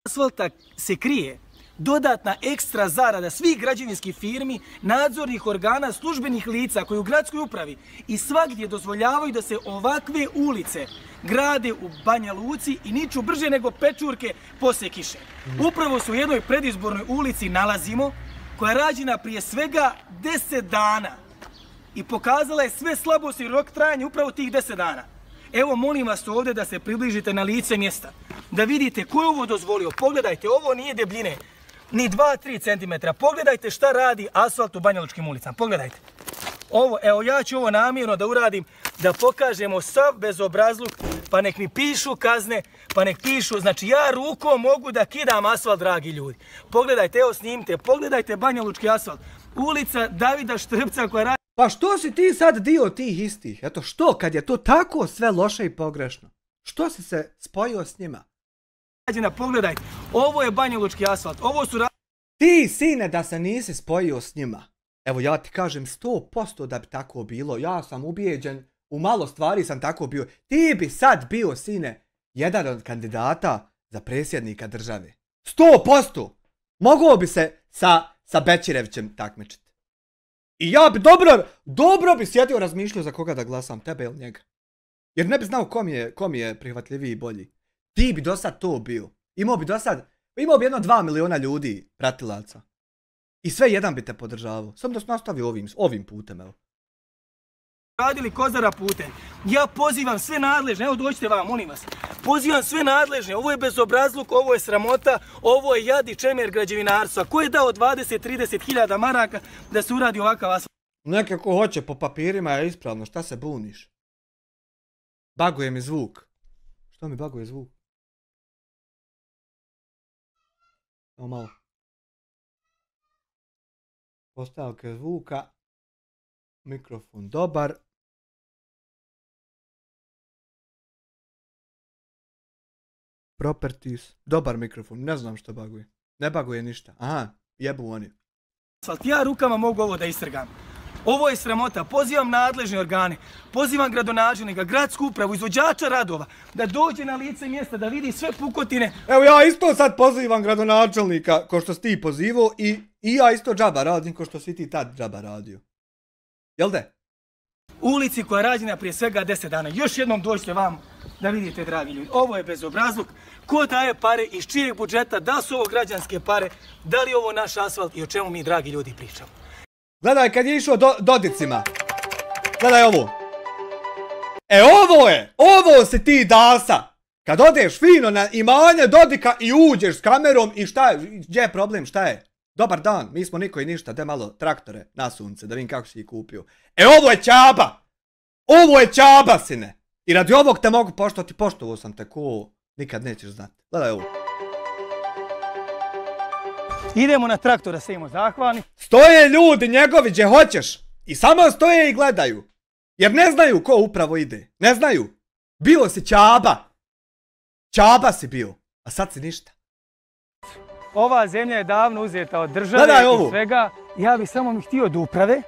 Asfalta se krije dodatna ekstra zarada svih građevinskih firmi, nadzornih organa, službenih lica koji u gradskoj upravi i svagdje dozvoljavaju da se ovakve ulice grade u Banja Luci i niču brže nego pečurke poslije kiše. Upravo se u jednoj predizbornoj ulici nalazimo, koja je rađena prije svega 10 dana i pokazala je sve slabosti i rok trajanja upravo tih 10 dana. Evo, molim vas ovdje da se približite na lice mjesta, da vidite ko je ovo dozvolio. Pogledajte, ovo nije debljine ni 2-3 cm. Pogledajte šta radi asfalt u banjalučkim ulicama. Pogledajte. Ovo, evo, ja ću ovo namjerno da uradim, da pokažemo sav bezobrazluk, pa nek mi pišu kazne, pa nek pišu, znači ja rukom mogu da kidam asfalt, dragi ljudi. Pogledajte, evo snimite, pogledajte banjalučki asfalt. Ulica Davida Štrbca koja radi... Pa što si ti sad dio tih istih? Eto što, kad je to tako sve loše i pogrešno? Što si se spojio s njima? Pogledajte, ovo je banjalučki asfalt, ovo su... Ti, sine, da se nisi spojio s njima. Evo, ja ti kažem 100% da bi tako bilo. Ja sam ubijeđen, u malo stvari sam tako bio. Ti bi sad bio, sine, jedan od kandidata za predsjednika države. 100%! Mogao bi se sa Bećirevićem takmičiti. I ja bi dobro bi sjedio razmišljao za koga da glasam, tebe ili njega. Jer ne bi znao kom je prihvatljiviji i bolji. Ti bi do sad to bio. Imao bi jedno 2 miliona ljudi pratilaca. I sve jedan bi te podržavao. Samo da se nastavio ovim putem, evo. Radili Kozara putem. Ja pozivam sve nadležne, evo dođite vam, molim vas. Pozivam sve nadležne, ovo je bezobrazluk, ovo je sramota, ovo je jad i čemer građevinarstva. Ko je dao 20-30 hiljada maraka da se uradi ovakav asfalt? Neka ko hoće, po papirima je ispravno, šta se buniš? Baguje mi zvuk. Što mi baguje zvuk? Evo malo. Postavke zvuka. Mikrofon dobar. Properties. Dobar mikrofon. Ne znam što baguje. Ne baguje ništa. Aha, jebu oni. Ja rukama mogu ovo da istrgam. Ovo je sramota. Pozivam nadležne organe, pozivam gradonačelnika, gradsku upravu, izvođača radova, da dođe na lice mjesta, da vidi sve pukotine. Evo ja isto sad pozivam gradonačelnika, ko što si ti pozivao, i ja isto džaba radim, ko što si ti tad džaba radio. Jel de? Ulici koja je rađena prije svega 10 dana. Još jednom dođite vam da vidite, dragi ljudi. Ovo je bezobrazluk. Ko daje pare, iz čijeg budžeta, da su ovo građanske pare, da li je ovo naš asfalt i o čemu mi, dragi ljudi, pričamo. Gledaj kad je išao Dodicima. Gledaj ovo. Ovo si ti Dasa. Kad odeš fino na imanje Dodika i uđeš s kamerom i šta je, gdje je problem, šta je? Dobar dan, mi smo niko i ništa, de malo traktore na sunce, da vidim kako si ih kupio. Ovo je Čaba! Ovo je Čaba, sine! I radi ovog te mogu poštovati, poštovao sam te ko nikad nećeš znati. Gledaj ovo. Idemo na traktor da sejemo zahvalni. Stoje ljudi njegovi gdje hoćeš i samo stoje i gledaju. Jer ne znaju ko upravo ide. Ne znaju. Bio si Čaba. Čaba si bio, a sad si ništa. Ova zemlja je davno uzeta od države i svega. Ja bih samo mi htio da uprave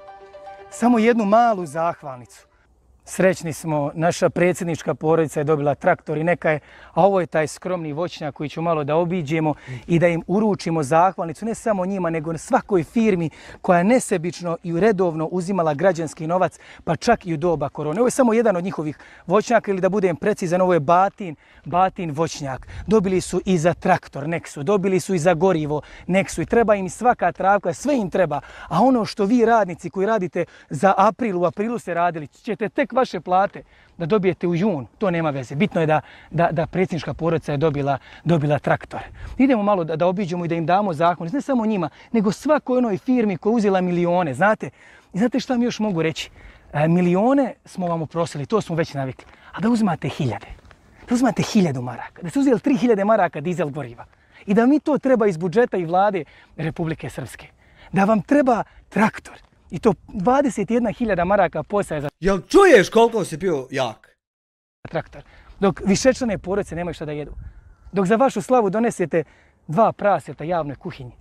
samo jednu malu zahvalnicu. Srećni smo, naša predsjednička porodica je dobila traktor i neka je, a ovo je taj skromni voćnjak koji ću malo da obiđemo i da im uručimo zahvalnicu, ne samo njima, nego svakoj firmi koja je nesebično i redovno uzimala građanski novac, pa čak i u doba korone. Ovo je samo jedan od njihovih voćnjaka, ili da budem precizan, ovo je Batin voćnjak. Dobili su i za traktor, nek su, dobili su i za gorivo, nek su, i treba im svaka travka, sve im treba. A ono što vi radnici koji radite za april, u aprilu ste radili, ćete tek vaše plate da dobijete u jun, to nema veze. Bitno je da predsjednička porodica je dobila traktor. Idemo malo da obiđemo i da im damo zahvalnicu, ne samo njima, nego svakoj onoj firmi koja je uzela milione, znate? I znate šta mi još mogu reći? Milione smo vam oprostili, to smo već navikli. A da uzmate hiljade, da uzmate 1000 maraka, da ste uzeli 3000 maraka dizel goriva i da mi to treba iz budžeta i vlade Republike Srpske, da vam treba traktor, i to 21.000 maraka postaje za... Jel čuješ koliko si bio jak? Traktor. Dok višečlane porodice nemaju šta da jedu. Dok za vašu slavu donesete 2 praseta javnoj kuhinji,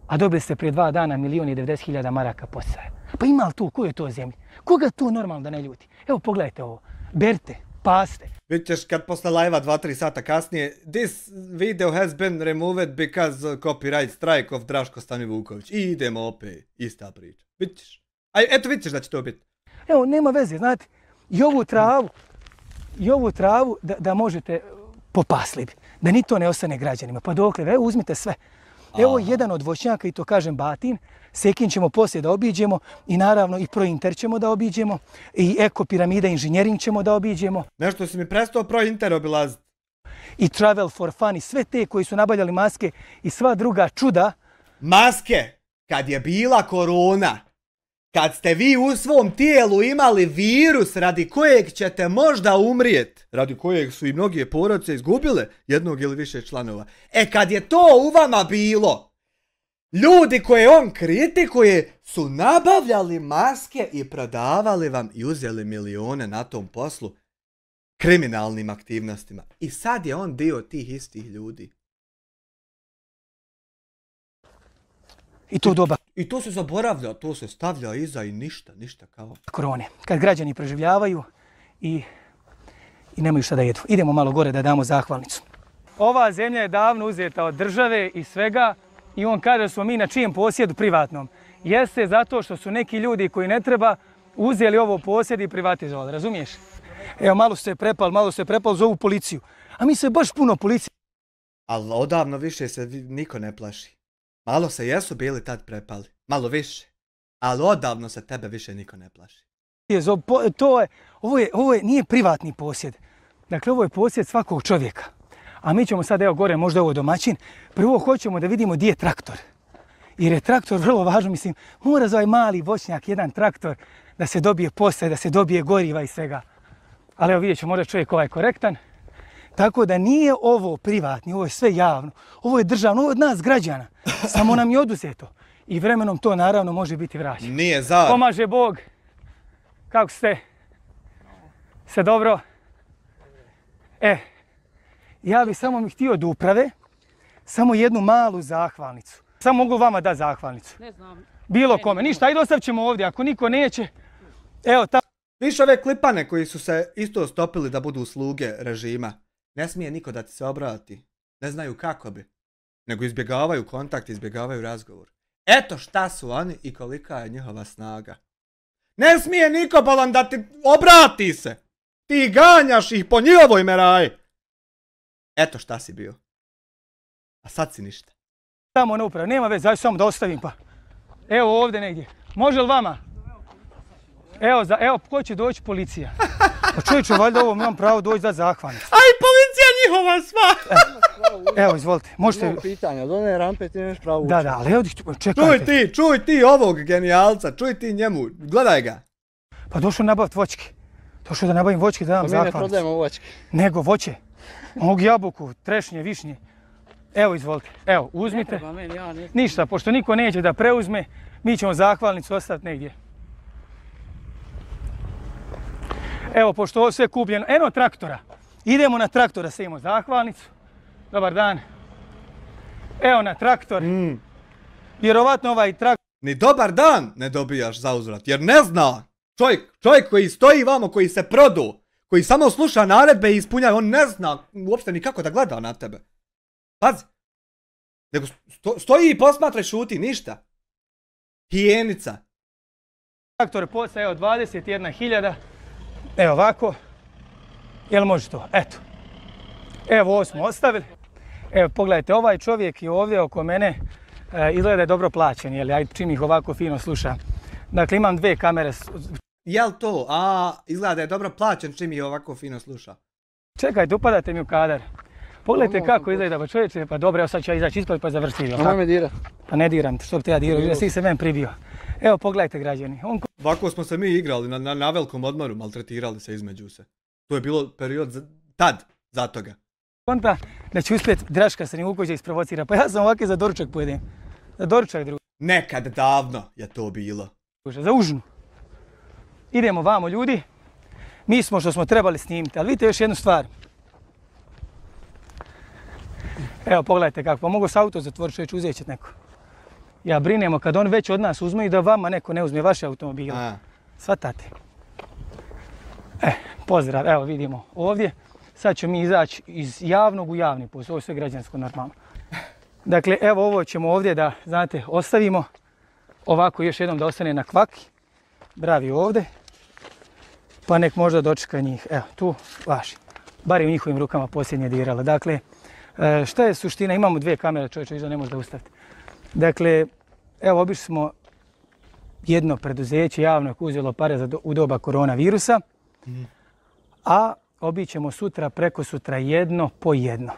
a dobili ste prije 2 dana 1.090.000 maraka postaje. Pa ima li tu, ko je to zemlji? Koga to normalno da ne ljuti? Evo pogledajte ovo. Berite, paste. Vidjet ćeš kad posle live-a 2-3 sata kasnije, this video has been removed because copyright strike of Draško Stani Vuković. I idemo opet, ista priča. Vidjet ćeš. Eto vidjet ćeš da će to biti. Evo, nema veze, znate, i ovu travu da možete popasli bi, da ni to ne ostane građanima. Pa dokle, evo uzmite sve. Evo jedan od voćnjaka, i to kažem Batin, Sekin ćemo poslije da obiđemo i naravno i Prointer ćemo da obiđemo i Eko Piramida Inženjering ćemo da obiđemo. Nešto si mi prestao Prointer obilaziti. I Travel for Fun i sve te koji su nabavljali maske i sva druga čuda. Maske, kad je bila korona, kad ste vi u svom tijelu imali virus radi kojeg ćete možda umrijet, radi kojeg su i mnoge porodice izgubile jednog ili više članova. Kad je to u vama bilo, ljudi koje on kritikuje su nabavljali maske i prodavali vam i uzeli milione na tom poslu kriminalnim aktivnostima. I sad je on dio tih istih ljudi. I to doba. I to se zaboravlja, to se stavlja iza i ništa kao. Korone. Kad građani preživljavaju i nemaju šta da jedu. Idemo malo gore da damo zahvalnicu. Ova zemlja je davno uzeta od države i svega i on kaže da smo mi na čijem posjedu privatnom. Jeste zato što su neki ljudi koji ne treba uzeli ovo posjed i privatizovali, razumiješ? Evo, malo se prepali, zovu policiju. A mi se baš puno policije. Ali odavno više se niko ne plaši. Malo se jesu bili tad prepali, malo više. Ali odavno se tebe više niko ne plaši. Ovo nije privatni posjed. Dakle, ovo je posjed svakog čovjeka. A mi ćemo sad, evo gore, možda ovo domaćin, prvo hoćemo da vidimo gdje je traktor. Jer je traktor vrlo važno, mislim, mora za ovaj mali voćnjak, jedan traktor, da se dobije posle, da se dobije goriva i svega. Ali evo vidjet ćemo, možda čovjek ovaj korektan. Tako da nije ovo privatni, ovo je sve javno, ovo je državno, ovo je od nas građana. Samo nam je oduzeto. I vremenom to naravno može biti vraćeno. Nije zar. Pomaže Bog. Kako ste? Sve dobro? Ja bi samo mi htio od uprave samo jednu malu zahvalnicu. Samo mogu vama dati zahvalnicu. Ne znam. Bilo kome. Ništa, ajde ostavit ćemo ovdje. Ako niko neće, evo tamo. Viš ove klipane koji su se isto stopili da budu sluge režima. Ne smije niko da ti se obrati. Ne znaju kako bi. Nego izbjegavaju kontakt, izbjegavaju razgovor. Eto šta su oni i kolika je njihova snaga. Ne smije niko bolan da ti obrati se. Ti ganjaš ih po njihovoj meraji. Eto šta si bio. A sad si ništa. Tamo na upravi, nema veze, aj samo da ostavim pa. Evo ovdje negdje. Može li vama? Evo, ko će doći? Policija. Pa čovječe, valjda ovo imam pravo doći da zahvalnicu. Aj, policija njihova sva! Evo, izvolite, možete... Imamo pitanja, od one rampe ti nemaš pravo ući. Da, ali evo čekajte. Čuj ti ovog genijalca, čuj ti njemu, gledaj ga. Pa došao nabaviti voćke. Došao da nabavim voćke da dam zahvalnicu. Pa mi ne prodajemo voćke. Nego voće. Mogu jabuku, trešnje, višnje. Evo, izvolite. Evo, uzmite. Ništa, pošto niko neće da preuzme, mi ćemo zahvalnicu ostaviti negdje. Evo, pošto ovo sve kupljeno, eno traktora. Idemo na traktora, sejemo zahvalnicu. Dobar dan. Evo na traktor. Vjerovatno ovaj traktor... Ni dobar dan ne dobijaš za uzvrat, jer ne zna. Čovjek koji stoji vamo, koji se produ, koji samo sluša naredbe i ispunjava, on ne zna uopšte ni kako da gleda na tebe. Pazi. Nego stoji i posmatra i šuti, ništa. Hijenica. Traktor posla, evo 21.000. Evo ovako. Jel može to? Eto. Evo ovo smo ostavili. Evo pogledajte, ovaj čovjek je ovdje oko mene. Izgleda da je dobro plaćen, jel? Ajde čim ih ovako fino slušam. Dakle, imam 2 kamere. Jel to? Izgleda da je dobro plaćen čim ih ovako fino sluša. Čekajte, upadate mi u kadar. Pogledajte kako izgleda, pa čovječe, pa dobro, evo sad ću ja izaći ispod pa završiti. Nemoj me dirat. Pa ne diram te, što bi te ja dirao, da si se meni pribio. Evo pogledajte građani. Ovako smo se mi igrali na velikom odmoru, maltretirali se između se. To je bilo period tad, za toga. Konta da će uspjeti Draška Stani Vuković da isprovocira, pa ja sam ovakve za doručak pojedem. Za doručak drugo. Nekad davno je to bilo. Za užnu. Idemo vamo ljudi. Mi smo što smo trebali snimiti, ali vidite još jednu stvar. Evo pogledajte kako, pa mogu s auto zatvoriti, čovječ, uzet će neko. Ja brinemo kad on već od nas uzme i da vama neko ne uzme vaše automobile. Svatate. Pozdrav, evo vidimo ovdje. sad ćemo mi izaći iz javnog u javni posao, ovo je sve građansko normalno. Dakle, evo ovo ćemo ovdje da, znate, ostavimo. Ovako još jednom da ostane na kvaki. Bravi ovdje. Pa nek možda dočeka njih. Evo, tu važi. Bar je u njihovim rukama posljednje dirala. Dakle, šta je suština? Imamo 2 kamere, čovječe, viš da ne može da ustavite. Dakle, evo, obišli smo jedno preduzeće javno koje uzelo pare u doba koronavirusa, a obićemo sutra, preko sutra jedno po jedno.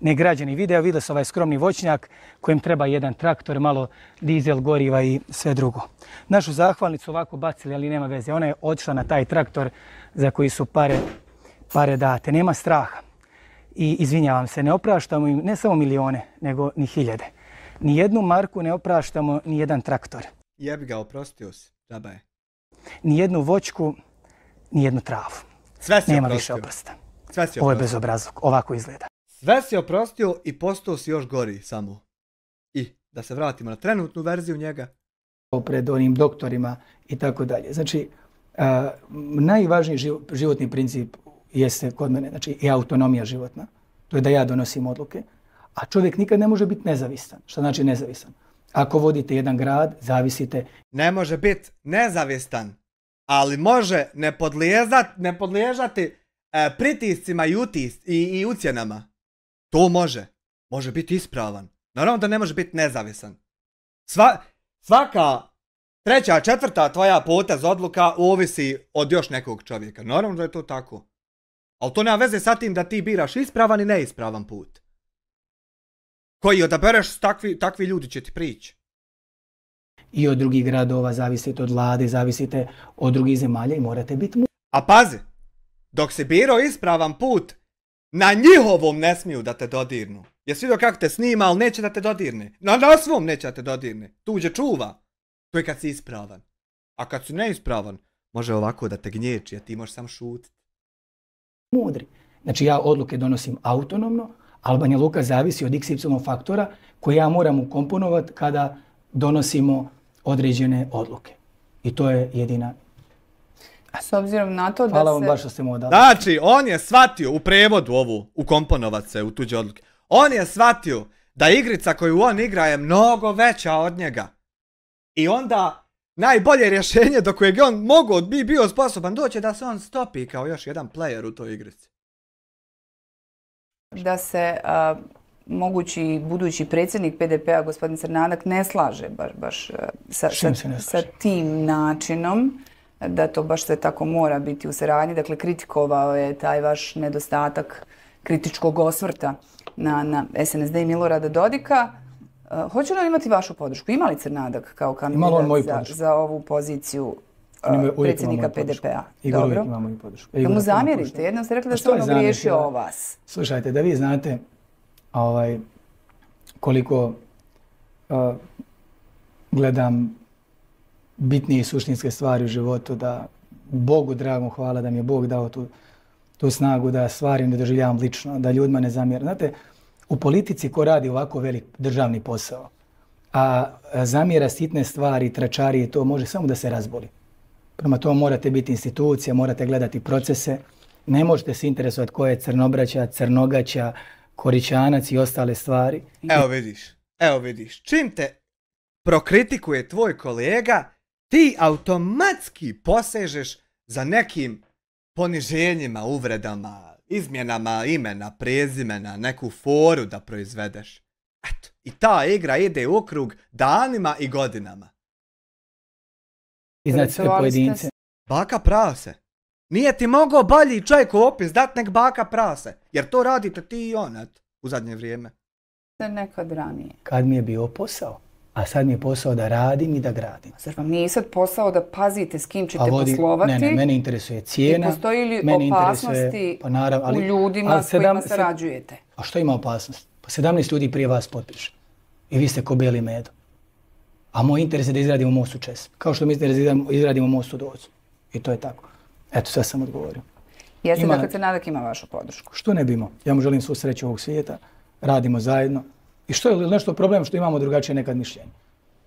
Ne građani vidjeli su ovaj skromni voćnjak kojem treba jedan traktor, malo dizel, goriva i sve drugo. Našu zahvalnicu ovako bacili, ali nema veze. Ona je otišla na taj traktor za koji su pare date. Nema straha. I izvinjavam se, ne opraštamo im ne samo milione, nego ni hiljade. Ni jednu marku ne opraštamo, ni jedan traktor. Jebi ga, oprostio si, džaba je. Ni jednu voćku, ni jednu travu. Sve si nema oprostio. više oprosta. Sve si Ovo je oprostio. bezobrazluk, ovako izgleda. Sve si oprostio i postao si još gori samo. I da se vratimo na trenutnu verziju njega. Pred onim doktorima i tako dalje. Znači, najvažniji životni princip jeste kod mene, znači i autonomija životna. To je da ja donosim odluke. A čovjek nikad ne može biti nezavisan. Šta znači nezavisan? Ako vodite jedan grad, zavisite. Ne može biti nezavistan, ali može ne podliježati pritiscima i ucjenama. To može. Može biti ispravan. Naravno da ne može biti nezavisan. Svaka 3., 4. tvoja potez odluka ovisi od još nekog čovjeka. Naravno da je to tako. Ali to nema veze sa tim da ti biraš ispravan i neispravan put. Koji odabereš, takvi ljudi će ti prići. I od drugih gradova, zavisite od vlade, zavisite od drugih zemalja i morate biti mudri. A pazi, dok si birao ispravan put, na njihovom ne smiju da te dodirnu. Jesi vidio kako te snima, ali neće da te dodirne. Na svom neće da te dodirne. Tuđe čuva. To je kad si ispravan. A kad si neispravan, može ovako da te gnječi, a ti možeš sam šutiti. Mudri. Znači ja odluke donosim autonomno, ali Banja Luka zavisi od XY faktora koje ja moram ukomponovati kada donosimo određene odluke. I to je jedina. S obzirom na to da Hvala vam baš što ste mu odali. Znači, on je shvatio u prevodu ovu, ukomponovat se u tuđe odluke. On je shvatio da igrica koju on igra je mnogo veća od njega. I onda najbolje rješenje do kojeg on bio sposoban doći da se on stopi kao još jedan player u toj igrici. Da se mogući budući predsjednik PDP-a, gospodin Crnadak, ne slaže baš sa tim načinom, da to baš sve tako mora biti u saradnji. Dakle, kritikovao je taj vaš nedostatak kritičkog osvrta na SDS i Milorada Dodika. Hoće li imati vašu podršku? Ima li Crnadak kao kandidat za ovu poziciju predsjednika PDP-a? Igor uvijek ima moju podršku. Da mu zamjerite? Jednom ste rekli da se on ogriješio o vas. Slušajte, da vi znate koliko gledam bitnije i suštinske stvari u životu, da Bogu dragom hvala da mi je Bog dao tu snagu da stvari ne doživljavam lično, da ljudima ne zamjeram. Znate, u politici ko radi ovako velik državni posao, a zamjera sitne stvari, tračari i to može samo da se razboli. Prema tome morate biti institucija, morate gledati procese, ne možete se interesovati ko je Crnobraća, Crnogaća, Koričanac i ostale stvari. Evo vidiš, čim te prokritikuje tvoj kolega, ti automatski posežeš za nekim poniženjima, uvredama, izmjenama imena, prezimena, neku foru da proizvedeš. Eto, i ta igra ide u krug danima i godinama. I znači sve pojedince. Baka prase. Nije ti mogao bolji čovjek u opis dat nek baka prase. Jer to radite ti i on, u zadnje vrijeme. Nekad ranije. Kad mi je bio posao. A sad mi je posao da radim i da gradim. Zar vam nije sad posao da pazite s kim ćete poslovati? Ne, mene interesuje cijena. I postoji li opasnosti u ljudima s kojima sarađujete? A što ima opasnost? Pa 17 ljudi prije vas potpiše. I vi ste ko beli medo. A moj interes je da izradimo most u Čes. Kao što mi interes da izradimo most u Docu. I to je tako. Eto, sve sam odgovorio. Jeste da Crnadak ima vašu podršku? Što ne bi imao? Ja mu želim svu sreću ovog svijeta. Radimo zajedno. I što je nešto problem što imamo drugačije nekad mišljenje?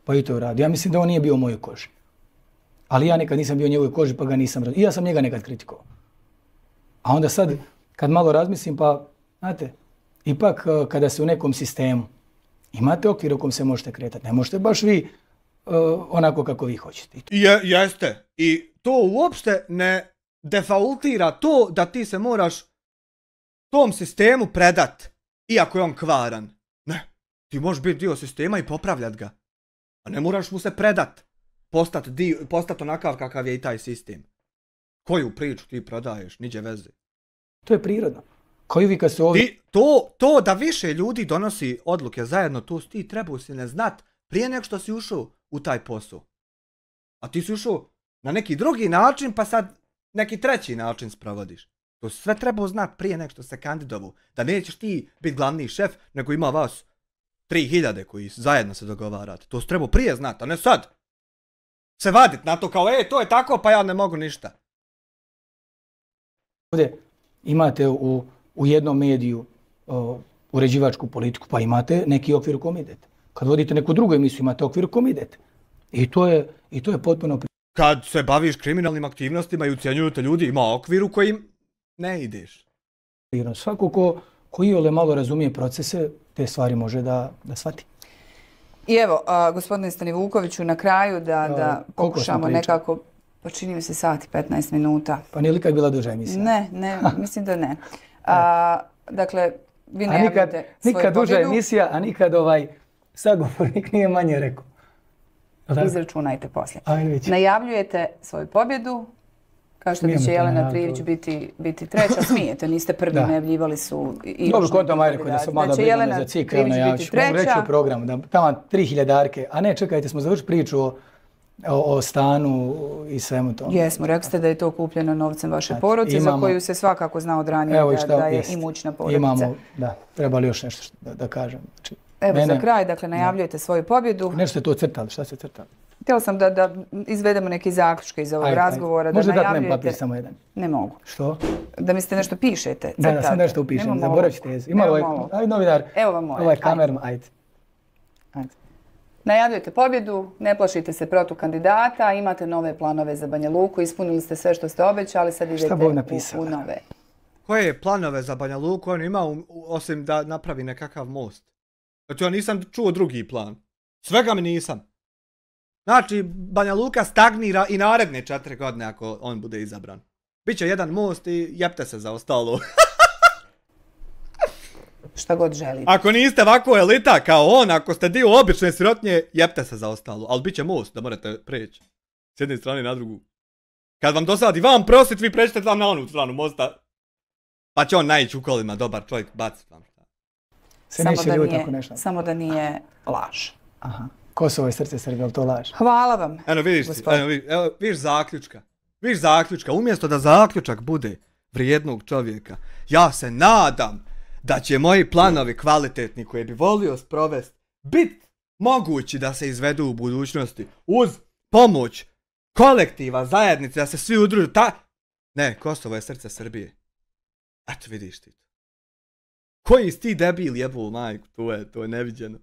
Pa i to je radio. Ja mislim da on nije bio u mojoj koži. Ali ja nekad nisam bio u njegovoj koži pa ga nisam radio. I ja sam njega nekad kritikovao. A onda sad kad malo razmislim, pa, znate, ipak kada se u nekom sistemu imate okvir u kom se možete kretati, ne možete baš vi onako kako vi hoćete. Jeste. I to uopšte ne defaultira to da ti se moraš tom sistemu predat, iako je on kvaran. Ne, ti možeš biti dio sistema i popravljat ga. A ne moraš mu se predat. Postat onakav kakav je i taj sistem. Koju priču ti prodaješ, niđe veze. To je prirodno. Koju vi kad se ovdje... To da više ljudi donosi odluke zajedno, to ti trebao si ne znat prije nego što si ušao u taj posao. A ti si ušao na neki drugi način, pa sad neki treći način sprovodiš. To sve trebao znat prije nego što se kandidovu. Da nećeš ti biti glavni šef, nego ima vas 3000 koji zajedno se dogovarate. To se trebao prije znat, a ne sad. Se vadit na to kao, to je tako, pa ja ne mogu ništa. Ovdje imate u jednom mediju uređivačku politiku, pa imate neki okvir u kom idete. Kad vodite neku drugu emisiju, imate okvir u kom idete. I to je potpuno... Kad se baviš kriminalnim aktivnostima i ucijenjuju te ljudi, ima okvir u kojim ne ideš. Svako ko iole malo razumije procese, te stvari može da shvati. I evo, gospodine Stanivukoviću, na kraju da pokušamo nekako, pa čini mi se sat i 15 minuta. Pa nije li kad bila duža emisija? Ne, mislim da ne. Dakle, vi najavljate svoju pobjedu. Nikad duža emisija, a nikad sagovornik nije manje rekao. Izračunajte poslije. Najavljujete svoju pobjedu, kao što će Jelena Prilić biti treća, smijete, niste prvi, najavljivali su i dobro, kontam aj rekao da sam malo brigane za cikl, najavit ću. Mogu reći o programu, da tamo 3000-arke, a ne, čekajte, smo završili priču o stanu i svemu tomu. Jesmo, rekli ste da je to kupljeno novcem vaše porodice, za koju se svakako zna od ranije da je imućna porodica. Imamo, da, trebali još nešto da kažem. Evo za kraj, dakle, najavljujete svoju pobjedu. Nešto ste to crtali, šta ste crtali? Htjela sam da izvedemo neke zaključke iz ovog razgovora. Možda dati meni papir samo jedan? Ne mogu. Što? Da mi ste nešto pišete, crtate. Da, sam nešto upišem, zaboravit ću tezu. Ima ovaj novinar, ovaj kamerom, ajde. Najavljujete pobjedu, ne plašite se protukandidata, imate nove planove za Banja Luku, ispunili ste sve što ste obećali, sad idete u nove. Koje planove za Banja Luku on ima, osim da napravi nekakav most? Znači, ja nisam čuo drugi plan. Svega mi nisam. Znači, Banja Luka stagnira i naredne 4 godine ako on bude izabran. Biće jedan most i jepte se za ostalo. Šta god želite. Ako niste ovako elita kao on, ako ste dio obične sirotnje, jepte se za ostalo. Ali bit će most da morate preći. S jedne strane na drugu. Kad vam dosadi vam prosit, vi prećete vam na onu stranu mosta. Pa će on naići u kolima, dobar čovjek, bacit vam. Samo da nije laž. Aha. Kosovo je srce Srbije, ali to laž? Hvala vam. Eno vidiš zaključka. Vidiš zaključka. Umjesto da zaključak bude vrijednog čovjeka, ja se nadam da će moji planovi kvalitetni koje bi volio sprovesti biti mogući da se izvedu u budućnosti uz pomoć kolektiva, zajednice, da se svi udružu. Ne, Kosovo je srce Srbije. Eto vidiš ti. Koji si ti debil jebo majku, to je neviđeno.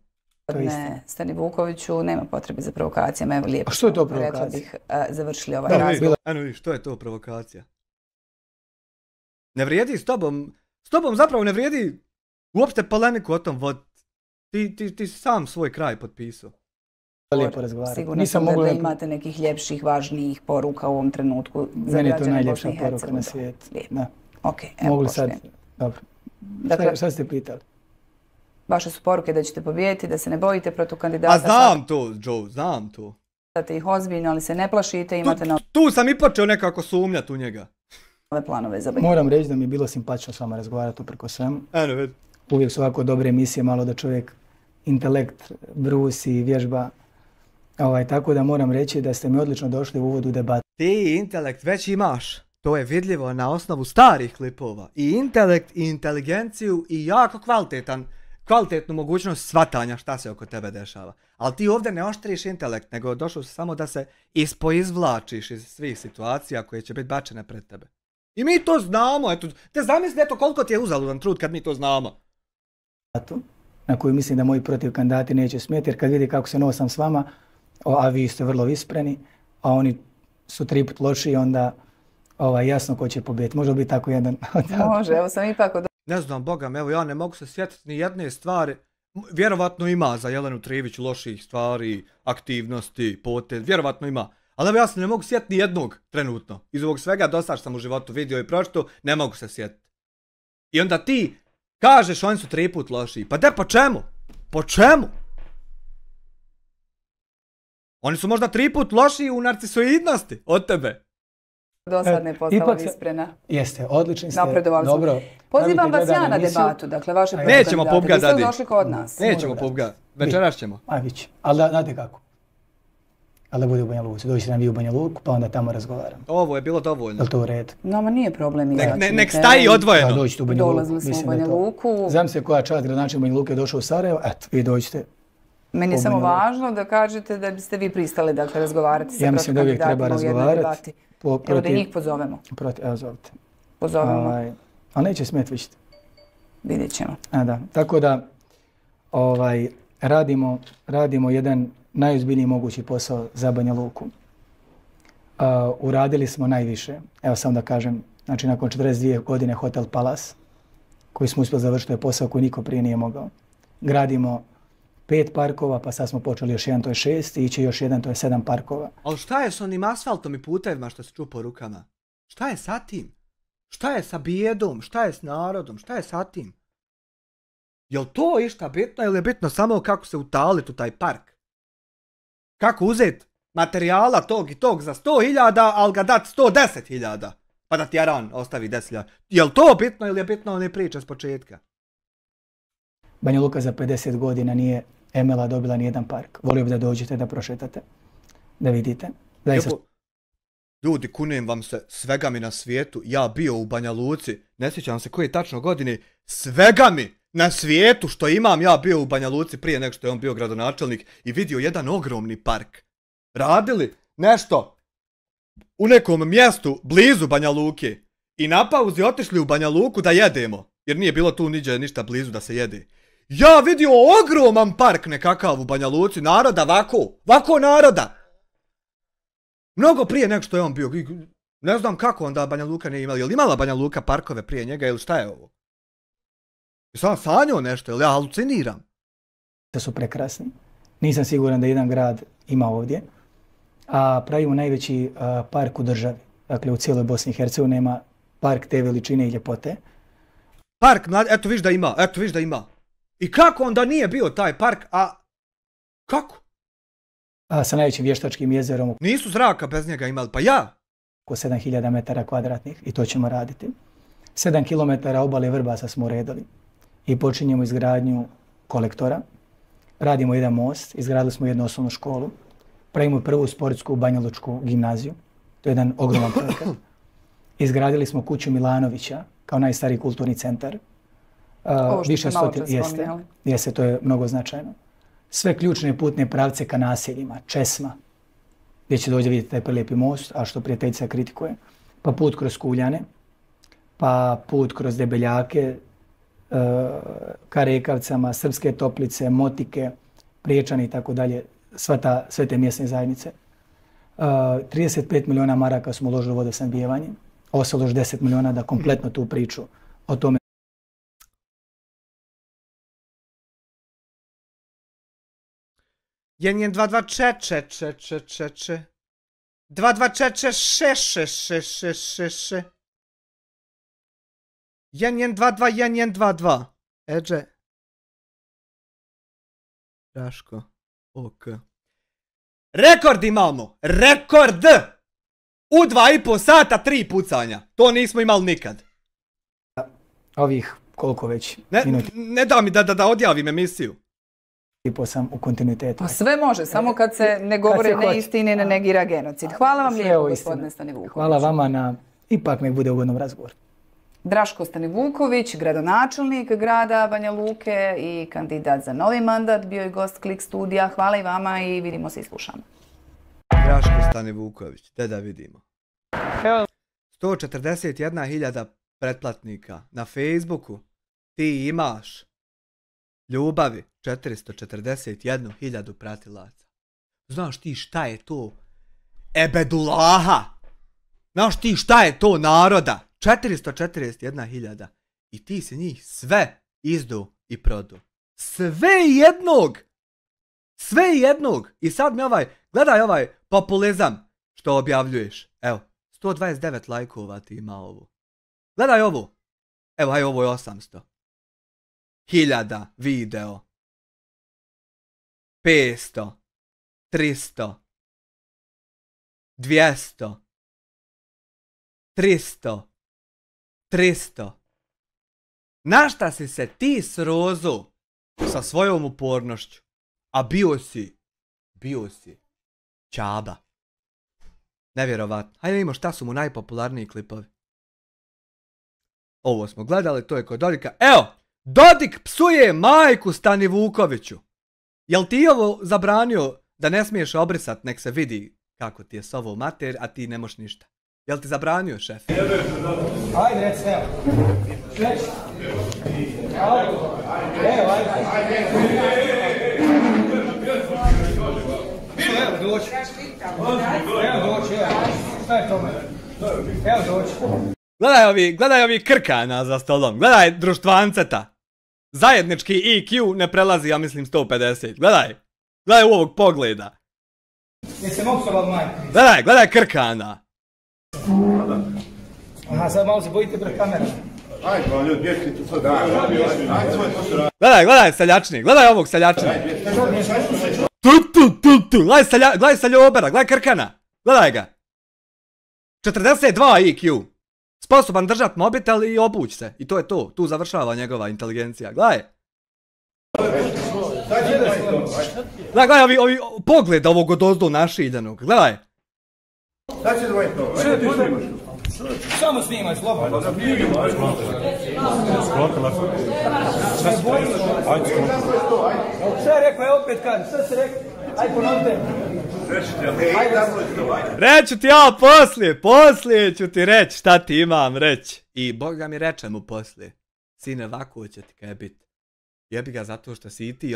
Ne, Stanivukoviću, nema potrebe za provokacijama, evo lijepo. A što je to provokacija? Rekla bih, završili ovaj razgovor. Eno vidiš, što je to provokacija? Ne vrijedi s tobom zapravo ne vrijedi uopšte polemiku o tom voditi. Ti sam svoj kraj potpisao. Lijepo razgovarati. Sigurno sam da imate nekih ljepših, važnijih poruka u ovom trenutku za građane Bosne i Hercegovine. Meni je to najljepša poruka na svijetu. Lijepo. Ok, evo poštujem. Dobro. Šta ste pitali? Vaše su poruke da ćete pobijediti, da se ne bojite protukandidata. A znam to, Joe, znam to. Da ih ozbiljno, ali se ne plašite, imate na... Tu sam i počeo nekako sumnjati u njega. Planove za Banja. Moram reći da mi je bilo simpatično s vama razgovarati upreko svemu. Uvijek su ovako dobre emisije, malo da čovjek intelekt brusi i vježba. Tako da moram reći da ste mi odlično došli u uvodu debatu. Ti intelekt već imaš. To je vidljivo na osnovu starih klipova. I intelekt, i inteligenciju, i jako kvalitetnu mogućnost shvatanja šta se oko tebe dešava. Ali ti ovdje ne oštriš intelekt, nego došao si samo da se ispoizvlačiš iz svih situacija koje će biti bačene pred tebe. I mi to znamo, eto, te zamisli eto koliko ti je uzaludan trud kad mi to znamo. Na koju mislim da moji protiv kandidati neće smjeti, jer kad vidi kako se nosam s vama, a vi ste vrlo vispreni, a oni su 3 put lošiji, jasno ko će pobijeti. Može biti tako jedan. Može, evo sam ipak od... Ne znam, Boga me, evo ja ne mogu se sjetiti ni jedne stvari. Vjerovatno ima za Jelenu Trivić loših stvari, aktivnosti, potez, vjerovatno ima. Ali evo ja se ne mogu sjetiti ni jednog trenutno. Iz ovog svega dosta što sam u životu vidio i pročito, ne mogu se sjetiti. I onda ti kažeš oni su 3 put lošiji. Pa po čemu? Po čemu? Oni su možda 3 put lošiji u narcisoidnosti od tebe. Dosadne postala visprena. Jeste, odlični ste. Napredovali smo. Dobro. Pozivam vas ja na debatu, dakle vaše nećemo pubga dadi. Vi ste došli kod nas. Nećemo pubga. Večeras ćemo. Biće. Ali znate kako? Ali da bude u Banja Luci. Dođite nam vi u Banja Luku, pa onda tamo razgovaramo. Ovo je bilo dovoljno. Jel to u redu? Nama nije problem. Nek staji odvojeno. Dođite u Banja Luku. Dolazili smo u Banja Luku. Znam se koja čast gradonačelnik Banja Luke je došao u Sarajevo, eto, vi dođite. Meni je samo važno da kažete da biste vi pristali, dakle, razgovarati sa protiv kandidatima u jednoj debati. Evo da njih pozovemo. Evo zovite. Pozovemo. Ali neće smjeti vićete. Vidjet ćemo. Da. Tako da radimo jedan najozbiljniji mogući posao za Banja Luku. Uradili smo najviše. Evo samo da kažem, znači nakon 42 godine Hotel Palace, koji smo uspjeli završiti, je posao koji niko prije nije mogao. Gradimo 5 parkova, pa sad smo počeli još jedan, to je 6, i iće još jedan, to je 7 parkova. Ali šta je s onim asfaltom i putevima što se čupa rukama? Šta je sa tim? Šta je sa bijedom? Šta je s narodom? Šta je sa tim? Jel to išta bitno ili je bitno samo kako se utaliti u taj park? Kako uzeti materijala tog i tog za 100.000, ali ga dati 110.000? Pa da ti Aran ostavi 10.000. Jel to bitno ili je bitno one priče s početka? Banja Luka za 50 godina nije Emela dobila nijedan park. Volio bi da dođete, da prošetate, da vidite. Ljudi, kunem vam se, svega mi na svijetu, ja bio u Banja Luci, ne sjećam se koje tačno godine, svega mi na svijetu što imam, ja bio u Banja Luci prije nego što je on bio gradonačelnik i vidio jedan ogromni park. Radili nešto u nekom mjestu blizu Banja Luke i na pauzi otišli u Banja Luku da jedemo, jer nije bilo tu ništa blizu da se jede. Ja vidio ogroman park nekakav u Banja Luci, naroda vako naroda. Mnogo prije nego što je on bio. Ne znam kako onda Banja Luka nije imala. Je li imala Banja Luka parkove prije njega ili šta je ovo? Jesam sanjao nešto ili ja haluciniram? To su prekrasni. Nisam siguran da jedan grad ima ovdje. A pravimo najveći park u državi. Dakle, u cijeloj Bosni i Hercegovini nema park te veličine i ljepote. Park, eto viš da ima. I kako onda nije bio taj park, a kako? Sa najvećim vještačkim jezerom. Nisu zraka bez njega imali, pa ja. Oko 7000 metara kvadratnih i to ćemo raditi. 7 km obale Vrbasa smo uredili i počinjemo izgradnju kolektora. Radimo jedan most, izgradili smo jednu osnovnu školu. Pravimo prvu sportsku banjalučku gimnaziju. To je jedan ogroman projekat. Izgradili smo kuću Milanovića kao najstariji kulturni centar. Ovo što ste malo čas spominjali. Jeste, to je mnogo značajno. Sve ključne putne pravce ka naseljima, Česma, gdje će dođe vidjeti taj prelijepi most, a što prijateljica kritikuje, pa put kroz Kuljane, pa put kroz Debeljake, ka Rekavcama, Srpske Toplice, Motike, Priječani i tako dalje, sve te mjesne zajednice. 35 milijuna maraka smo uložili u vodosnabdijevanje, ostalo još 10 milijuna da kompletno tu priču o tome. Jen 224 224 Jen 22 Eđe Raško Ok Rekord imamo! Rekord! U 2,5 sata 3 pucanja. To nismo imali nikad. Ovih koliko već minuti? Ne da mi da odjavim emisiju. Sam u kontinuitetu. Pa sve može, samo kad se ne govore neistine, ne negira genocid. Hvala vam lijepo, gospodine Stanivuković. Hvala vama na, ipak nek bude ugodnom razgovoru. Draško Stanivuković, gradonačelnik grada Banja Luke i kandidat za novi mandat, bio je gost Klik studija. Hvala i vama i vidimo se i slušamo. Draško Stanivuković, te da vidimo. 141.000 pretplatnika na Facebooku. Ti imaš ljubavi 441.000 pratilaca. Znaš ti šta je to? Ebedulaha! Znaš ti šta je to naroda? 441.000. I ti si njih sve izdu i produ. Sve jednog! Sve jednog! I sad mi gledaj ovaj populizam što objavljuješ. Evo, 129 lajkova ti ima ovo. Gledaj ovo. Evo, haj, ovo je 800. 1000 video. 500. 300. 200. 300. 300. Na šta si se ti srozu sa svojom upornošću? A bio si Čaba. Nevjerovatno. Hajde vidimo šta su mu najpopularniji klipovi. Ovo smo gledali, to je kod Dodika. Evo, Dodik psuje majku Stani Vukoviću. Jel ti ovo zabranio da ne smiješ obrisat, nek se vidi kako ti je s ovo mater, a ti ne moš ništa? Jel ti zabranio, šef? Ajde, reci, evo. Reći. Evo, ajde. Evo, doći. Evo, doći, evo. Šta je tome? Evo, doći. Gledaj ovi krkana za stolom. Gledaj društvanceta. Zajednički IQ ne prelazi, ja mislim, 150. Gledaj u ovog pogleda. Jesi mogu s ovom majku? Gledaj krkana. Aha, sad malo se bojite pred kamerom. Ajde, pa ljudi, bješli tu sad. Gledaj seljačni, gledaj ovog seljačni. Gledaj seljobera, gledaj krkana. Gledaj ga. 42 IQ. Sposoban držat mobitel i obuć se. I to je to. Tu završava njegova inteligencija. Gledaj. Gledaj ovi pogled ovog odozdo našiljenog. Gledaj. Šta će dvojiti to? Samo snimaj, slobodno. Šta je rekao, ja opet kažem, šta si rekao? Ajde ponovite. Reću ti ja poslije ću ti reći šta ti imam reći. I Boga mi reče mu poslije. Sine, ovako će ti kaj bit. Jebi ga zato što si ti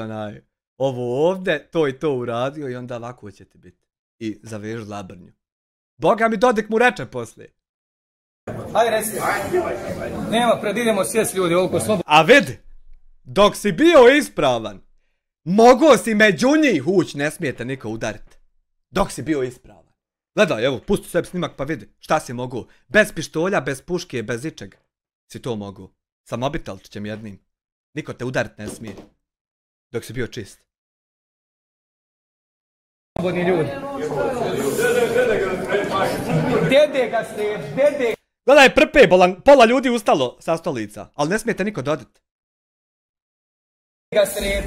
ovo ovdje, to i to uradio i onda ovako će ti bit. I zavežu labrnju. Boga mi Dodik mu reče poslije. Ajde, reci. Nema, idemo sjest ljudi, ovoliko slobodno. A vidi, dok si bio ispravan, mogao si među njih ući, ne smijete niko udariti. Dok si bio ispravan. Gledaj, evo, pusti sebi snimak pa vidi. Šta si mogu? Bez pištolja, bez puške, bez ičega. Si to mogu. Sa mobitelčićem jednim. Niko te udarit ne smije. Dok si bio čist. Slobodni ljudi. Dede ga ste, dede. Gledaj, prpe, pola ljudi ustalo sa stolica. Ali ne smijete niko dodati. Ga sred.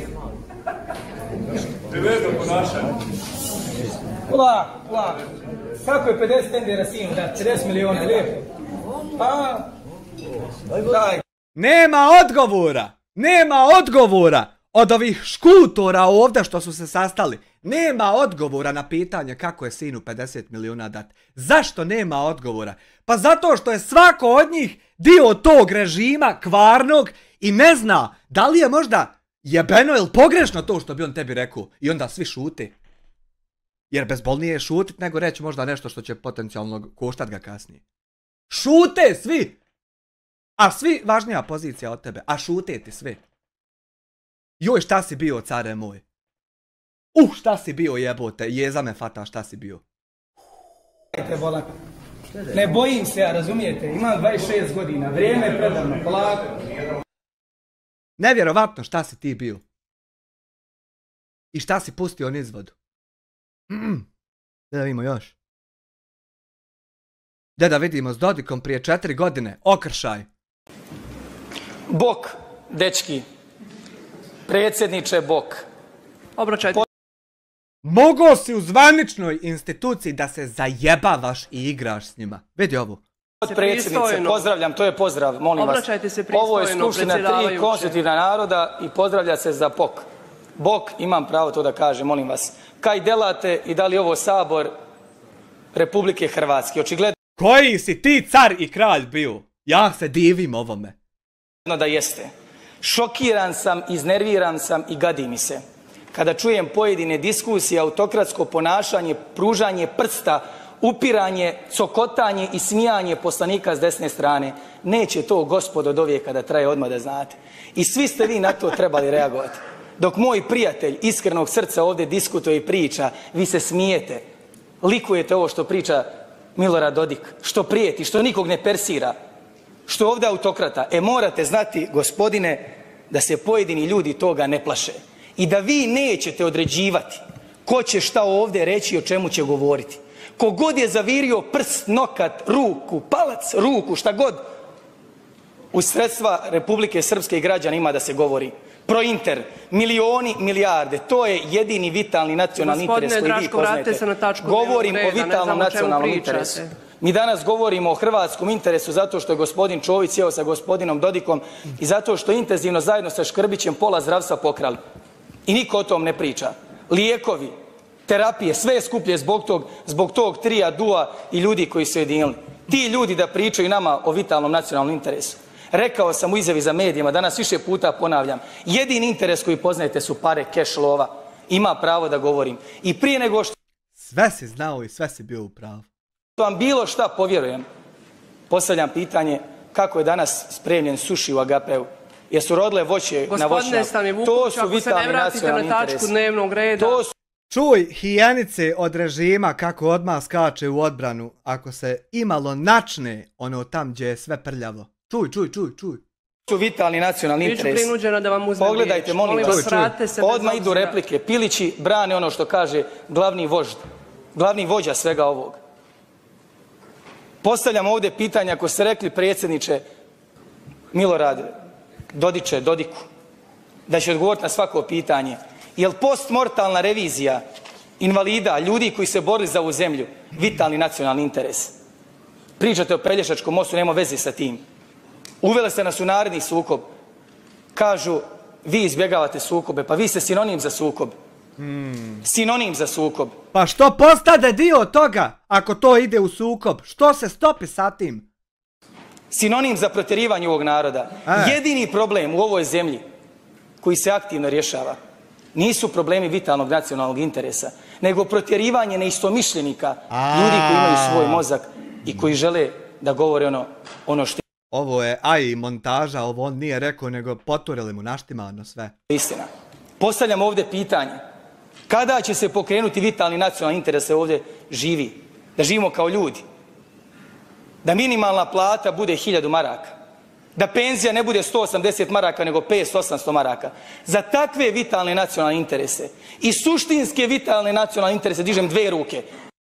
Plak. Kako je 50 tendera sinu da 40 miliona, lijepo? Pa, daj. Nema odgovora od ovih škutora ovdje što su se sastali. Nema odgovora na pitanje kako je sinu 50 miliona dat. Zašto nema odgovora? Pa zato što je svako od njih dio tog režima kvarnog i ne zna da li je možda jebeno ili pogrešno to što bi on tebi rekao. I onda svi šuti. Jer bezbolnije je šutit nego reći možda nešto što će potencijalno koštat ga kasnije. Šute svi! A svi važnija pozicija od tebe. A šute ti svi. Joj, šta si bio, care moj? Šta si bio, jebote? Jeza me fata, šta si bio? Ne bojim se, ja, razumijete? Imam 26 godina, vrijeme je predavno, polako. Nevjerovatno šta si ti bio. I šta si pustio on izvodu. Da vidimo još. Da vidimo s Dodikom prije 4 godine. Okršaj. Bok, dečki. Predsjedniče Bok. Obraćajte. Mogao si u zvaničnoj instituciji da se zajebavaš i igraš s njima. Vidi ovo. Predsjednice, pozdravljam, to je pozdrav, molim vas. Obraćajte se pristojno, ovo je skupština 3 konstitutivna naroda i pozdravlja se za Bok. Bok, imam pravo to da kažem, molim vas. Kaj delate i da li ovo Sabor Republike Hrvatske? Očigledno koji si ti car i kralj bio? Ja se divim ovome. Da jeste. Šokiran sam, iznerviran sam i gadi mi se. Kada čujem pojedine diskusije, autokratsko ponašanje, pružanje prsta upiranje, cokotanje i smijanje poslanika s desne strane. Neće to, gospodo, do vijeka da traje, odmah da znate. I svi ste vi na to trebali reagovati. Dok moj prijatelj iskrenog srca ovdje diskutuje i priča, vi se smijete, likujete ovo što priča Milorad Dodik, što prijeti, što nikog ne persira, što je ovdje autokrata. Morate znati, gospodine, da se pojedini ljudi toga ne plaše. I da vi nećete određivati ko će šta ovdje reći i o čemu će govoriti. Kogod je zavirio prst, nokat, ruku, palac, ruku, šta god, u sredstva Republike Srpske i građana ima da se govori. Prointer, milioni, milijarde, to je jedini vitalni nacionalni interes koji vi poznajete. Govorim o vitalnom nacionalnom interesu. Mi danas govorimo o hrvatskom interesu zato što je gospodin Čović sjeo sa gospodinom Dodikom i zato što intenzivno zajedno sa Škrbićem pola zdravstva pokrali. I niko o tom ne priča. Lijekovi, terapije, sve je skuplje zbog tog trija, dua i ljudi koji su jedinili. Ti ljudi da pričaju nama o vitalnom nacionalnom interesu. Rekao sam u izjavi za medijima, danas više puta ponavljam, jedini interes koji poznajete su pare, keš, lova. Ima pravo da govorim. I prije nego što... Sve si znao i sve si bio u pravu. Vam bilo šta povjerujem, postavljam pitanje kako je danas spremljen suši u Agapeu. Jesu rodile voće na voćnjaku? To su vitalni nacionalni interesi. Čuj, hijenice od režima kako odmah skače u odbranu ako se imalo načne ono tam gdje je sve prljavo. Čuj. Su vitalni nacionalni interesi. Pogledajte, molim vas, odmah idu replike. Pilići brane ono što kaže glavni vođa svega ovog. Postavljam ovdje pitanje, ako ste rekli predsjedniče Milorade, Dodiku, da će odgovoriti na svako pitanje. Je li postmortalna revizija invalida, ljudi koji se borili za ovu zemlju, vitalni nacionalni interes? Pričate o Pelješačkom mostu, nema veze sa tim. Uveli ste nas u naredni sukob. Kažu, vi izbjegavate sukobe, pa vi ste sinonim za sukob. Sinonim za sukob. Pa što postade dio toga ako to ide u sukob? Što se stopi sa tim? Sinonim za protjerivanje ovog naroda. Jedini problem u ovoj zemlji koji se aktivno rješava nisu problemi vitalnog nacionalnog interesa, nego protjerivanje neistomišljenika, ljudi koji imaju svoj mozak i koji žele da govore ono što... Ovo je montaža, ovo on nije rekao, nego poturili mu naštimano sve. Istina. Postavljam ovdje pitanje. Kada će se pokrenuti vitalni nacionalni interes da ovdje živi? Da živimo kao ljudi? Da minimalna plata bude 1000 maraka? Da penzija ne bude 180 maraka, nego 500-800 maraka? Za takve vitalne nacionalne interese i suštinske vitalne nacionalne interese dižem 2 ruke.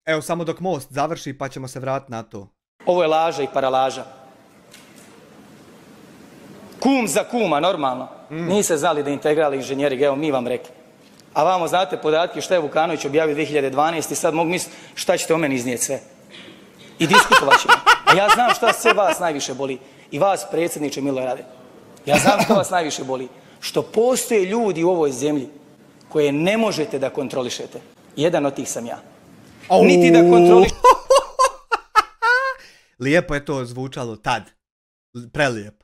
Evo, samo dok most završi pa ćemo se vratiti na to. Ovo je laža i paralaža. Kum za kuma, normalno. Niste znali da integralni inženjeri, evo mi vam rekli. A vamo znate podatke šta je Vukanović objavio 2012. i sad mogu misliti šta ćete o meni iznijeti sve. I diskutovat ćemo. A ja znam šta sve vas najviše boli. I vas, predsjedniče Milorade. Ja znam šta vas najviše boli. Što postoje ljudi u ovoj zemlji koje ne možete da kontrolišete. Jedan od tih sam ja. Niti da kontrolišete... Lijepo je to zvučalo tad. Prelijepo.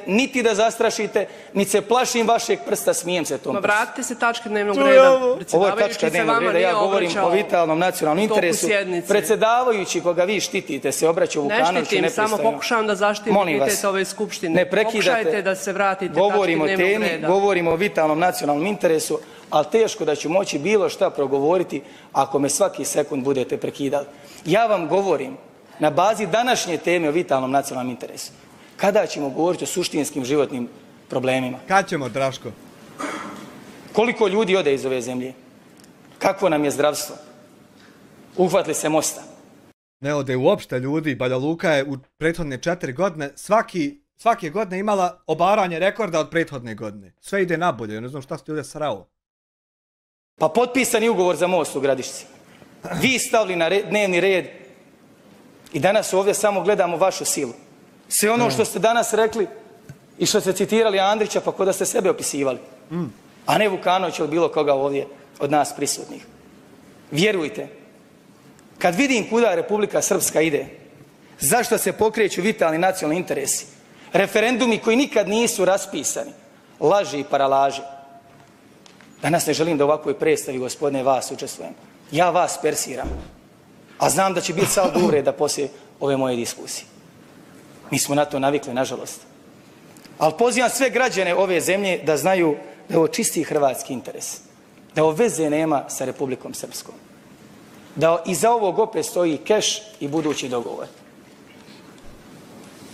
Niti da zastrašite, niti se plašim vašeg prsta, smijem se tom prstu. Vratite se tačke dnevnog reda. Ovo je tačka dnevnog reda, ja govorim o vitalnom nacionalnom interesu. Predsjedavajući koga vi štitite se obraća Vukanoviću nepristojno. Ne štitim, samo pokušavam da zaštitim identitet ove skupštine. Ne prekidate. Pokušajte da se vratite tačke dnevnog reda. Govorimo o vitalnom nacionalnom interesu, ali teško da ću moći bilo šta progovoriti ako me svaki sekund budete prekidali. Ja vam govorim na bazi današnje teme o vitalnom nacionalnom interesu. Kada ćemo govoriti o suštinskim životnim problemima? Kad ćemo, Draško? Koliko ljudi ode iz ove zemlje? Kakvo nam je zdravstvo? Uhvatili se mosta? Ne ode uopšte ljudi. Banja Luka je u prethodne 4 godine svake godine imala obaranje rekorda od prethodne godine. Sve ide nabolje, ne znam šta ste ovdje srao. Pa potpisani ugovor za most u Gradišci. Vi stavili na dnevni red i danas ovdje samo gledamo vašu silu. Sve ono što ste danas rekli i što ste citirali Andrića, pa k'o da ste sebe opisivali. A ne Vukanović ili bilo koga ovdje od nas prisutnih. Vjerujte, kad vidim kuda Republika Srpska ide, zašto se pokreću vitalni nacionalni interesi, referendumi koji nikad nisu raspisani, laži i paralaže. Danas ne želim da u ovakvoj predstavi, gospodine, vas učestvujem. Ja vas persiram. A znam da će biti saldo uvreda poslije ove moje diskusije. Mi smo na to navikli, nažalost. Ali pozivam sve građane ove zemlje da znaju da je ovo čisti hrvatski interes. Da ovo veze nema sa Republikom Srpskom. Da iza ovog opet stoji keš i budući dogovor.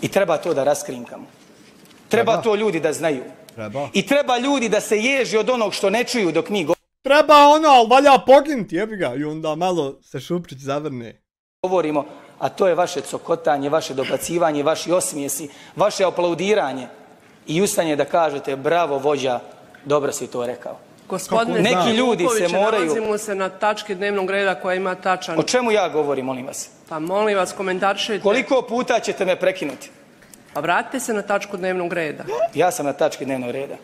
I treba to da raskrinkamo. Treba to ljudi da znaju. I treba ljudi da se ježi od onog što ne čuju dok mi treba ono, ali valja poginuti, jebi ga. I onda malo se Šuprić zavrne. Govorimo, a to je vaše cokotanje, vaše dobacivanje, vaši osmijesi, vaše aplaudiranje i ustane da kažete bravo vođa, dobro si to rekao. Gospodine neki ljudi se moraju... Nalazimo se na tački dnevnog reda koja ima tačan... O čemu ja govorim, molim vas? Pa molim vas, komentarišite... Koliko puta ćete me prekinuti? Pa vratite se na tačku dnevnog reda. Ja sam na tački dnevnog reda.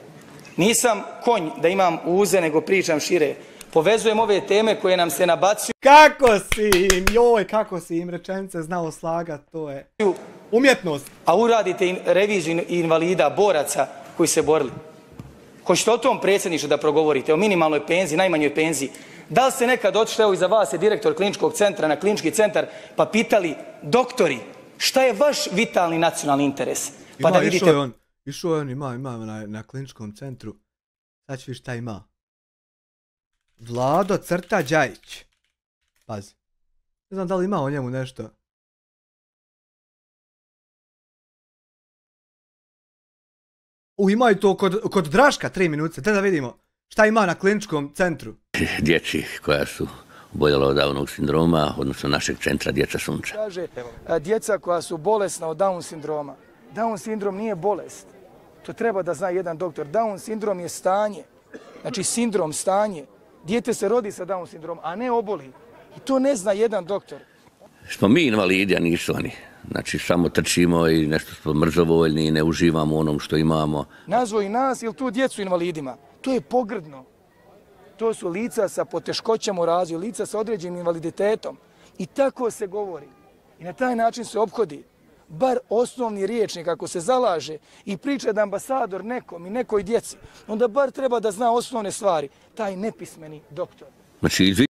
Nisam konj da imam uze, nego pričam šire. Povezujem ove teme koje nam se nabacuju. Kako si im, joj, kako si im rečenice znao slagat, to je umjetnost. A uradite reviziju invalida, boraca koji se borili. Hoćete o tom predsjedništvu da progovorite, o minimalnoj penziji, najmanjoj penziji. Da li ste nekad otišli, evo iza vas je direktor kliničkog centra, na klinički centar, pa pitali doktori, šta je vaš vitalni nacionalni interes? Pa da vidite... Išao je on, ima na kliničkom centru. Sad ću vi šta ima. Vlado Crta Đajić. Pazi. Ne znam da li ima o njemu nešto. Ima i to kod Draška 3 minute. Te da vidimo šta ima na kliničkom centru. Djeci koja su oboljela od Downovog sindroma, odnosno našeg centra Djeca Sunča. Kaže, djeca koja su bolesna od Down sindroma. Down sindrom nije bolest. To treba da zna jedan doktor. Down sindrom je stanje. Znači sindrom, stanje. Dijete se rodi sa Down sindromom, a ne oboli. I to ne zna jedan doktor. Smo mi invalidi, a nisu oni. Znači samo trčimo i nešto smo mrzovoljni i ne uživamo u onom što imamo. Nazvo i nas ili tu djecu invalidima. To je pogrdno. To su lica sa poteškoćama u razvoju, lica sa određenim invaliditetom. I tako se govori. I na taj način se ophodi. Bar osnovni riječnik, ako se zalaže i priča da ambasador nekom i nekoj djeci, onda bar treba da zna osnovne stvari. Taj nepismeni doktor. Znači,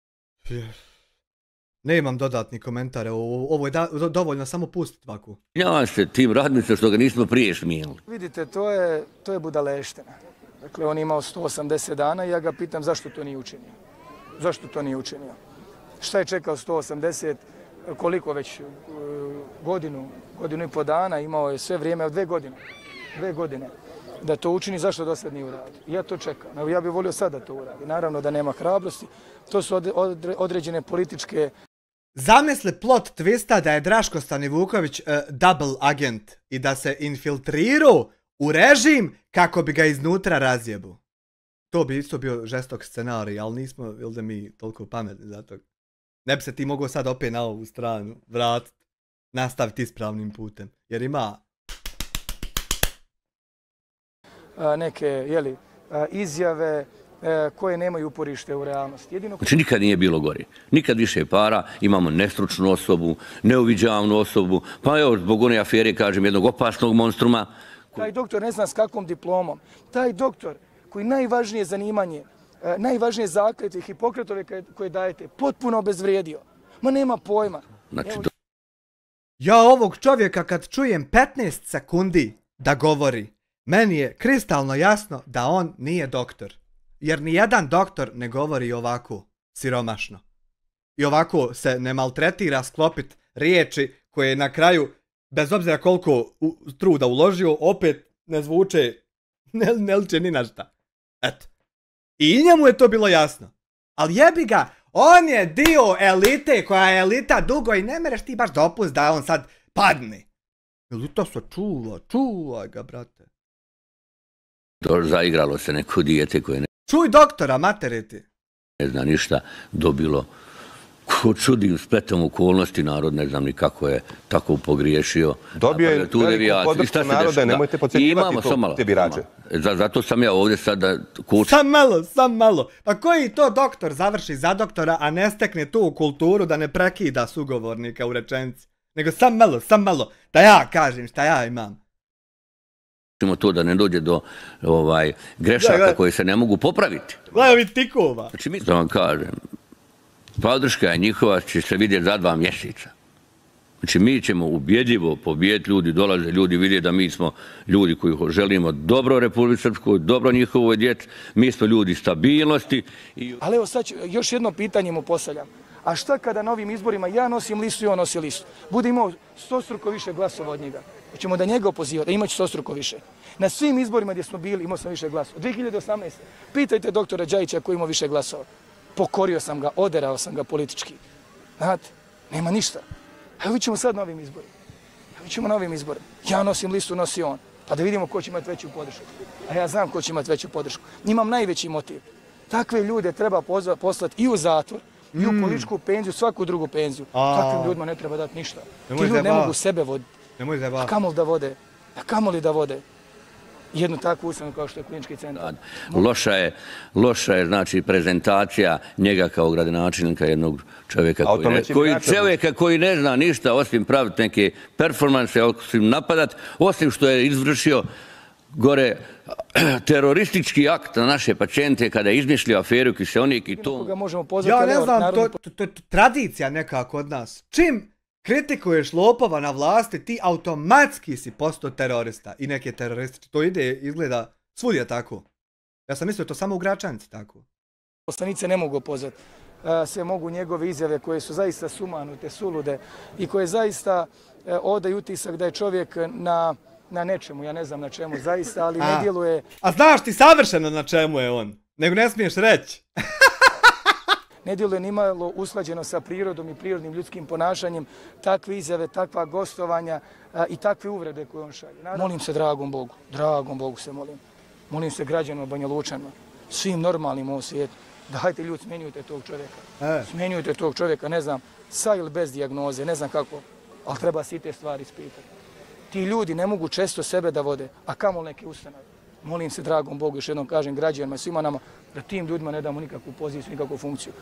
nemam dodatni komentare, ovo je dovoljno samo pustiti ovako. Ja se tim radnicom što ga nismo prije smijeli. Vidite, to je budaleština. Dakle, on je imao 180 dana i ja ga pitam zašto to nije učinio. Zašto to nije učinio? Šta je čekao 180, koliko već godinu i pol dana, imao je sve vrijeme od 2 godine. 2 godine. Da to učini, zašto do sad nije uradio? Ja to čekam. Ja bih volio sad da to uradi. Naravno da nema hrabrosti. To su određene političke... Zamisli plot twista da je Draško Stanivuković double agent i da se infiltrirao u režim kako bi ga iznutra razjebu. To bi isto bio žestok scenarij, ali nismo, ili da mi toliko pametni za to. Ne bi se ti mogao sad opet na ovu stranu vratiti, nastaviti ispravnim putem, jer ima... neke, izjave koje nemaju uporište u realnosti. Znači nikad nije bilo gore. Nikad više para, imamo nestručnu osobu, neuviđavnu osobu, pa evo zbog one afere, kažem, jednog opasnog monstruma. Taj doktor ne zna s kakvom diplomom. Taj doktor koji najvažnije zanimanje, najvažnije zakletve i Hipokratove koje dajete, potpuno obezvrijedio. Ma nema pojma. Znači, ja ovog čovjeka kad čujem 15 sekundi da govori, meni je kristalno jasno da on nije doktor. Jer nijedan doktor ne govori ovako siromašno. I ovako se ne maltretira sklopit riječi koje na kraju, bez obzira koliko truda uložio, opet ne zvuče, ne liče ni na šta. Eto. I njemu je to bilo jasno. Ali jebi ga, on je dio elite koja je elita dugo i ne mereš ti baš dopust da on sad padne. Elita se čuva ga, brate. Zaigralo se neko dijete koje Čuj doktora, materiti. Ne zna ništa, dobilo ko čudim spletom okolnosti, narod ne znam ni kako je tako pogriješio. Dobio je veliku podršku naroda, nemojte podcjenjivati te birače. Zato sam ja ovdje sad da kuću. Sam malo. Pa koji to doktor završi za doktora, a ne stekne tu kulturu da ne prekida sugovornika u rečenici? Nego sam malo, da ja kažem šta ja imam. To da ne dođe do grešaka koje se ne mogu popraviti. Gledaj mi tikova. Znači mi da vam kažem, Podrška je njihova, će se vidjeti za 2 mjeseca. Znači, mi ćemo ubjedljivo pobijediti, ljudi dolaze, ljudi vidje da mi smo ljudi koji želimo dobro Republici Srpskoj, dobro njihovoj djeci, mi smo ljudi stabilnosti. Ali evo sad još jedno pitanje mu postavljam. A šta kada na ovim izborima ja nosim listu i on nosi listu? Bude imao 100 više glasova od njega. Hoćemo da njega opozivati, da imaće 100 više. Na svim izborima gdje smo bili imao sam više glasova. 2018. Pitajte doktora Đajića koji imao više glasova. Pokorio sam ga, oderao sam ga politički. Znate, nema ništa. Evo ćemo sad na ovim izborima. Ja nosim listu, nosi on. Pa da vidimo ko će imati veću podršku. A ja znam ko će imati veću podršku. Imam najveći motiv. Takve ljude treba poslati i u zatvor, i u političku penziju, svaku drugu penziju. Takvim ljudima ne treba dati ništa. Ti ljudi ne mogu sebe voditi. A kamoli da vode jednu takvu ustanovu kao što je klinički centar. Loša je znači prezentacija njega kao gradonačelnika jednog čovjeka koji ne zna ništa osim praviti neke performanse, osim napadat, osim što je izvršio gore teroristički akt na naše pacijente kada je izmišljio aferu Kiseonik i to. Ja ne znam, to je tradicija neka kod nas. Čim kritikuješ lopova na vlasti, ti automatski si postao terorista i neke teroristički. To izgleda svudje tako. Ja sam mislio to samo u Gračanici tako. Poslanice ne mogu opozvati. Sve mogu njegove izjave koje su zaista sumanute, sulude i koje zaista odaju utisak da je čovjek na nečemu, ja ne znam na čemu zaista, ali ne djeluje... A znaš ti savršeno na čemu je on, nego ne smiješ reći. Ne djeluje nimalo usklađeno sa prirodom i prirodnim ljudskim ponašanjem, takve izjave, takva gostovanja i takve uvrede koje on šalje. Molim se dragom Bogu se molim. Molim se građanima Banja Lučanima, svim normalnim u ovom svijetu. Dajte ljudi, smjenjujte tog čovjeka. Smjenjujte tog čovjeka, ne znam, sa ili bez dijagnoze, ne znam kako, ali treba si te stvari ispitati. Ti ljudi ne mogu često sebe da vode, a kamoli neke ustanove. Molim se dragom Bogu, još jednom kažem građanima i svima nama, da tim ljudima ne damo nikakvu poziciju, nikakvu funkciju.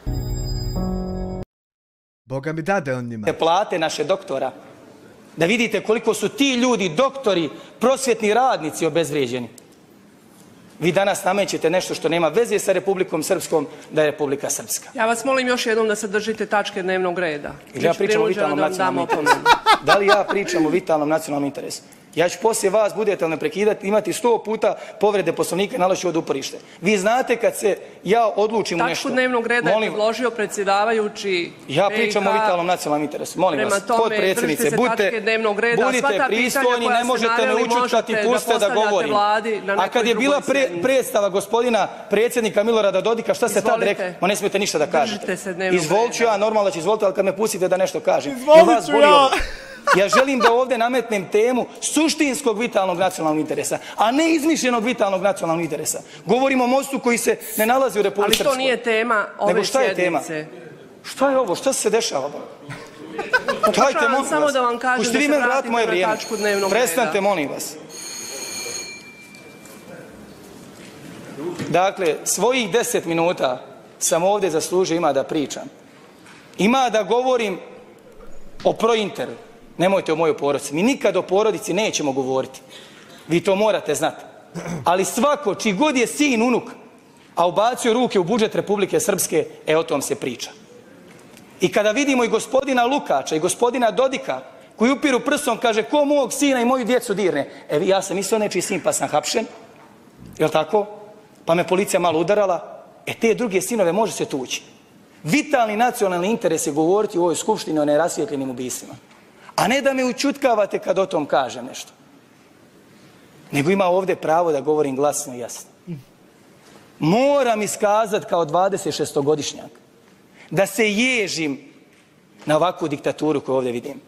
Boga mi dade on njima. Plate naše doktora, da vidite koliko su ti ljudi, doktori, prosvjetni radnici obezvrijeđeni. Vi danas namećete nešto što nema veze sa Republikom Srpskom, da je Republika Srpska. Ja vas molim još jednom da se držite tačke dnevnog reda. Ili ja pričam o vitalnom nacionalnom interesu. Da li ja pričam o vitalnom nacionalnom interesu? Ja ću poslije vas, budete li me prekidati, imati 100 puta povrede poslovnika i nalazi od uporište. Vi znate kad se ja odlučim u nešto... Tačku dnevnog reda je predložio predsjedavajući... Ja pričam o vitalnom nacionalnom interesu. Molim vas, potpredsjednice, budite pristojni, ne možete me učutkati, puste da govorim. A kad je bila predstava gospodina predsjednika Milorada Dodika, šta ste tad rekli? Ma ne smijete ništa da kažete. Izvolit ću ja, normalno da ću izvoliti, ali kad me pustite da nešto kažem. Izvolit ću ja! Ja želim da ovdje nametnem temu suštinskog vitalnog nacionalnog interesa, a ne izmišljenog vitalnog nacionalnog interesa. Govorimo o mostu koji se ne nalazi u Republici Srpskoj. Ali to nije tema ove sjednice. Šta je ovo? Šta se dešava? Pokušavam samo da vam kažem da se vratite na tačku dnevnog reda. Prestanite, molim vas. Dakle, svojih 10 minuta sam ovdje zaslužio ima da pričam. Ima da govorim o Prointeru. Nemojte o mojoj porodici. Mi nikad o porodici nećemo govoriti. Vi to morate znati. Ali svako, čiji god je sin, unuk, a ubacio ruke u budžet Republike Srpske, o tom se priča. I kada vidimo i gospodina Lukača i gospodina Dodika, koji upiru prstom, kaže, ko mog sina i moju djecu dirne? Ja sam isto nečiji sin, pa sam hapšen. Jel tako? Pa me policija malo udarala. Te druge sinove može se tući. Vitalni nacionalni interes je govoriti u ovoj skupštini o nerasvijetljenim ubistvima. A ne da me učutkavate kad o tom kažem nešto. Nego ima ovdje pravo da govorim glasno i jasno. Moram iskazati kao 26-godišnjak da se ježim na ovakvu diktaturu koju ovdje vidim.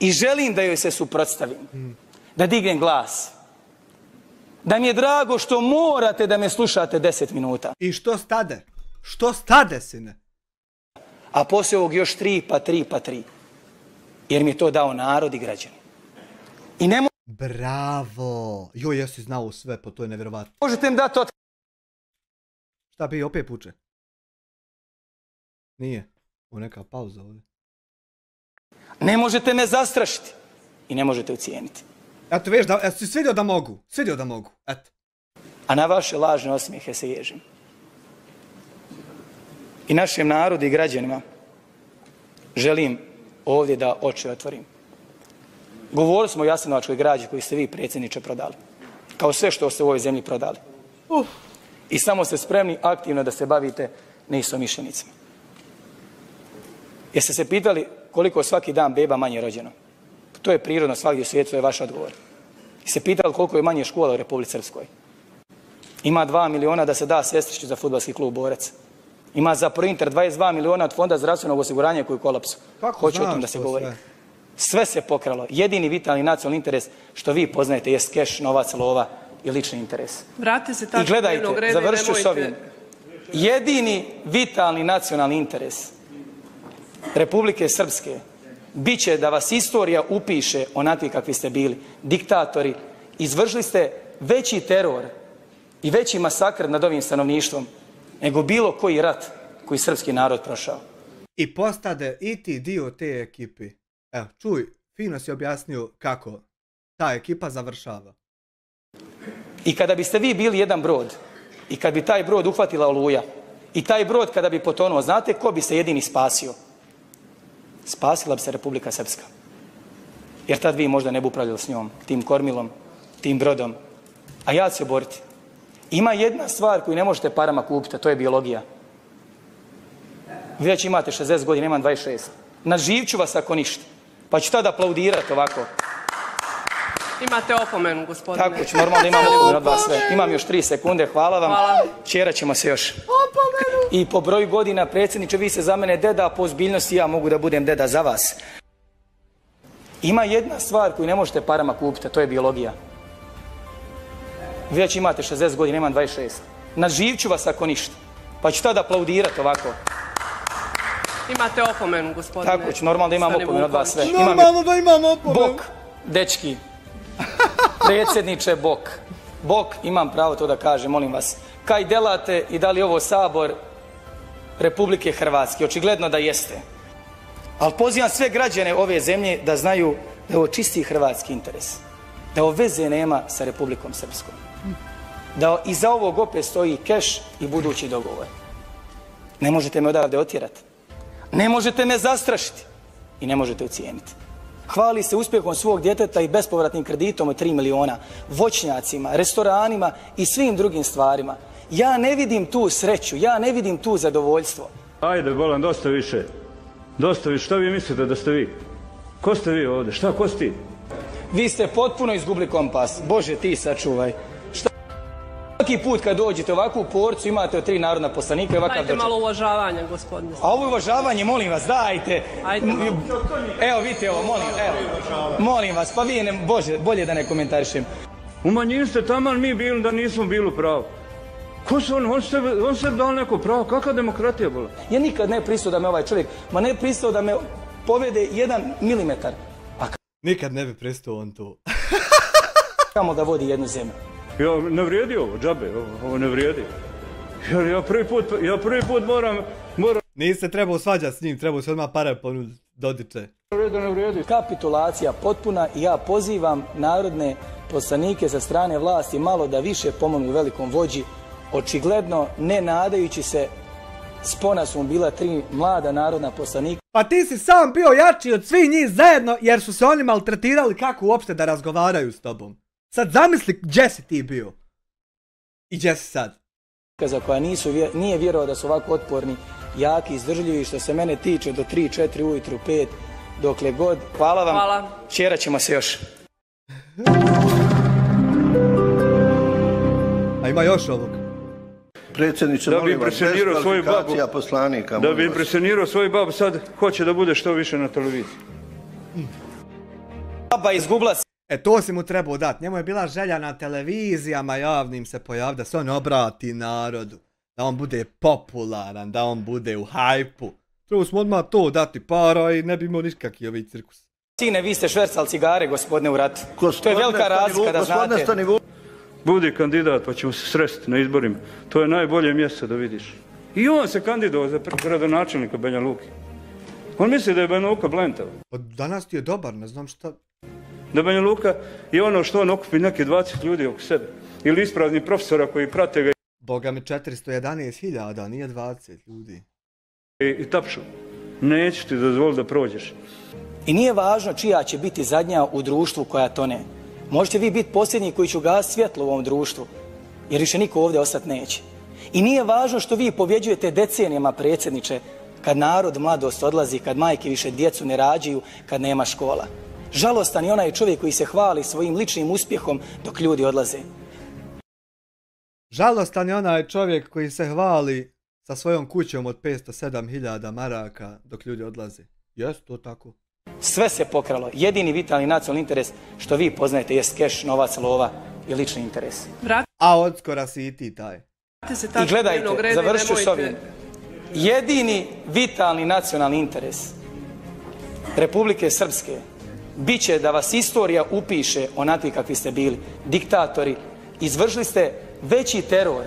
I želim da joj se suprotstavim. Da dignem glas. Da mi je drago što morate da me slušate 10 minuta. I što stade? Što stade, sine? A poslije ovog još 3, pa 3, pa 3. Jer mi je to dao narod i građani. I ne Bravo! Joj, jesi znao sve, po to je nevjerovatno. Možete im dati Šta bi, opet puče? Nije. Ovo neka pauza ovdje. Ne možete me zastrašiti. I ne možete ucijeniti. Eto, viš, si svidio da mogu. Svidio da mogu. Eto. A na vaše lažne osmijehe se ježim. I našem narodu i građanima želim ovdje da oči otvorim. Govorili smo o Jasenovačkoj građi koju ste vi, predsjedniče, prodali. Kao sve što ste u ovoj zemlji prodali. I samo ste spremni aktivno da se bavite neistomišljenicima. Jeste se pitali koliko svaki dan beba manje rođeno? To je prirodno svagdje u svijetu, to je vaš odgovor. Jeste se pitali koliko je manje škola u Republici Srpskoj? Ima 2 miliona da se da Sestriću za fudbalski klub Borac. Ima za Prointer 22 miliona od Fonda zdravstvenog osiguranja koji je u kolapsu. Hoću o tom da se govori. Sve se pokralo. Jedini vitalni nacionalni interes što vi poznajete jest keš, novac, lova i lični interes. Vratite se tačno. I gledajte, završću s ovim. Jedini vitalni nacionalni interes Republike Srpske bit će da vas istorija upiše onakvi kakvi ste bili. Diktatori, izvršili ste veći teror i veći masakr nad ovim stanovništvom nego bilo koji rat koji srpski narod prošao. I postade i ti dio te ekipi. Evo, čuj, fino si objasnio kako ta ekipa završava. I kada biste vi bili jedan brod i kad bi taj brod uhvatila oluja i taj brod kada bi potonuo, znate ko bi se jedini spasio? Spasila bi se Republika Srpska. Jer tad vi možda ne bi upravljali s njom, tim kormilom, tim brodom. A ja ću se boriti. Ima jedna stvar koju ne možete parama kupiti, a to je biologija. Vi već imate 60 godina, imam 26. Naživću vas ako ništa. Pa ću tada aplaudirati ovako. Imate opomenu, gospodine. Tako ću, normalno da imam opomenu od vas sve. Imam još 3 sekunde, hvala vam. Hvala. Čerat ćemo se još. Opomenu! I po broju godina, predsjedniče, vi se za mene deda, a po ozbiljnosti ja mogu da budem deda za vas. Ima jedna stvar koju ne možete parama kupiti, a to je biologija. Vi već imate 60 godina, imam 26. Naživću vas ako ništa. Pa ću tada aplaudirati ovako. Imate opomenu, gospodine. Tako ću, normalno da imam opomenu od vas sve. Normalno da imam opomenu. Bok, dečki. Predsjedniče Bok. Bok, imam pravo to da kažem, molim vas. Kaj delate i da li ovo Sabor Republike Hrvatske? Očigledno da jeste. Ali pozivam sve građane ove zemlje da znaju da je ovo čisti hrvatski interes. Da ovo veze nema sa Republikom Srpskom. Da iza ovog opet stoji keš i budući dogovor. Ne možete me odavde otjerati. Ne možete me zastrašiti. I ne možete ucijeniti. Hvali se uspjehom svog djeteta i bespovratnim kreditom od 3 miliona, voćnjacima, restoranima i svim drugim stvarima. Ja ne vidim tu sreću, ja ne vidim tu zadovoljstvo. Ajde, bolan, dosta više. Dosta više, šta vi mislite da ste vi? Ko ste vi ovdje? Šta, ko ste ti? Vi ste potpuno izgubili kompas. Bože, ti sačuvaj. Svaki put kad dođete ovakvu porcu imate od 3 narodna poslanika i ovakav doček. Dajte malo uvažavanja, gospodine. A ovo uvažavanje, molim vas, dajte. Ajde. Evo, vidite ovo, molim vas, pa vi, Bože, bolje da ne komentarišem. U manjini ste taman mi bili da nismo bili pravo. Ko su on se dao neko pravo, kakva demokratija bila? Ja nikad ne pristao da me ovaj čovjek, ma ne pristao da me povede 1 milimetar. Nikad ne bi pristao on to. Kamo da vodi jednu zemlju. Ja, ne vrijedi ovo, džabe, ovo ne vrijedi. Ja prvi put moram... Niste trebao svađati s njim, trebao se odmah pare ponuditi, Dodiče. Ne vrijedi. Kapitulacija potpuna i ja pozivam narodne poslanike sa strane vlasti malo da više pomognu velikom vođi, očigledno ne nadajući se spona su mu bila 3 mlada narodna poslanika. Pa ti si sam bio jači od svih njih zajedno jer su se oni maltretirali kako uopšte da razgovaraju s tobom. Sad zamisli gdje si ti bio. I gdje si sad. Za koja nije vjerovao da su ovako otporni, jaki, izdržljivi, što se mene tiče do 3, 4 ujutru, 5, dokle god. Hvala vam. Hvala. Čerat ćemo se još. A ima još ovog. Predsjedniče, molim vas, bez kvalifikacija poslanika. Da bi impresionirao svoju babu, sad hoće da bude što više na televiziji. Baba izgubila se. To si mu trebao dati. Njemu je bila želja na televizijama javnim se pojaviti, da se on obrati narodu. Da on bude popularan, da on bude u hajpu. Trebao smo odmah to dati para i ne bi imao nikakvi ovi cirkus. Sine, vi ste švercali cigare, gospodine, u ratu. To je velika razlika da znate. Budi kandidat pa ćemo se sresti na izborima. To je najbolje mjesto da vidiš. I on se kandidovao za gradonačelnika Banja Luke. On misli da je Banja Luka blentava. Pa danas ti je dobar, ne znam šta. Da Banja Luka je ono što on okupi neke 20 ljudi oko sebe. Ili isprazni profesora koji prate ga. Boga mi 411.000, nije 20 ljudi. I tapšu. Neću ti dozvoliti da prođeš. I nije važno čija će biti zadnja u društvu koja tone. Možete vi biti posljednji koji će ugasiti svjetlo u ovom društvu, jer više niko ovdje ostati neće. I nije važno što vi pobjeđujete decenijama, predsjedniče, kad narod mladost odlazi, kad majke više djecu ne rađaju, kad nema škola. Žalostan je onaj čovjek koji se hvali svojim ličnim uspjehom dok ljudi odlaze. Žalostan je onaj čovjek koji se hvali sa svojom kućom od 507.000 maraka dok ljudi odlaze. Jes to tako? Sve se pokralo. Jedini vitalni nacionalni interes što vi poznajete jest keš, novac, lova i lični interes. A odskora si i ti taj. I gledajte, završću s ovim. Jedini vitalni nacionalni interes Republike Srpske bit će da vas istorija upiše onakvi kakvi ste bili. Diktatori, izvršili ste veći teror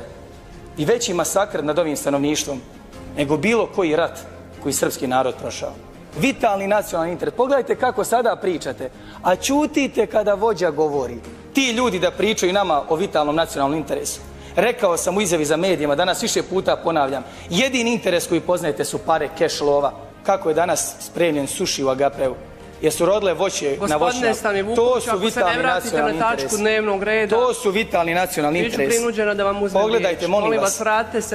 i veći masakr nad ovim stanovništvom nego bilo koji rat koji srpski narod prošao. Vitalni nacionalni interes. Pogledajte kako sada pričate, a ćutite kada vođa govori. Ti ljudi da pričaju nama o vitalnom nacionalnom interesu. Rekao sam u izjavi za medijima, danas više puta ponavljam, jedini interes koji poznajete su pare, keš, lova. Kako je danas spremljen suši u Agapeu? Jesu rodile voće na voćnjaku? To su vitalni nacionalni interes. To su vitalni nacionalni interes. Pogledajte, molim vas,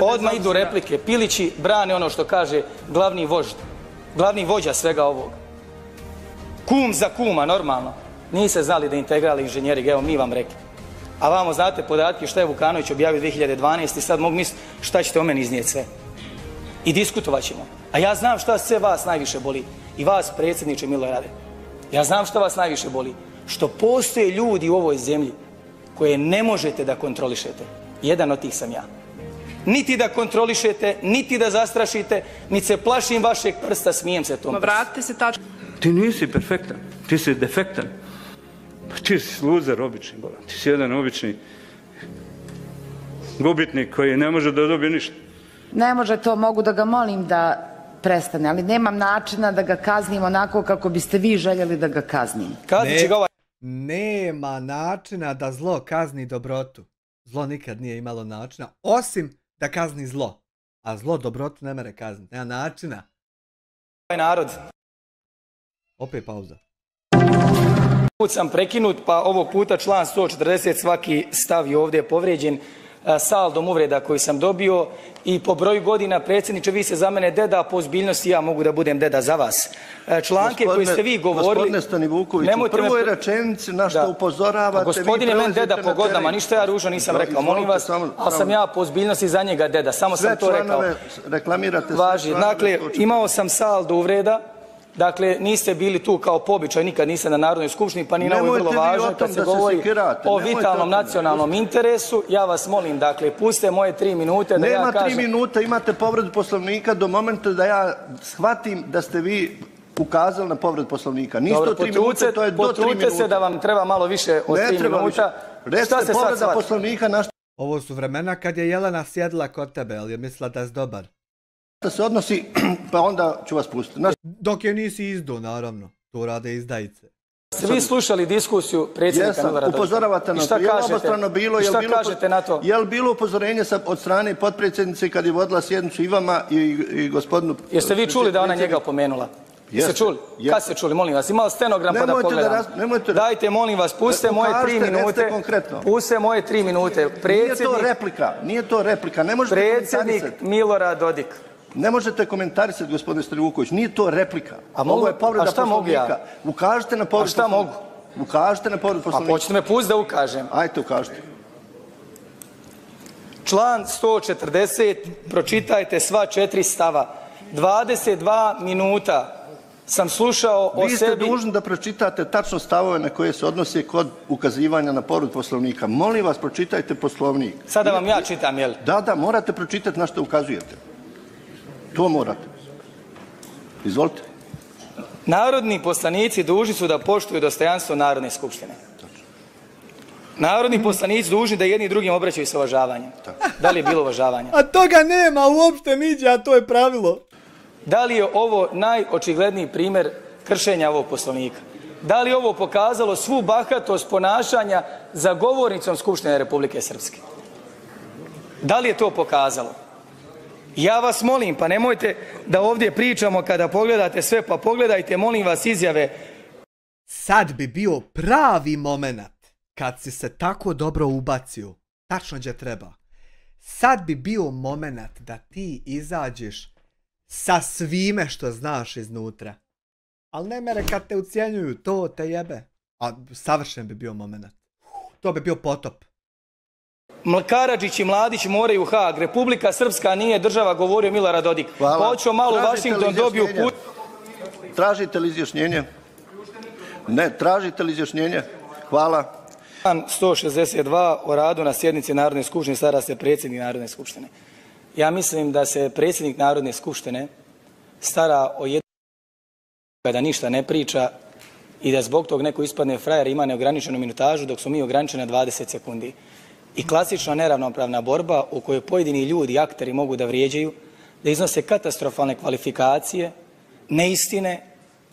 odmah idu replike. Pilići brane ono što kaže glavni vođa svega ovog. Kum za kuma, normalno. Niste znali da integrali inženjeri, evo mi vam rekli. A vamo znate podatke šta je Vukanović objavio 2012. i sad mogu misliti šta ćete o meni iznijeti sve. I diskutovat ćemo. A ja znam šta sve vas najviše boli. I vas, predsjedniče Milorade. Ja znam šta vas najviše boli. Što postoje ljudi u ovoj zemlji koje ne možete da kontrolišete. Jedan od tih sam ja. Niti da kontrolišete, niti da zastrašite, niti se plašim vašeg prsta, smijem se tom prstu. Ti nisi perfektan, ti si defektan. Ti si luzer obični, ti si jedan obični gubitnik koji ne može da dobije ništa. Ne može to, mogu da ga molim da prestane, ali nemam načina da ga kaznim onako kako biste vi željeli da ga kaznim. Nema načina da zlo kazni dobrotu. Zlo nikad nije imalo načina, osim da kazni zlo. A zlo dobrotu ne mere kazniti, nema načina. Narod. Opet pauza. Put sam prekinut, pa ovog puta član 140, svaki stav je ovdje povrijeđen saldom uvreda koji sam dobio i po broju godina, predsjedniče, vi ste za mene deda, a po ozbiljnosti ja mogu da budem deda za vas. Članke koje ste vi govorili... Gospodine Stanivuković, u prvoj rečenici na što upozoravate... Gospodine, men deda po godinama, ništa ja ružno nisam rekao, molim vas, ali sam ja po ozbiljnosti za njega deda, samo sam to rekao. Sve članove reklamirate... Dakle, imao sam saldo uvreda. Dakle, niste bili tu kao po običaju, nikad niste na Narodnoj skupštini, pa ni na ovoj vrlo važno kad se govori o vitalnom nacionalnom interesu. Ja vas molim, dakle, puste moje 3 minute da ja kažem... Nema 3 minute, imate povredu Poslovnika do momenta da ja shvatim da ste vi ukazali na povredu Poslovnika. Niste od 3 minute, to je do 3 minute. Potrudite se da vam treba malo više od 3 minuta. Recite povreda Poslovnika na što... Ovo su vremena kad je Jelena sjedila kod tebe, ali je mislila da je dobar. Se odnosi, pa onda ću vas pustiti. Dok je nisi izdao, naravno. To rade izdajice. Ste vi slušali diskusiju predsjednika Milorada Dodića? Upozoravate na to. Je li obostrano bilo? I šta kažete na to? Je li bilo upozorenje od strane potpredsjednice kad je vodila sjednicu i vama i gospodinu... Jeste vi čuli da ona njega opomenula? Jeste čuli? Kad ste čuli, molim vas? Imao stenogram pa da pogledam. Dajte, molim vas, puste moje 3 minute. Puste moje 3 minute. Nije to replika. Predsjednik Milorad Dodik. Ne možete komentarisati, gospodine Stanivuković, nije to replika. Ovo je povreda Poslovnika. Ukažite na povredu Poslovnika. A šta mogu? Ukažite na povredu Poslovnika. A hoćete me pustiti da ukažem? Ajte, ukažite. Član 140, pročitajte sva 4 stava. 22 minuta sam slušao o sebi... Vi ste dužni da pročitate tačno stavove na koje se odnose kod ukazivanja na povredu Poslovnika. Molim vas, pročitajte Poslovnik. Sada vam ja čitam, jel? Da, morate pročitati na što ukazujete. To morate. Izvolite. Narodni poslanici dužni su da poštuju dostojanstvo Narodne skupštine. Narodni poslanici dužni da jedni drugim obraćaju se uvažavanjem. Da li je bilo uvažavanja? A toga nema uopšte, Miđa, a to je pravilo. Da li je ovo najočigledniji primjer kršenja ovog Poslovnika? Da li je ovo pokazalo svu bahatost ponašanja za govornicom Skupštine Republike Srpske? Da li je to pokazalo? Ja vas molim, pa nemojte da ovdje pričamo kada pogledate sve, pa pogledajte, molim vas, izjave. Sad bi bio pravi moment kad si se tako dobro ubacio, tačno gdje treba. Sad bi bio moment da ti izađeš sa svime što znaš iznutra. Ali ne mere kad te ucijenjuju, to te jebe. A savršen bi bio moment. To bi bio potop. Karadžić i Mladić moraju u Haag. Republika Srpska nije država, govorio Milorad Dodik. Hoću malo Washington dobiju put. Tražite li izjašnjenje? Ne, tražite li izjašnjenje? Hvala. 162 o radu na sjednici Narodne skupštine stara se predsjednik Narodne skupštine. Ja mislim da se predsjednik Narodne skupštine stara o jednom kada ništa ne priča i da zbog tog neko ispadne frajer, ima neograničenu minutažu dok smo mi ograničeni na 20 sekundi. I klasična neravnopravna borba u kojoj pojedini ljudi, akteri mogu da vrijeđaju, da iznose katastrofalne kvalifikacije, neistine,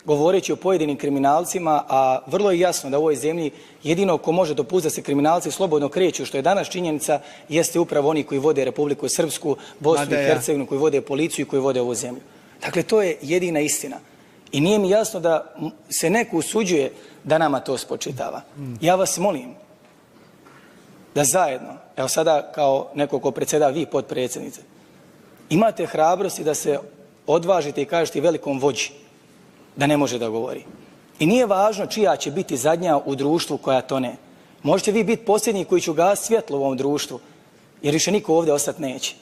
govoreći o pojedinim kriminalcima, a vrlo je jasno da u ovoj zemlji jedino ko može dopustiti da se kriminalci slobodno kreću, što je danas činjenica, jeste upravo oni koji vode Republiku Srpsku, Bosnu i Hercegovinu, koji vode policiju i koji vode ovu zemlju. Dakle, to je jedina istina. I nije mi jasno da se neko usuđuje da nama to spočitava. Ja vas molim da zajedno, evo sada kao neko ko predsjeda vi potpredsjednice, imate hrabrosti da se odvažite i kažete velikom vođi da ne može da govori. I nije važno čija će biti zadnja u društvu koja tone. Možete vi biti posljednji koji će ugasiti svjetlo u ovom društvu, jer više niko ovdje ostati neće.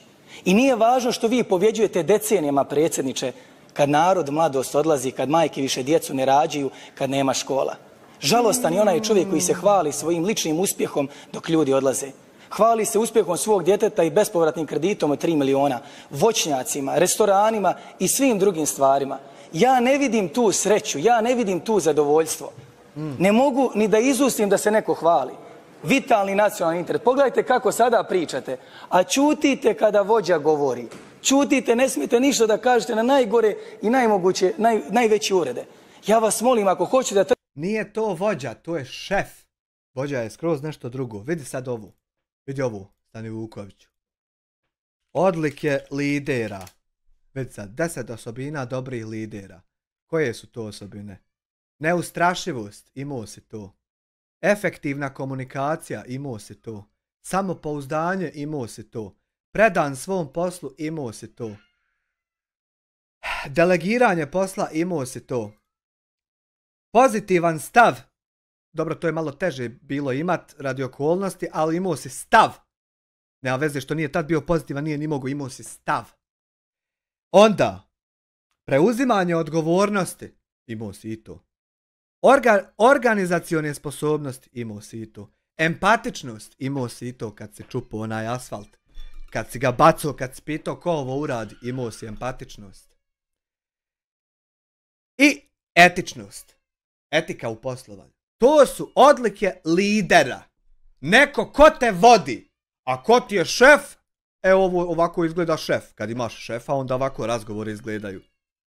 I nije važno što vi pobjeđujete decenijama, predsjedniče, kad narod, mladost odlazi, kad majke više djecu ne rađaju, kad nema škola. Žalostan je onaj čovjek koji se hvali svojim ličnim uspjehom dok ljudi odlaze. Hvali se uspjehom svog djeteta i bespovratnim kreditom od 3 miliona, voćnjacima, restoranima i svim drugim stvarima. Ja ne vidim tu sreću, ja ne vidim tu zadovoljstvo. Ne mogu ni da izustim da se neko hvali. Vitalni nacionalni interes. Pogledajte kako sada pričate, a ćutite kada vođa govori. Ćutite, ne smijete ništa da kažete na najgore i najmoguće, najveće urede. Ja vas molim, ako hoćete da... Nije to vođa, to je šef. Vođa je skroz nešto drugo. Vidi sad ovu. Vidi ovu, Stani Vukoviću. Odlike lidera. Vidi sad, 10 osobina dobrih lidera. Koje su to osobine? Neustrašivost, imao si to. Efektivna komunikacija, imao si to. Samopouzdanje, imao si to. Predan svom poslu, imao si to. Delegiranje posla, imao si to. Pozitivan stav. Dobro, to je malo teže bilo imat radi okolnosti, ali imao si stav. Nema veze što nije tad bio pozitivan, nije ni mogo, imao si stav. Onda, preuzimanje odgovornosti, imao si i to. Organizacione sposobnosti, imao si i to. Empatičnost, imao si i to kad si čupao onaj asfalt. Kad si ga bacao, kad si pitao ko ovo uradi, imao si empatičnost. I etičnost. Etika u poslovanju. To su odlike lidera. Neko ko te vodi. A ko ti je šef? Evo ovako izgleda šef. Kad imaš šefa, onda ovako razgovori izgledaju.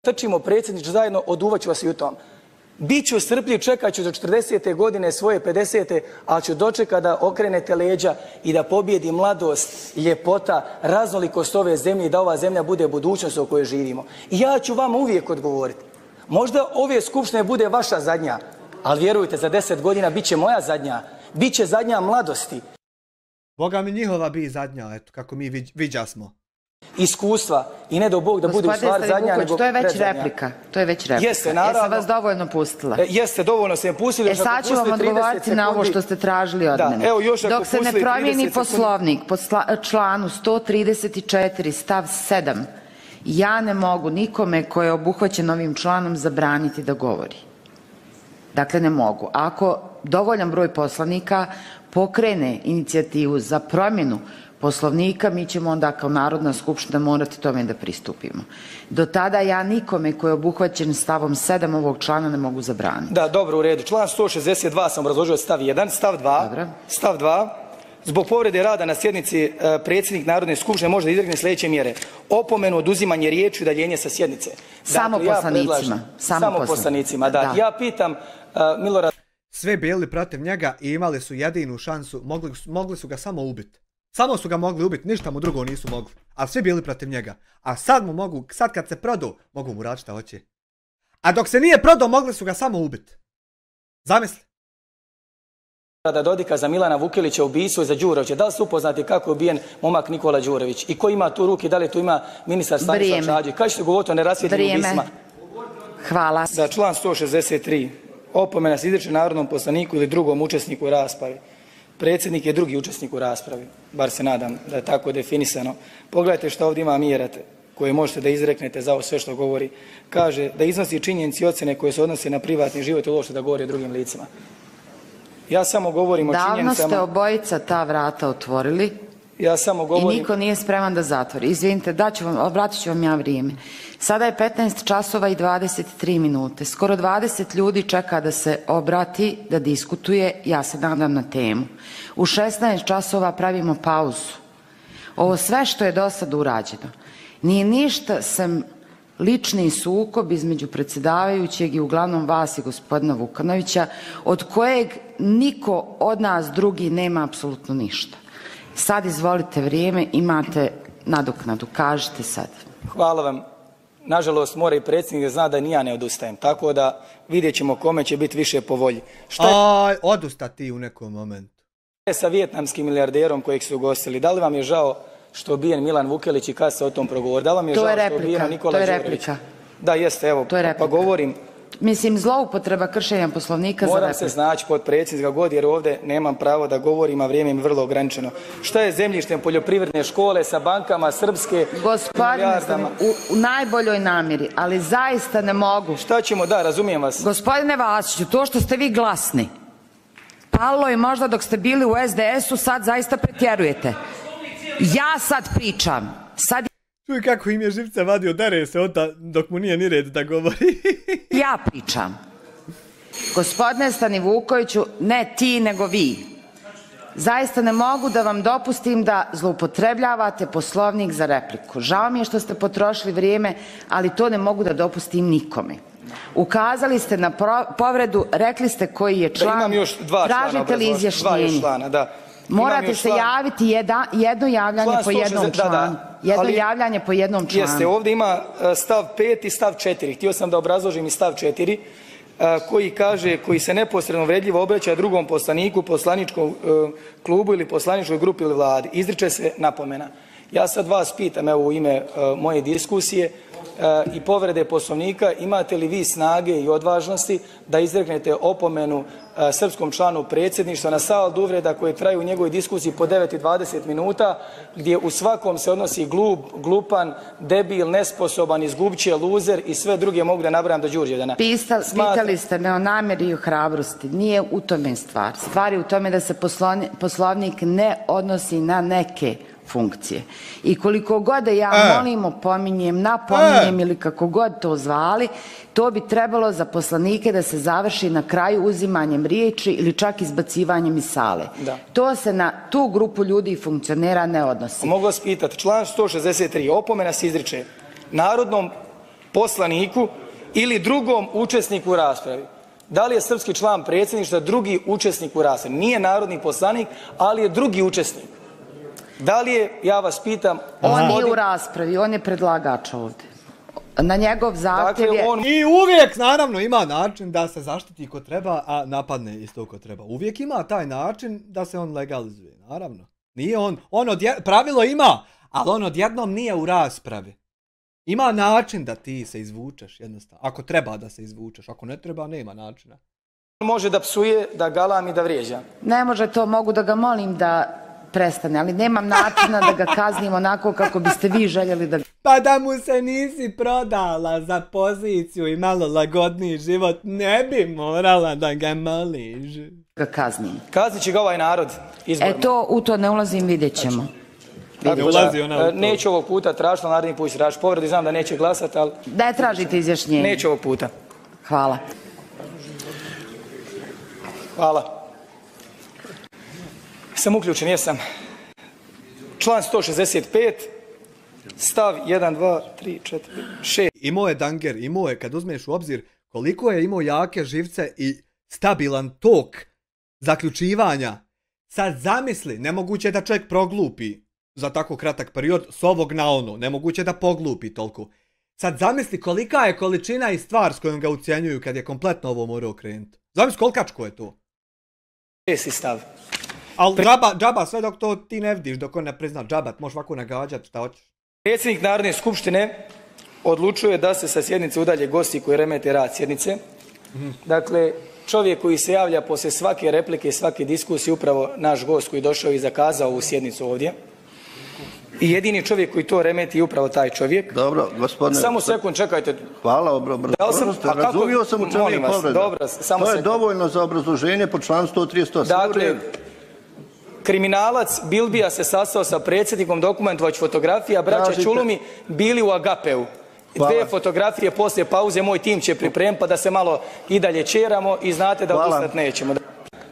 Trčimo predsjednič zajedno, oduvaću vas i u tom. Biću strpljiv, čekat ću do 40. godine svoje 50. ali ću dočekat da okrenete leđa i da pobjedi mladost, ljepota, raznolikost ove zemlje i da ova zemlja bude budućnost u kojoj živimo. I ja ću vama uvijek odgovoriti. Možda ove skupštine bude vaša zadnja, ali vjerujte, za 10 godina bit će moja zadnja. Biće zadnja mladosti. Boga mi njihova bi zadnja, eto, kako mi viđa smo. Iskustva i ne do Bog da bude u stvar zadnja, nego to je već replika. To je već replika. Jeste, naravno. Jesam vas dovoljno pustila. Jeste, dovoljno sam pustila. Sad ću vam odgovoriti na ovo što ste tražili od mene. Evo, još dok se ne promijeni poslovnik po članu 134 stav 7, ja ne mogu nikome ko je obuhvaćen ovim članom zabraniti da govori. Dakle, ne mogu. Ako dovoljan broj poslanika pokrene inicijativu za promjenu Poslovnika, mi ćemo onda kao Narodna skupština morati tome da pristupimo. Do tada ja nikome koji je obuhvaćen stavom 7 ovog člana ne mogu zabraniti. Da, dobro, u redu. Član 162 sam obrazložio stav 1, stav 2. Zbog povrede rada na sjednici predsjednik Narodne skupštine može da izrekne sljedeće mjere. Opomenu, oduzimanje riječi, udaljenje sa sjednice. Samo poslanicima. Samo poslanicima, da. Ja pitam Milorad... Sve bili protiv njega i imali su jedinu šansu, mogli su ga samo ubiti. Samo su ga mogli ubiti, ništa mu drugo nisu mogli. A svi bili protiv njega. A sad mu mogu, sad kad se prodao, mogu mu raditi šta hoće. A dok se nije prodao, mogli su ga samo ubiti. Zamisli. Dodika za Milana Vukelića ubistvo i za Đurovića. Da li su upoznati kako je ubijen momak Nikola Đurović? I ko ima tu ruke, da li tu ima ministar Stanislav Šađić? Kada ćete govoriti o nerasvjetljenim ubistvima? Hvala. Da, član 163. Opomena se izriče narodnom poslaniku ili drugom učesniku rasprave. Predsjednik je drugi učesnik u raspravi, bar se nadam da je tako definisano. Pogledajte što ovdje ima mjerate koje možete da izreknete za ovo sve što govori. Kaže da iznosi činjenici i ocjene koje se odnose na privatni život i uopšte da govori o drugim licima. Ja samo govorim o činjenicama... Davno ste obojica ta vrata otvorili. Ja samo govorim... I niko nije spreman da zatvori. Izvinite, obratit ću vam ja vrijeme. Sada je 15 časova i 23 minute. Skoro 20 ljudi čeka da se obrati, da diskutuje, ja se nadam na temu. U 16 časova pravimo pauzu. Ovo sve što je do sad urađeno nije ništa sem lični sukob između predsjedavajućeg i uglavnom vas i gospodina Vukanovića, od kojeg niko od nas drugi nema apsolutno ništa. Sad izvolite vrijeme, imate nadoknadu, kažite sad. Hvala vam. Nažalost, mora i predsjednik da zna da ni ja ne odustajem, tako da vidjet ćemo kome će biti više po volji. Aj, odusta ti u nekom momentu. Sa vijetnamskim milijarderom kojeg su ugostili, da li vam je žao što je ubijen Milan Vukelić i kad se o tom progovori? Da li vam je žao što je ubijen Nikola Đurović? To je replika. Da, jeste, evo, pa govorim. Mislim, zloupotreba kršenja poslovnika za repliku. Moram se znaći podpredsjednika god jer ovdje nemam pravo da govorim, a vrijeme mi je vrlo ograničeno. Šta je zemljištem poljoprivredne škole sa bankama srpske? Gospodine, u najboljoj namjeri, ali zaista ne mogu. Šta ćemo, da, razumijem vas. Gospodine Vasiću, to što ste vi glasni, palo je možda dok ste bili u SDS-u, sad zaista pretjerujete. Ja sad pričam. Čuj kako im je živce vadio, dare se onda dok mu nije ni red da govori. Ja pričam. Gospodine Stanivukoviću, ne ti nego vi. Zaista ne mogu da vam dopustim da zloupotrebljavate poslovnik za repliku. Žao mi je što ste potrošili vrijeme, ali to ne mogu da dopustim nikome. Ukazali ste na povredu, rekli ste koji je član. Imam još dva člana. Tražite li izjašnjenje? Morate se javiti jedno javljanje po jednom članu. Jedno javljanje po jednom članu. Jeste, ovdje ima stav 5 i stav 4. Htio sam da obrazložim i stav 4 koji kaže, koji se neposredno uvredljivo obraća drugom poslaniku, poslaničkom klubu ili poslaničkoj grupi ili vladi. Izriče se napomena. Ja sad vas pitam, evo u ime moje diskusije i povrede poslovnika, imate li vi snage i odvažnosti da izreknete opomenu srpskom članu predsjedništva na saldu uvreda koje traju u njegovoj diskusiji po 9 i 20 minuta, gdje u svakom se odnosi glup, glupan, debil, nesposoban, izgubće, luzer i sve druge mogu da nabrajam do Đurđevdana. Pitali ste me o namjeri i o hrabrosti. Nije u tome stvar. Stvar je u tome da se poslovnik ne odnosi na neke funkcije. I koliko god da ja molim, opominjem, napominjem ili kako god to zvali, to bi trebalo za poslanike da se završi na kraju uzimanjem riječi ili čak izbacivanjem iz sale. To se na tu grupu ljudi i funkcionera ne odnosi. Mogu vas pitati, član 163, opomena se izriče narodnom poslaniku ili drugom učesniku u raspravi. Da li je srpski član predsjedništva drugi učesnik u raspravi? Nije narodni poslanik, ali je drugi učesnik. Da li je, ja vas pitam... On nije u raspravi, on je predlagač ovdje. Na njegov zahtjev je... I uvijek, naravno, ima način da se zaštiti ko treba, a napadne isto ko treba. Uvijek ima taj način da se on legalizuje, naravno. Nije on pravilo ima, ali on odjednom nije u raspravi. Ima način da ti se izvučeš, jednostavno. Ako treba da se izvučeš, ako ne treba, nema načina. Može da psuje, da galam i da vrijeđa. Ne može to, mogu da ga molim da prestane, ali nemam načina da ga kaznim onako kako biste vi željeli da... Pa da mu se nisi prodala za poziciju i malo lagodniji život, ne bi morala da ga moliš. Ga kaznim. Kaznit će ga ovaj narod izborno. To, u to ne ulazim, vidjet ćemo. Neću ovog puta tražiti, naredni put će tražiti povredu, znam da neće glasati, ali... Da tražite izjašnjenje. Neću ovog puta. Hvala. Hvala. Sam uključen, jesam. Član 165, stav 1, 2, 3, 4, 6. Imao je Danger, imao je, kad uzmeš u obzir koliko je imao jake živce i stabilan tok zaključivanja, Sad zamisli, nemoguće je da čovjek proglupi za tako kratak period s ovog na ono, nemoguće je da poglupi toliko. Sad zamisli kolika je količina i stvar s kojom ga ucijenjuju kad je kompletno ovo morao krenuti. Zamisli kolikačko je to. Jesi stav. Ali džaba sve dok to ti ne vidiš, dok on ne prizna džabat, možeš ovako nagađati šta hoćeš. Predsjednik Narodne skupštine odlučuje da se sa sjednice udalje gosti koji remete rad sjednice. Dakle, čovjek koji se javlja poslije svake replike i svake diskusije, upravo naš gost koji je došao i zakazao ovu sjednicu ovdje. I jedini čovjek koji to remeti je upravo taj čovjek. Dobro, gospodine... Samo sekund, čekajte. Hvala, razumio sam u čemu je povreda. To je dovoljno za obrazloženje po članu 138. Dakle, kriminalac Bilbija se sastao sa predsjednikom, dokumentovač fotografija, braća Čulumi bili u Agapeu. Dve fotografije poslije pauze moj tim će pripremiti pa da se malo i dalje čeramo i znate da odustat nećemo.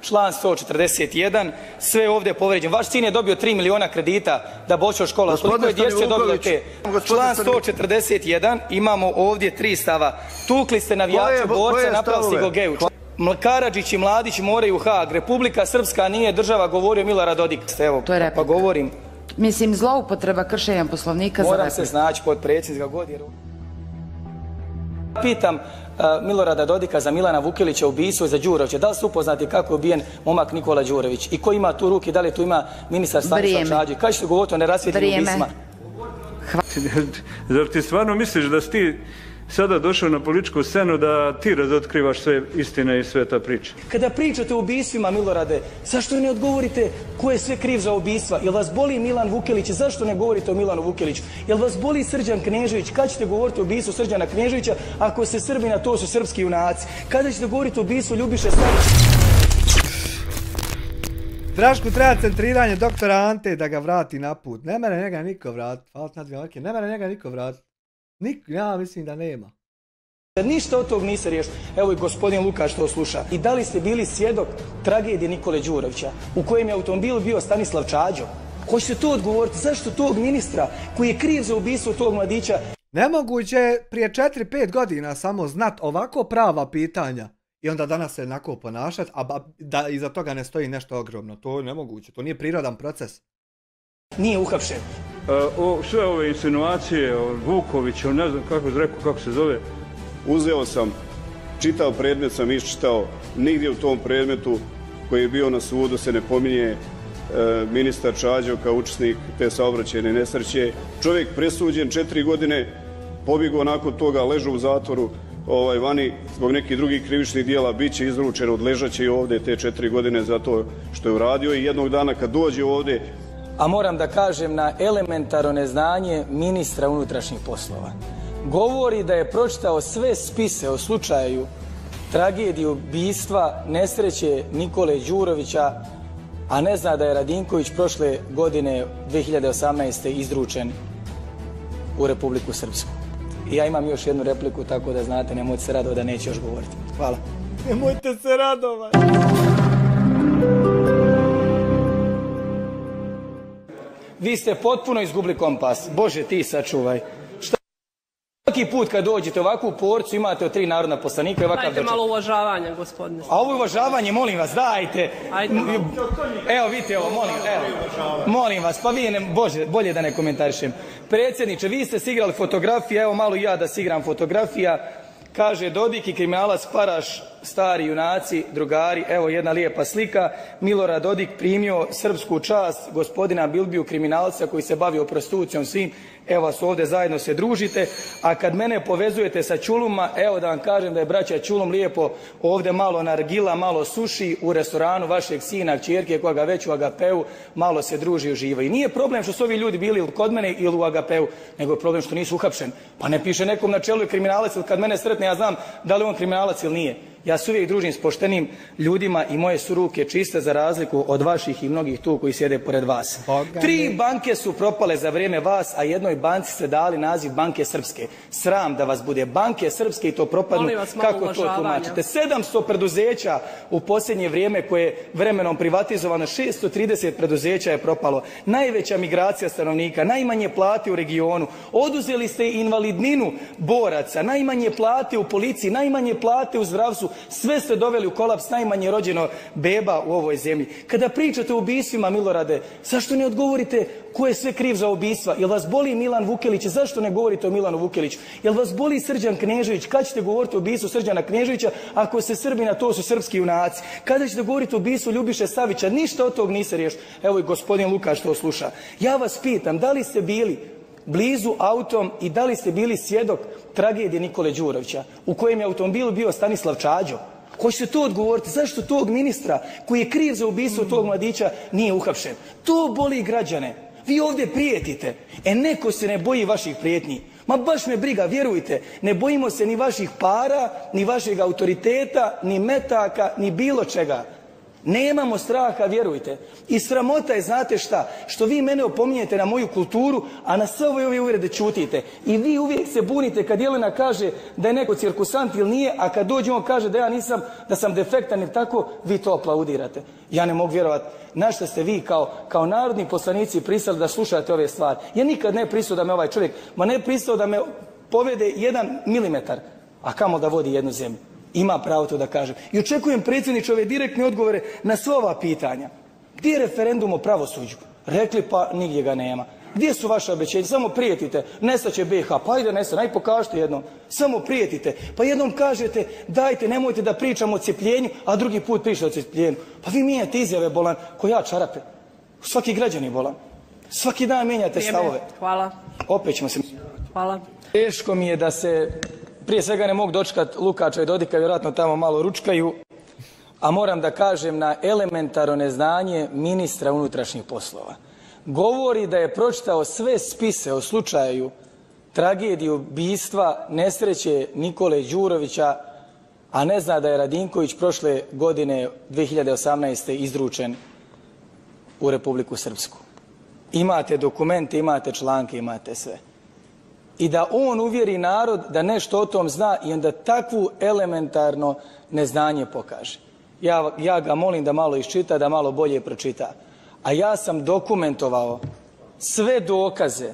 Član 141, sve ovdje povređeno. Vaš sin je dobio 3 miliona kredita da bi otišao škola. Koliko je djece dobilo te? Član 141, imamo ovdje 3 stava. Tukli ste navijače borce, napravili ste Gogeju. Karadžić i Mladić moraju u Haag. Republika Srpska nije država, govorio Milorad Dodik. Evo, pa govorim. Mislim, zloupotreba kršenja poslovnika za repliku. Moram se snaći pod predsjednika godinu. Pitam Milorada Dodika za Milana Vukelića ubistvo i za Đurovića. Da li ste upoznati kako je ubijen momak Nikola Đurović? I ko ima tu ruke? Da li tu ima ministar Stanislav Čađi? Kada ćete govoriti o nerasvjetljenim ubistvima? Zar ti stvarno misliš da si ti sada došao na političku scenu da ti razotkrivaš sve istine i sve ta priča? Kada pričate o ubistvima, Milorade, zašto ne odgovorite ko je sve kriv za ubistva? Jel vas boli Milan Vukelić? Zašto ne govorite o Milanu Vukeliću? Jel vas boli Srđan Knežević? Kada ćete govoriti o ubistvu Srđana Kneževića ako ste Srbina, to su srpski junaci? Kada ćete govoriti o ubistvu Ljubiše Savića? Drašku treba centriranje doktora Ante da ga vrati na put. Ne mere njega niko vrati. Ne mere njega niko vrati. Ja mislim da nema. Ništa od tog niste riješili. Evo i gospodin Lukaš to sluša. I da li ste bili svjedok tragedije Nikole Đurovića u kojem je automobil bio Stanislav Čađo? Hoćete to odgovoriti? Zašto tog ministra koji je kriv za ubistvo tog mladića? Nemoguće je prije 4-5 godina samo znat ovako prava pitanja i onda danas se jednako ponašat, a da iza toga ne stoji nešto ogromno. To je nemoguće. To nije prirodan proces. Nije uhapšen. Sve ove insinuacije o Vukoviću, ne znam kako se zove. Uzeo sam, čitav predmet sam iščitao, nigdje u tom predmetu koji je bio na sudu se ne pominje ministar Čađo kao učesnik te saobraćajne nesreće. Čovjek presuđen 4 godine, pobjegao nakon toga, ležao u zatvoru vani zbog nekih drugih krivičnih dijela, bit će izručen, odležaće i ovdje te 4 godine zato što je uradio i jednog dana kad dođe ovdje. A moram da kažem na elementarno neznanje ministra unutrašnjih poslova. Govori da je pročitao sve spise o slučaju tragedije ubistva nesreće Nikole Đurovića, a ne zna da je Radinković prošle godine 2018. izručen u Republiku Srpsku. I ja imam još jednu repliku, tako da znate, nemojte se radovati da neće još govoriti. Hvala. Nemojte se radovati. Vi ste potpuno izgubili kompas. Bože, ti sačuvaj. Svaki put kad dođete ovakvu porcu imate od 3 narodna poslanika i ovakav doček. Dajte malo uvažavanja, gospodine. A ovo uvažavanje, molim vas, dajte. Evo, vidite ovo, molim vas, pa vi, Bože, bolje da ne komentarišem. Predsjedniče, vi ste si igrali fotografije, evo malo i ja da si igram fotografija. Kaže Dodik i kriminalac Paraš, stari junaci, drugari, evo jedna lijepa slika. Milorad Dodik primio srpsku čast gospodina Bilbiju, kriminalca koji se bavio prostitucijom svim. Evo vas ovdje zajedno se družite, a kad mene povezujete sa Čuluma, evo da vam kažem da je braća Čulum lijepo ovdje malo nargila, malo suši u restoranu vašeg sina, kćerke koja ga već u Agapeu, malo se druži i uživa. I nije problem što su ovi ljudi bili ili kod mene ili u Agapeu, nego je problem što nisu uhapšeni. Pa ne piše nekom na čelu je kriminalac ili kad mene sretne ja znam da li on kriminalac ili nije. Ja se uvijek družim s poštenim ljudima i moje su ruke čiste za razliku od vaših i mnogih tu koji sjede pored vas. 3 banke su propale za vrijeme vas, a jednoj banci ste dali naziv Banke Srpske. Sram da vas bude. Banke Srpske i to propadnu. Kako to tumačite? 700 preduzeća u posljednje vrijeme koje je vremenom privatizovano, 630 preduzeća je propalo. Najveća migracija stanovnika, najmanje plate u regionu. Oduzeli ste invalidninu boraca, najmanje plate u policiji, najmanje plate u zdravstvu. sve ste doveli u kolaps, najmanje rođeno beba u ovoj zemlji. Kada pričate o ubistvima, Milorade, zašto ne odgovorite ko je sve kriv za ubistva? Jel vas boli Milan Vukelić? Zašto ne govorite o Milanu Vukeliću? Jel vas boli Srđan Knežević? Kad ćete govoriti o ubistvu Srđana Kneževića? Ako se Srbina, to su srpski junaci. Kada ćete govoriti o ubistvu Ljubiše Savića? Ništa od tog niste riješili. Evo i gospodin Lukaš to sluša. Ja vas pitam, da li ste bili blizu autom i da li ste bili svjedok tragedije Nikole Đurovića u kojem je automobilu bio Stanislav Čađo? Hoćete to odgovoriti? Zašto tog ministra koji je kriv za ubistvo tog mladića nije uhapšen? To boli građane. Vi ovdje prijetite. Neko se ne boji vaših prijetnji. Ma baš me briga, vjerujte. Ne bojimo se ni vaših para, ni vašeg autoriteta, ni metaka, ni bilo čega. Nemamo straha, vjerujte. I sramota je, znate šta, što vi mene opominjete na moju kulturu, a na sve ove uvrede ćutite. I vi uvijek se bunite kad Jelena kaže da je neko cirkusant ili nije, a kad dođe on kaže da ja nisam, da sam defektan ili tako, vi to aplaudirate. Ja ne mogu vjerovati na što ste vi kao narodni poslanici pristali da slušate ove stvari. Ja nikad ne pristao da me ovaj čovjek, ma ne pristao da me povede 1 milimetar, a kamo da vodi jednu zemlju. Ima pravo to da kažem. I očekujem, predsjedniče, ove direktne odgovore na sva ova pitanja. Gdje je referendum o pravosuđu? Rekli pa nigdje ga nema. Gdje su vaše obećenja? Samo prijetite, nestaće BiH. Pa ajde nesta, naj pokažite jednom. Samo prijetite. Pa jednom kažete, dajte, nemojte da pričamo o cijepljenju, a drugi put pričate o cijepljenju. Pa vi mijenjate izjave, bolan, ko ja čarape. Svaki građani bolan. Svaki dan mijenjate stavove. Hvala. Opet ćemo se... Hvala. Teško mi je da se... Prije svega ne mogu dočekati Lukača i Dodika, vjerojatno tamo malo ručkaju, a moram da kažem na elementarno neznanje ministra unutrašnjih poslova. Govori da je pročitao sve spise o slučaju tragedije ubistva nesreće Nikole Đurovića, a ne zna da je Radinković prošle godine 2018. izručen u Republiku Srpsku. Imate dokumente, imate članke, imate sve. I da on uvjeri narod da nešto o tom zna i onda takvu elementarno neznanje pokaže. Ja ga molim da malo iščita, da malo bolje pročita. A ja sam dokumentovao sve dokaze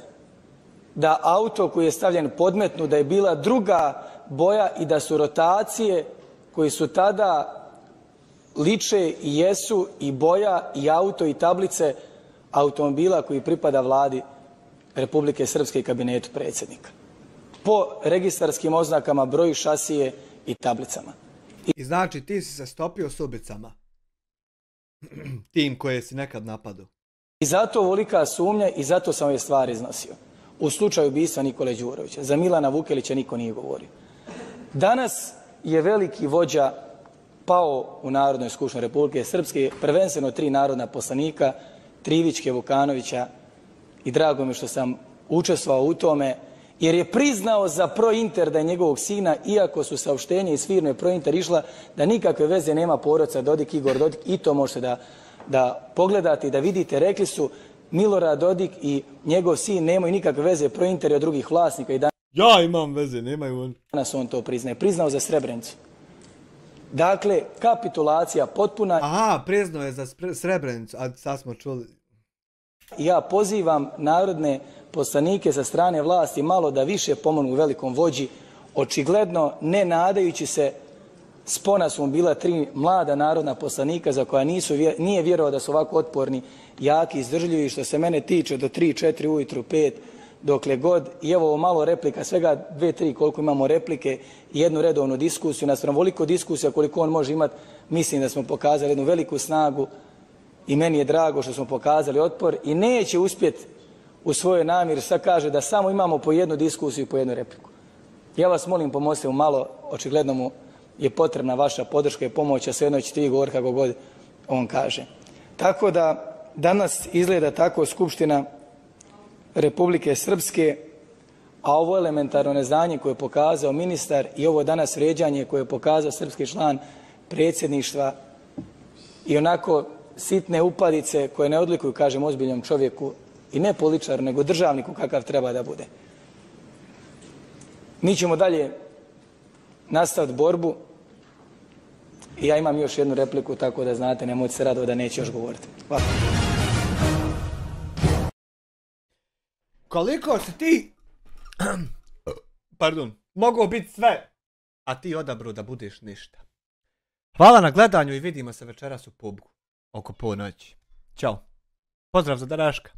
da auto koji je stavljen podmetnu, da je bila druga boja i da su rotacije koji su tada liče i jesu i boja i auto i tablice automobila koji pripada vladi Republike Srpske i kabinetu predsjednika. Po registarskim oznakama, broju šasije i tablicama. I znači ti si se stopio s ubicama. Tim koje si nekad napadao. I zato ovolika sumnja i zato sam ove stvari iznosio. U slučaju ubistva Nikole Đurovića. Za Milana Vukelića niko nije govorio. Danas je veliki vođa pao u Narodnoj skupštini Republike Srpske, prvenstveno 3 narodna poslanika, Trivićke, Vukanovića, i drago mi što sam učestvovao u tome, jer je priznao za Prointer da je njegovog sina, iako su saopštenje iz firme Prointer išla da nikakve veze nema porodica Dodik, Igor Dodik, i to možete da pogledate i da vidite. Rekli su Milorad Dodik i njegov sin nemaju nikakve veze, Prointer od drugih vlasnika. I ja imam veze, nemaju on. Danas on to priznaje. Priznao za Srebrenicu. Dakle, kapitulacija potpuna. Aha, priznao je za Srebrenicu, a sad smo čuli. Ja pozivam narodne poslanike sa strane vlasti malo da više pomognu velikom vođi, očigledno ne nadajući se. Spona su mu bila 3 mlada narodna poslanika za koja nije vjerovao da su ovako otporni, jaki, izdržljivi, što se mene tiče do 3, 4 ujutru, 5, dokle god. I evo ovo malo replika, svega 2, 3 koliko imamo replike, jednu redovnu diskusiju, naspram ovoliko diskusija koliko on može imati, mislim da smo pokazali jednu veliku snagu i meni je drago što smo pokazali otpor i neće uspjeti u svojoj namjeri, sad kaže da samo imamo po jednu diskusiju i po jednu repliku. Ja vas molim, pomozite mu malo, očigledno mu je potrebna vaša podrška i pomoć, a svejedno ćete vi govoriti kako god on kaže. Tako da danas izgleda tako Skupština Republike Srpske, a ovo elementarno neznanje koje je pokazao ministar i ovo danas vrijeđanje koje je pokazao srpski član predsjedništva i onako sitne upadice koje ne odlikuju, kažem, ozbiljnom čovjeku i ne političaru, nego državniku kakav treba da bude. Mi ćemo dalje nastaviti borbu i ja imam još jednu repliku, tako da znate, nemojte se radovati da neće još govoriti. Hvala. Koliko si ti, pardon, mogao biti sve, a ti odabro da budeš ništa. Hvala na gledanju i vidimo se večeras u pubu. Oko ponoći. Ćao. Pozdrav za Daraška.